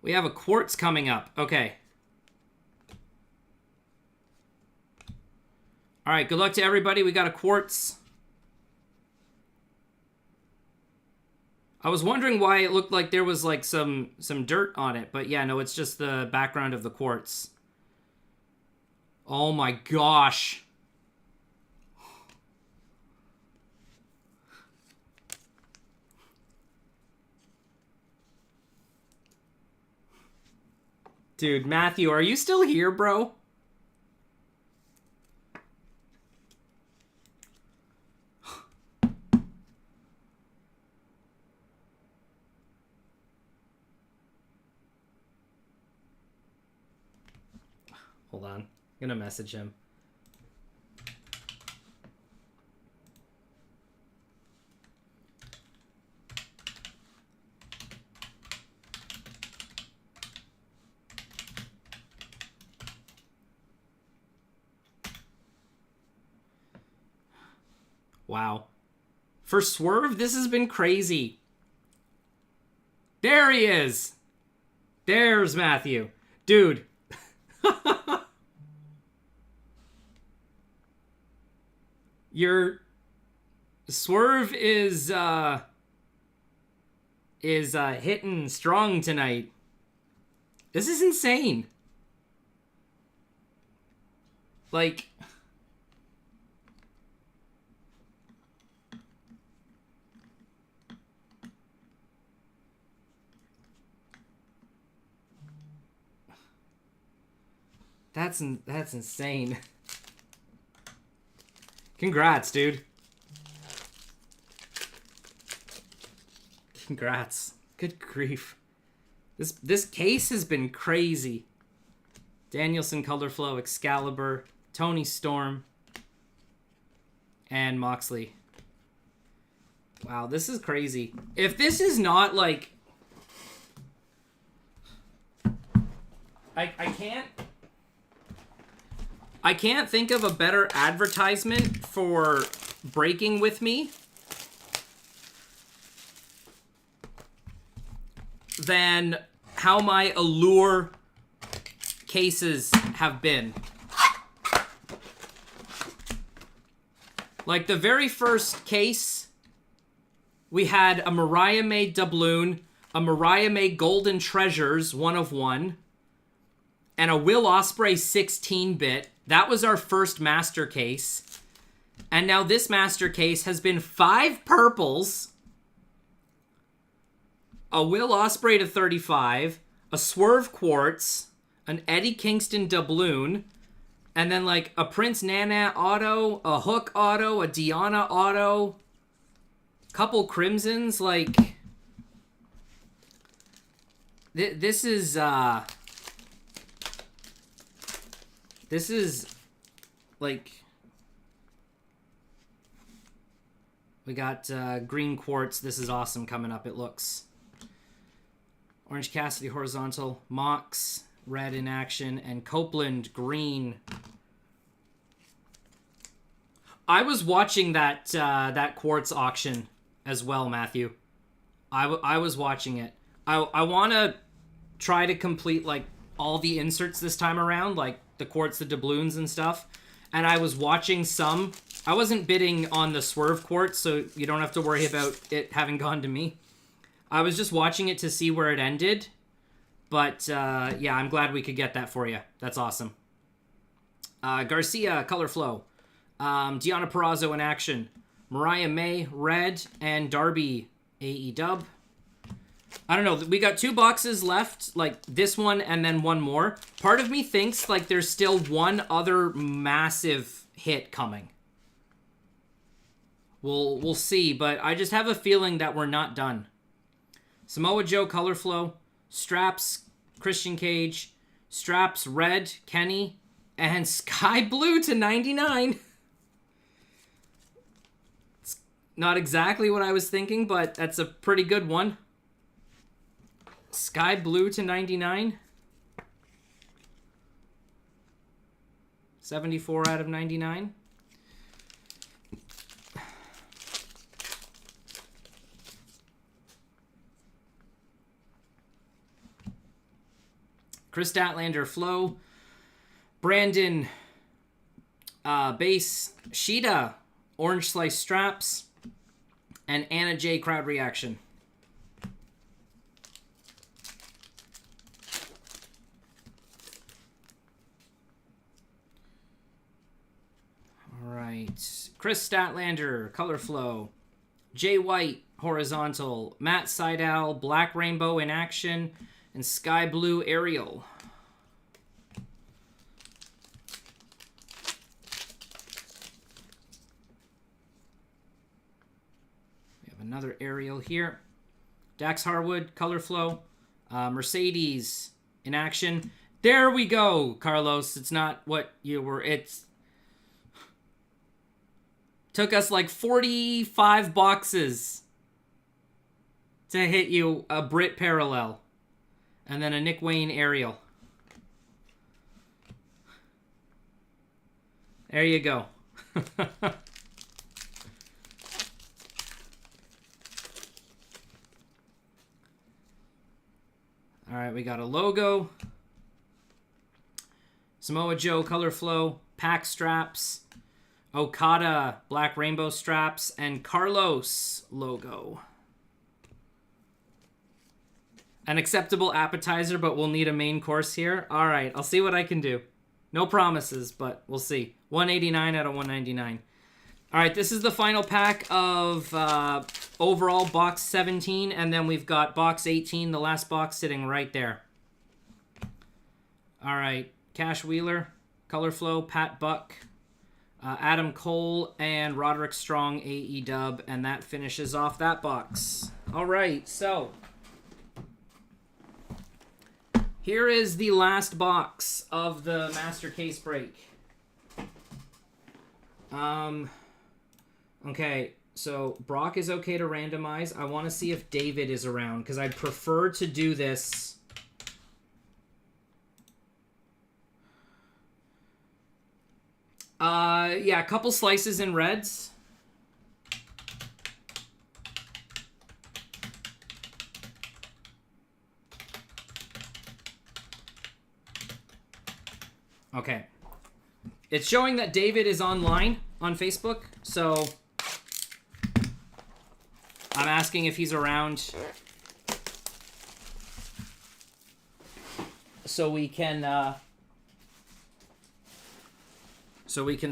We have a quartz coming up. Okay. All right, good luck to everybody. We got a quartz. I was wondering why it looked like there was like some dirt on it, but yeah, no, it's just the background of the quartz. Oh my gosh. Dude, Matthew, are you still here, bro? Hold on. I'm gonna message him. Wow. For Swerve, this has been crazy. There he is. There's Matthew. Dude. Your Swerve is is hitting strong tonight. This is insane. Like, that's insane. Congrats, dude. Congrats. Good grief. This case has been crazy. Danielson, Color Flow, Excalibur, Tony Storm, and Moxley. Wow, this is crazy. If this is not like... I can't think of a better advertisement for breaking with me than how my Allure cases have been. Like the very first case, we had a Mariah May doubloon, a Mariah May Golden Treasures 1 of 1, and a Will Ospreay 16-bit. That was our first master case. And now this master case has been 5 purples, a Will Ospreay to 35, a Swerve Quartz, an Eddie Kingston doubloon, and then like a Prince Nana auto, a Hook auto, a Diana auto, couple Crimsons. Like, this is like, we got Green Quartz. This is awesome coming up, it looks. Orange Cassidy horizontal, Mox red in action, and Copeland green. I was watching that that Quartz auction as well, Matthew. I was watching it. I want to try to complete like all the inserts this time around, like the Quartz, the doubloons and stuff. And I was watching some. I wasn't bidding on the Swerve Quartz, so you don't have to worry about it having gone to me. I was just watching it to see where it ended. But, yeah, I'm glad we could get that for you. That's awesome. Garcia, Color Flow. Deonna Purrazzo in action. Mariah May, red. And Darby, AEW. I don't know. We got 2 boxes left. Like, this one and then one more. Part of me thinks, like, there's still one other massive hit coming. We'll see. But I just have a feeling that we're not done. Samoa Joe, Color Flow. Straps, Christian Cage. Straps, red, Kenny. And Sky Blue to 99. It's not exactly what I was thinking, but that's a pretty good one. Sky Blue to 99. 74 out of 99. Chris Statlander, Flow. Brandon, Base. Sheeta, Orange Slice Straps. And Anna J, Crowd Reaction. All right. Chris Statlander, Color Flow. Jay White, Horizontal. Matt Seidel, Black Rainbow in action. And Sky Blue Aerial. We have another Aerial here. Dax Harwood, Color Flow. Mercedes in action. There we go, Carlos. It's not what you were. It's took us like 45 boxes to hit you a Brit parallel. And then a Nick Wayne Aerial. There you go. All right, we got a logo. Samoa Joe, Color Flow. Pack Straps. Okada, Black Rainbow Straps. And Carlos logo. An acceptable appetizer, but we'll need a main course here. All right, I'll see what I can do. No promises, but we'll see. 189 out of 199. All right, this is the final pack of overall box 17, and then we've got box 18, the last box sitting right there. All right, Cash Wheeler, Color Flow, Pat Buck, Adam Cole, and Roderick Strong, AEW, and that finishes off that box. All right, so here is the last box of the Master Case Break. Okay, so Brock is okay to randomize. I want to see if David is around, because I'd prefer to do this. Yeah, a couple slices in reds. Okay. It's showing that David is online on Facebook, so I'm asking if he's around so we can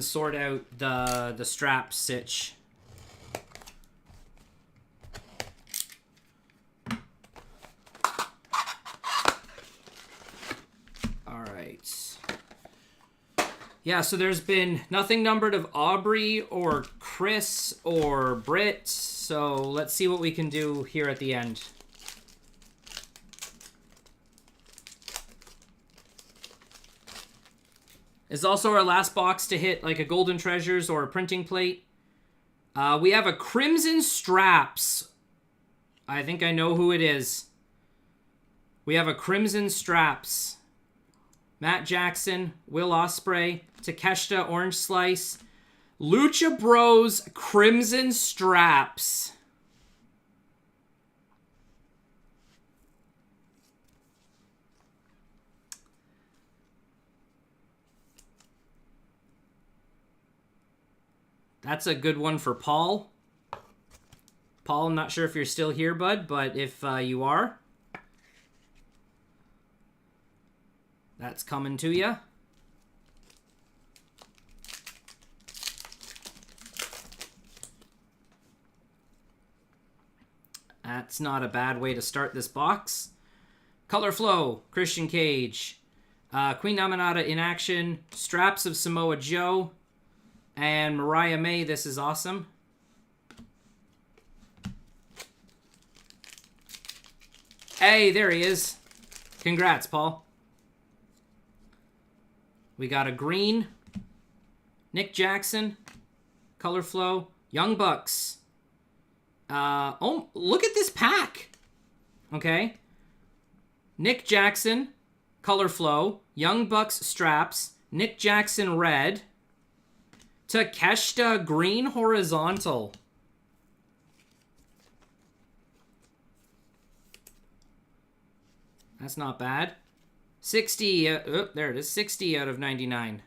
sort out the strap sitch. All right. Yeah, so there's been nothing numbered of Aubrey or Chris or Britt, so let's see what we can do here at the end. It's also our last box to hit like a Golden Treasures or a printing plate. We have a Crimson Straps. I think I know who it is. We have a Crimson Straps. Matt Jackson, Will Ospreay, Takeshita Orange Slice, Lucha Bros Crimson Straps. That's a good one for Paul. Paul, I'm not sure if you're still here, bud, but if you are, that's coming to you. That's not a bad way to start this box. Color Flow, Christian Cage, Queen Amanada in action, Straps of Samoa Joe, and Mariah May. This is awesome. Hey, there he is. Congrats, Paul. We got a green, Nick Jackson, Color Flow, Young Bucks. Oh, look at this pack. Okay. Nick Jackson, Color Flow, Young Bucks Straps, Nick Jackson Red, Takeshita Green Horizontal. That's not bad. 60, oh, there it is, 60 out of 99.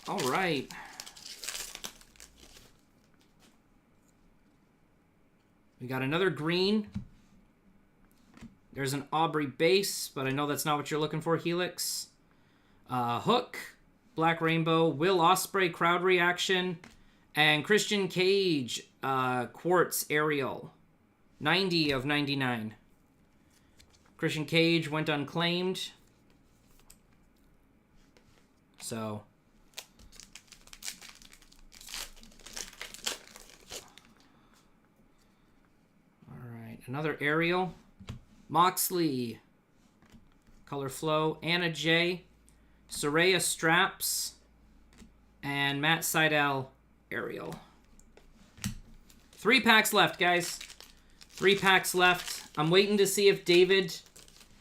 All right. We got another green. There's an Aubrey base, but I know that's not what you're looking for, Helix. Hook, Black Rainbow, Will Ospreay crowd reaction, and Christian Cage Quartz Aerial. 90 of 99. Christian Cage went unclaimed. So another Aerial. Moxley. Color Flow. Anna J. Soraya Straps. And Matt Sydal Aerial. 3 packs left, guys. 3 packs left. I'm waiting to see if David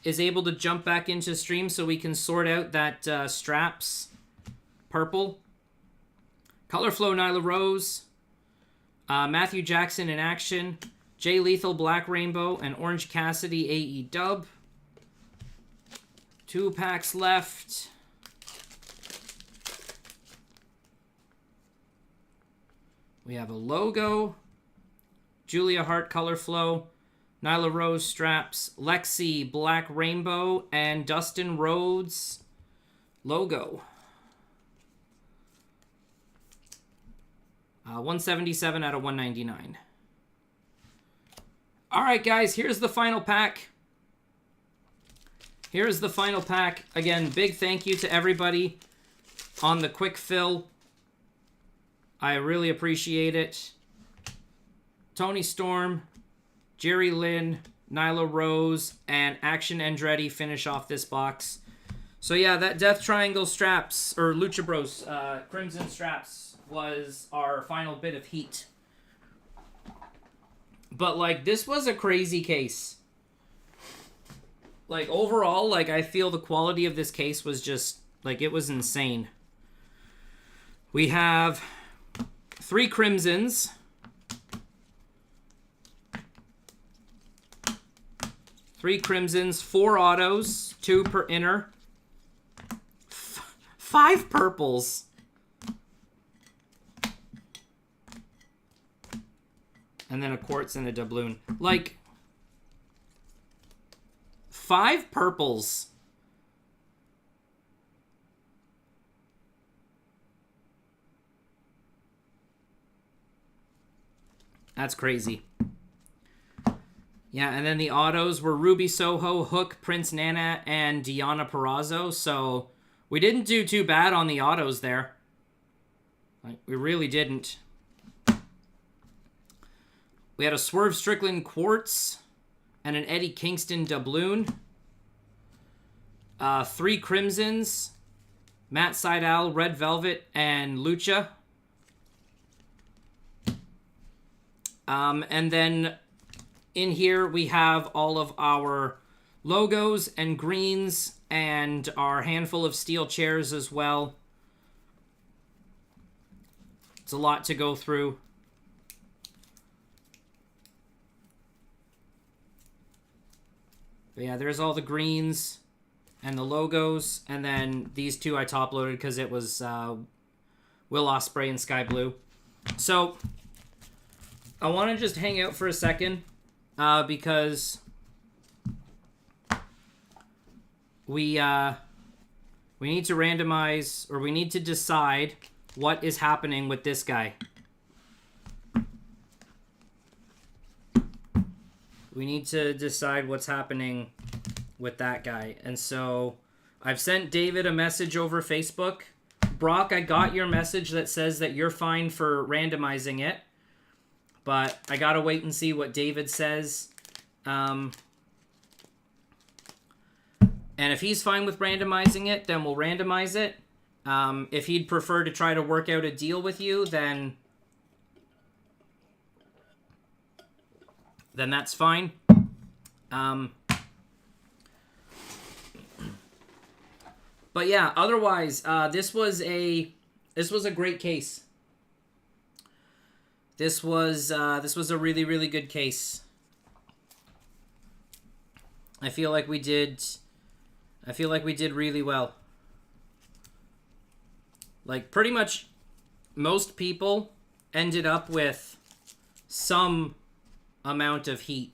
is able to jump back into stream so we can sort out that Straps purple. Color Flow Nyla Rose. Matthew Jackson in action. Jay Lethal, Black Rainbow, and Orange Cassidy, AEW. 2 packs left. We have a logo, Julia Hart Color Flow, Nyla Rose straps, Lexi Black Rainbow, and Dustin Rhodes logo. 177 out of 199. All right, guys, here's the final pack. Here's the final pack. Again, big thank you to everybody on the quick fill. I really appreciate it. Tony Storm, Jerry Lynn, Nyla Rose, and Action Andretti finish off this box. So yeah, that Death Triangle straps, or Lucha Bros Crimson straps, was our final bit of heat. But, like, this was a crazy case. Like, overall, like, I feel the quality of this case was just, like, it was insane. We have 3 Crimsons. 3 Crimsons, 4 autos, 2 per inner. 5 purples. And then a quartz and a doubloon. Like, 5 purples. That's crazy. Yeah, and then the autos were Ruby Soho, Hook, Prince Nana, and Deonna Purrazzo. So we didn't do too bad on the autos there. Like, we really didn't. We had a Swerve Strickland Quartz and an Eddie Kingston doubloon. 3 Crimsons, Matt Sydal, Red Velvet, and Lucha. And then in here we have all of our logos and greens and our handful of steel chairs as well. It's a lot to go through. But yeah, there's all the greens and the logos. And then these 2 I top loaded because it was Will Ospreay and Sky Blue. So I want to just hang out for a second because we need to randomize, or we need to decide what is happening with this guy. We need to decide what's happening with that guy. And so I've sent David a message over Facebook. Brock, I got your message that says that you're fine for randomizing it. But I gotta wait and see what David says. And if he's fine with randomizing it, then we'll randomize it. If he'd prefer to try to work out a deal with you, then that's fine. But yeah, otherwise, this was a great case. This was a really, really good case. I feel like we did really well. Like, pretty much most people ended up with some amount of heat.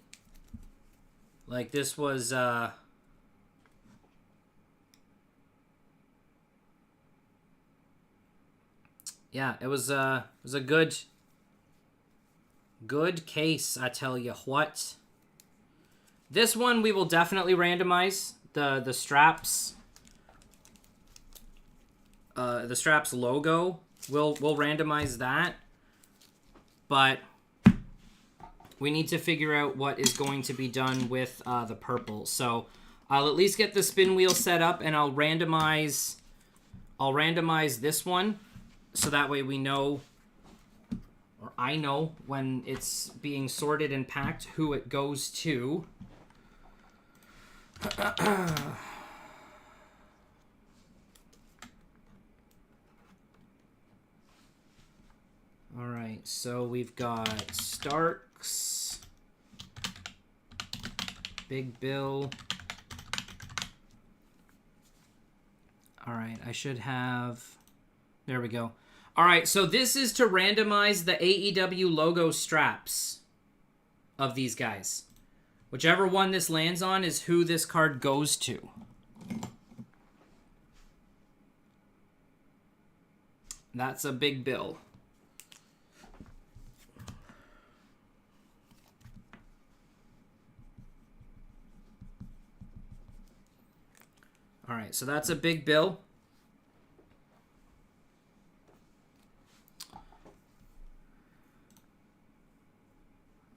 Like, this was yeah, it was a good case, I tell you what. This one we will definitely randomize. The straps the straps logo, we'll randomize that. But we need to figure out what is going to be done with the purple. So I'll at least get the spin wheel set up, and I'll randomize this one, so that way we know, or I know, when it's being sorted and packed, who it goes to. All right, so we've got Starks, Big Bill. All right, I should have... There we go. All right, so this is to randomize the AEW logo straps. of these guys. Whichever one this lands on is who this card goes to. That's a big bill. All right, so that's a big bill.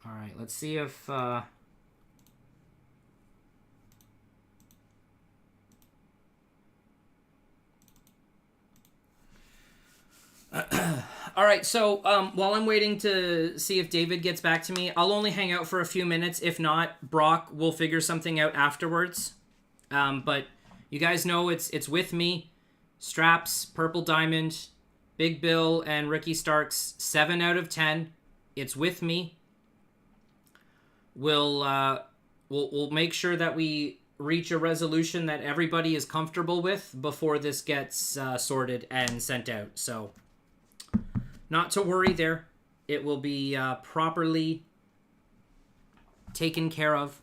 All right, let's see if... All right, so while I'm waiting to see if David gets back to me, I'll only hang out for a few minutes. If not, Brock will figure something out afterwards. But you guys know it's with me. Straps, Purple Diamond, Big Bill, and Ricky Starks, 7 out of 10. It's with me. We'll make sure that we reach a resolution that everybody is comfortable with before this gets sorted and sent out. So, not to worry there. It will be properly taken care of.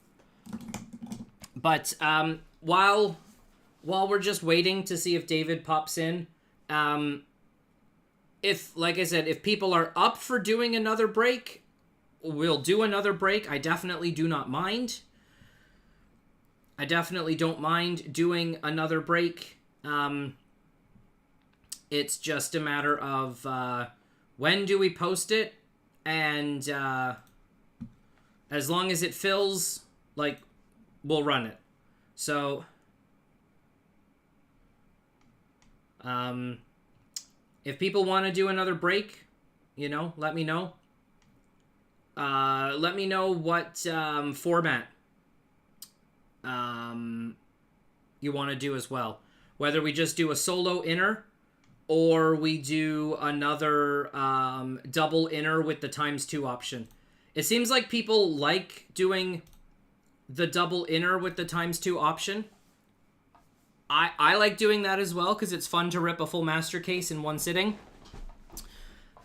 But while we're just waiting to see if David pops in, like I said, if people are up for doing another break, we'll do another break. I definitely do not mind. I definitely don't mind doing another break. It's just a matter of when do we post it, and as long as it fills, like, we'll run it. So, if people want to do another break, let me know. Let me know what format you want to do as well. Whether we just do a solo inner or we do another double inner with the ×2 option. It seems like people like doing the double inner with the ×2 option. I like doing that as well because it's fun to rip a full master case in one sitting.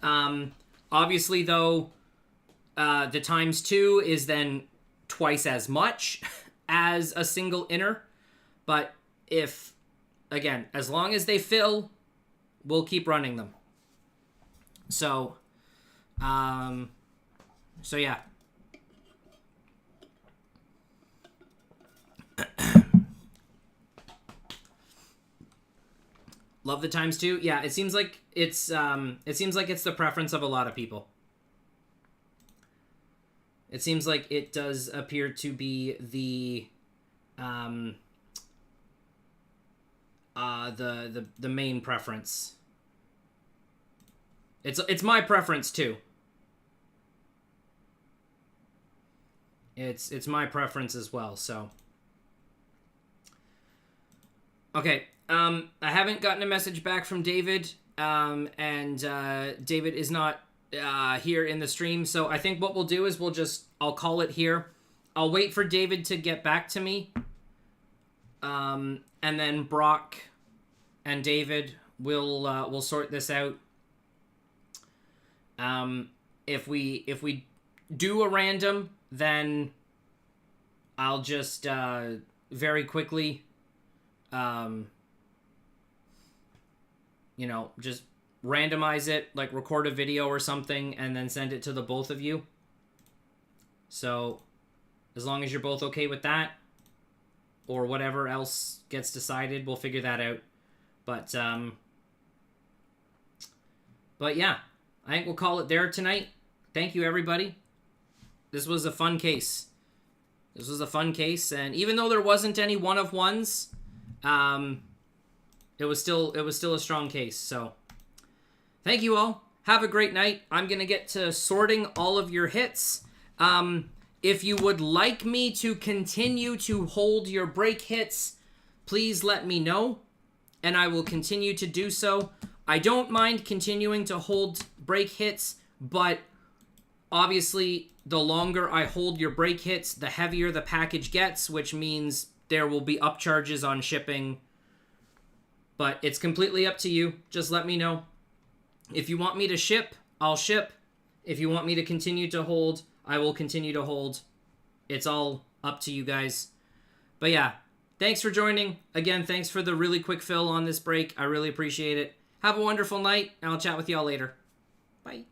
Obviously, though, the ×2 is then twice as much as a single inner. But as long as they fill, we'll keep running them. So yeah. Love the ×2. Yeah, it seems like it's the preference of a lot of people. It seems like it does appear to be the main preference. It's my preference too. It's my preference as well. So okay. I haven't gotten a message back from David, and David is not here in the stream, so I think what we'll do is I'll call it here. I'll wait for David to get back to me, and then Brock and David will sort this out. If we do a random, then I'll just very quickly just randomize it, like record a video or something, and then send it to the both of you. So, as long as you're both okay with that, or whatever else gets decided, we'll figure that out. But yeah, I think we'll call it there tonight. Thank you, everybody. This was a fun case. And even though there wasn't any one-of-ones, it was still a strong case. So, thank you all. Have a great night. I'm going to get to sorting all of your hits. If you would like me to continue to hold your break hits, please let me know, and I will continue to do so. I don't mind continuing to hold break hits, but obviously, the longer I hold your break hits, the heavier the package gets, which means there will be upcharges on shipping. But it's completely up to you. Just let me know. If you want me to ship, I'll ship. If you want me to continue to hold, I will continue to hold. It's all up to you guys. But yeah, thanks for joining. Again, thanks for the really quick fill on this break. I really appreciate it. Have a wonderful night, and I'll chat with y'all later. Bye.